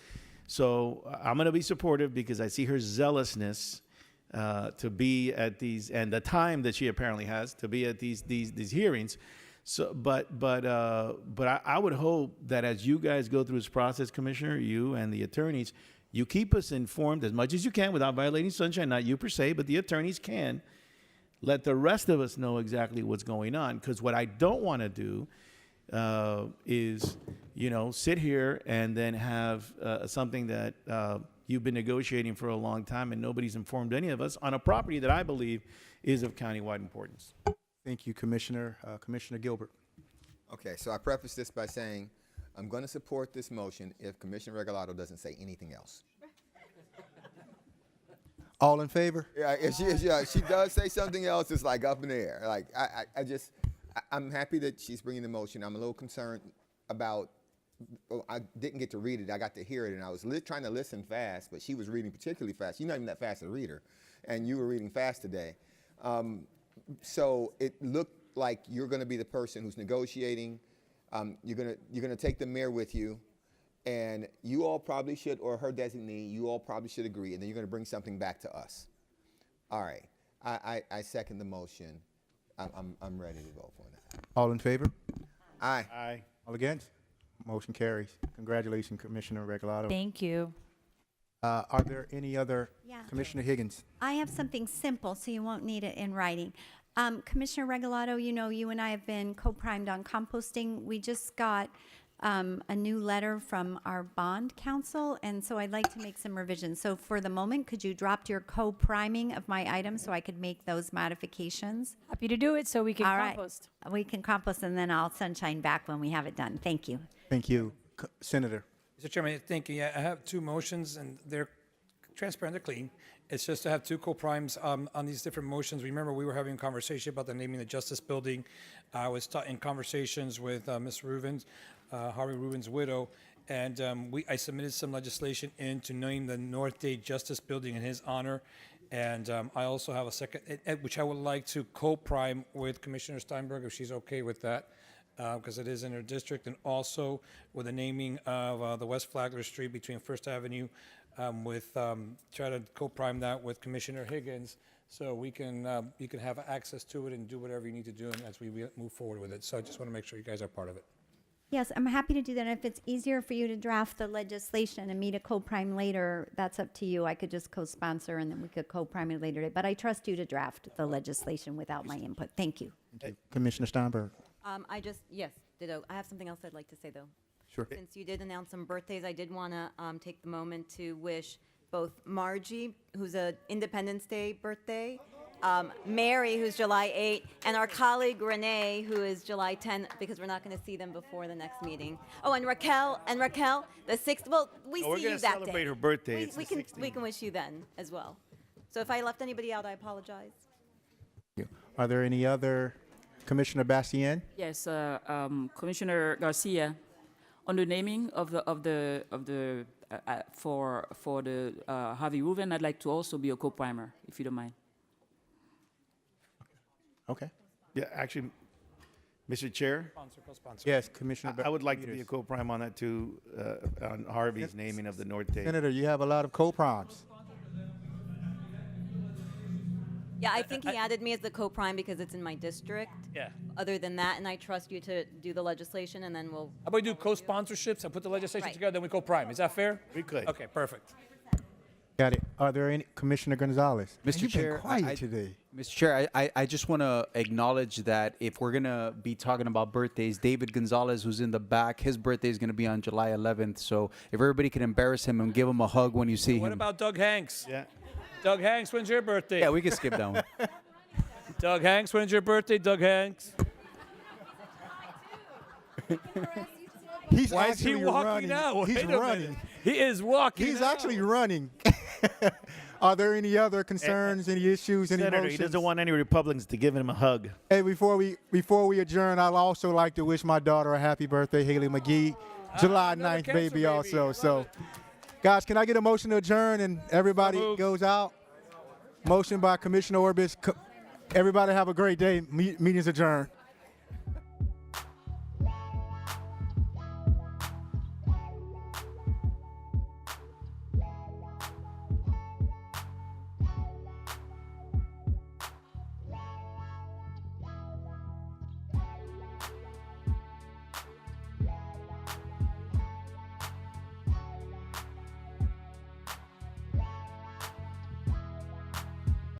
So I'm going to be supportive because I see her zealousness to be at these, and the time that she apparently has to be at these hearings. So, but I would hope that as you guys go through this process, Commissioner, you and the attorneys, you keep us informed as much as you can without violating sunshine. Not you per se, but the attorneys can let the rest of us know exactly what's going on. Because what I don't want to do is, you know, sit here and then have something that you've been negotiating for a long time and nobody's informed any of us on a property that I believe is of countywide importance. Thank you, Commissioner. Commissioner Gilbert. Okay, so I preface this by saying I'm going to support this motion if Commissioner Regalado doesn't say anything else. All in favor? Yeah, if she does say something else, it's like up in the air. Like I'm happy that she's bringing the motion. I'm a little concerned about. I didn't get to read it. I got to hear it, and I was trying to listen fast, but she was reading particularly fast. You're not even that fast a reader, and you were reading fast today. So it looked like you're going to be the person who's negotiating. You're going to take the mayor with you, and you all probably should, or her designee, you all probably should agree, and then you're going to bring something back to us. All right. I second the motion. I'm ready to vote for that. All in favor? Aye. Aye. All against? Motion carries. Congratulations, Commissioner Regalado. Thank you. Are there any other? Yeah. Commissioner Higgins. I have something simple, so you won't need it in writing. Commissioner Regalado, you know, you and I have been co-primed on composting. We just got a new letter from our bond counsel, and so I'd like to make some revisions. So for the moment, could you drop your co-priming of my items so I could make those modifications? Happy to do it so we can All right. compost. We can compost, and then I'll sunshine back when we have it done. Thank you. Thank you. Senator. Mr. Chairman, thank you. Yeah, I have two motions, and they're transparent, they're clean. It's just to have two co-primes on these different motions. Remember, we were having a conversation about the naming the Justice Building. I was in conversations with Ms. Rubens, Harvey Rubens' widow, and I submitted some legislation in to name the North Dade Justice Building in his honor. And I also have a second, which I would like to co-prime with Commissioner Steinberg, if she's okay with that, because it is in her district, and also with the naming of the West Flagler Street between First Avenue, try to co-prime that with Commissioner Higgins, so we can you can have access to it and do whatever you need to do as we move forward with it. So I just want to make sure you guys are part of it. Yes, I'm happy to do that. If it's easier for you to draft the legislation and me to co-prime later, that's up to you. I could just co-sponsor and then we could co-prime it later. But I trust you to draft the legislation without my input. Thank you. Commissioner Steinberg. Yes, ditto. I have something else I'd like to say, though. Sure. Since you did announce some birthdays, I did want to take the moment to wish both Margie, who's a Independence Day birthday, Mary, who's July 8, and our colleague Renee, who is July 10, because we're not going to see them before the next meeting. Oh, and Raquel, the 6th. Well, we Oh, we're see gonna you that celebrate day. her birthday. It's We the can 16th. wish you then as well. So if I left anybody out, I apologize. Are there any other? Commissioner Bastien? Yes, Commissioner Garcia, on the naming of the for the Harvey Reuven, I'd like to also be a co-primer, if you don't mind. Okay. Yeah, actually, Mr. Chair. Co-sponsor. Yes, Commissioner. I would like to be a co-prime on that too, on Harvey's naming of the North Dade. Senator, you have a lot of co-primes. Yeah, I think he added me as the co-prime because it's in my district. Yeah. Other than that, and I trust you to do the legislation, and then we'll. How about we do co-sponsorships and put the legislation Right. together, then we co-prime? Is that fair? We could. Okay, perfect. Got it. Are there any? Commissioner Gonzalez? Mr. You've Chair, been quiet today. Mr. Chair, I just want to acknowledge that if we're going to be talking about birthdays, David Gonzalez, who's in the back, his birthday is going to be on July 11th. So if everybody can embarrass him and give him a hug when you see What him. about Doug Hanks? Yeah. Doug Hanks, when's your birthday? Yeah, we can skip that one. Doug Hanks, when's your birthday, Doug Hanks? He's Why is he actually walking running. now? He's Wait a minute. running. He is walking. He's now. actually running. Are there any other concerns, any issues, any Senator, motions? he doesn't want any Republicans to give him a hug. Hey, before we adjourn, I'd also like to wish my daughter a happy birthday, Haley McGee, July 9th, baby, also. So, guys, can I get a motion to adjourn and everybody goes out? Motion by Commissioner Orbis. Everybody have a great day. Meeting's adjourned.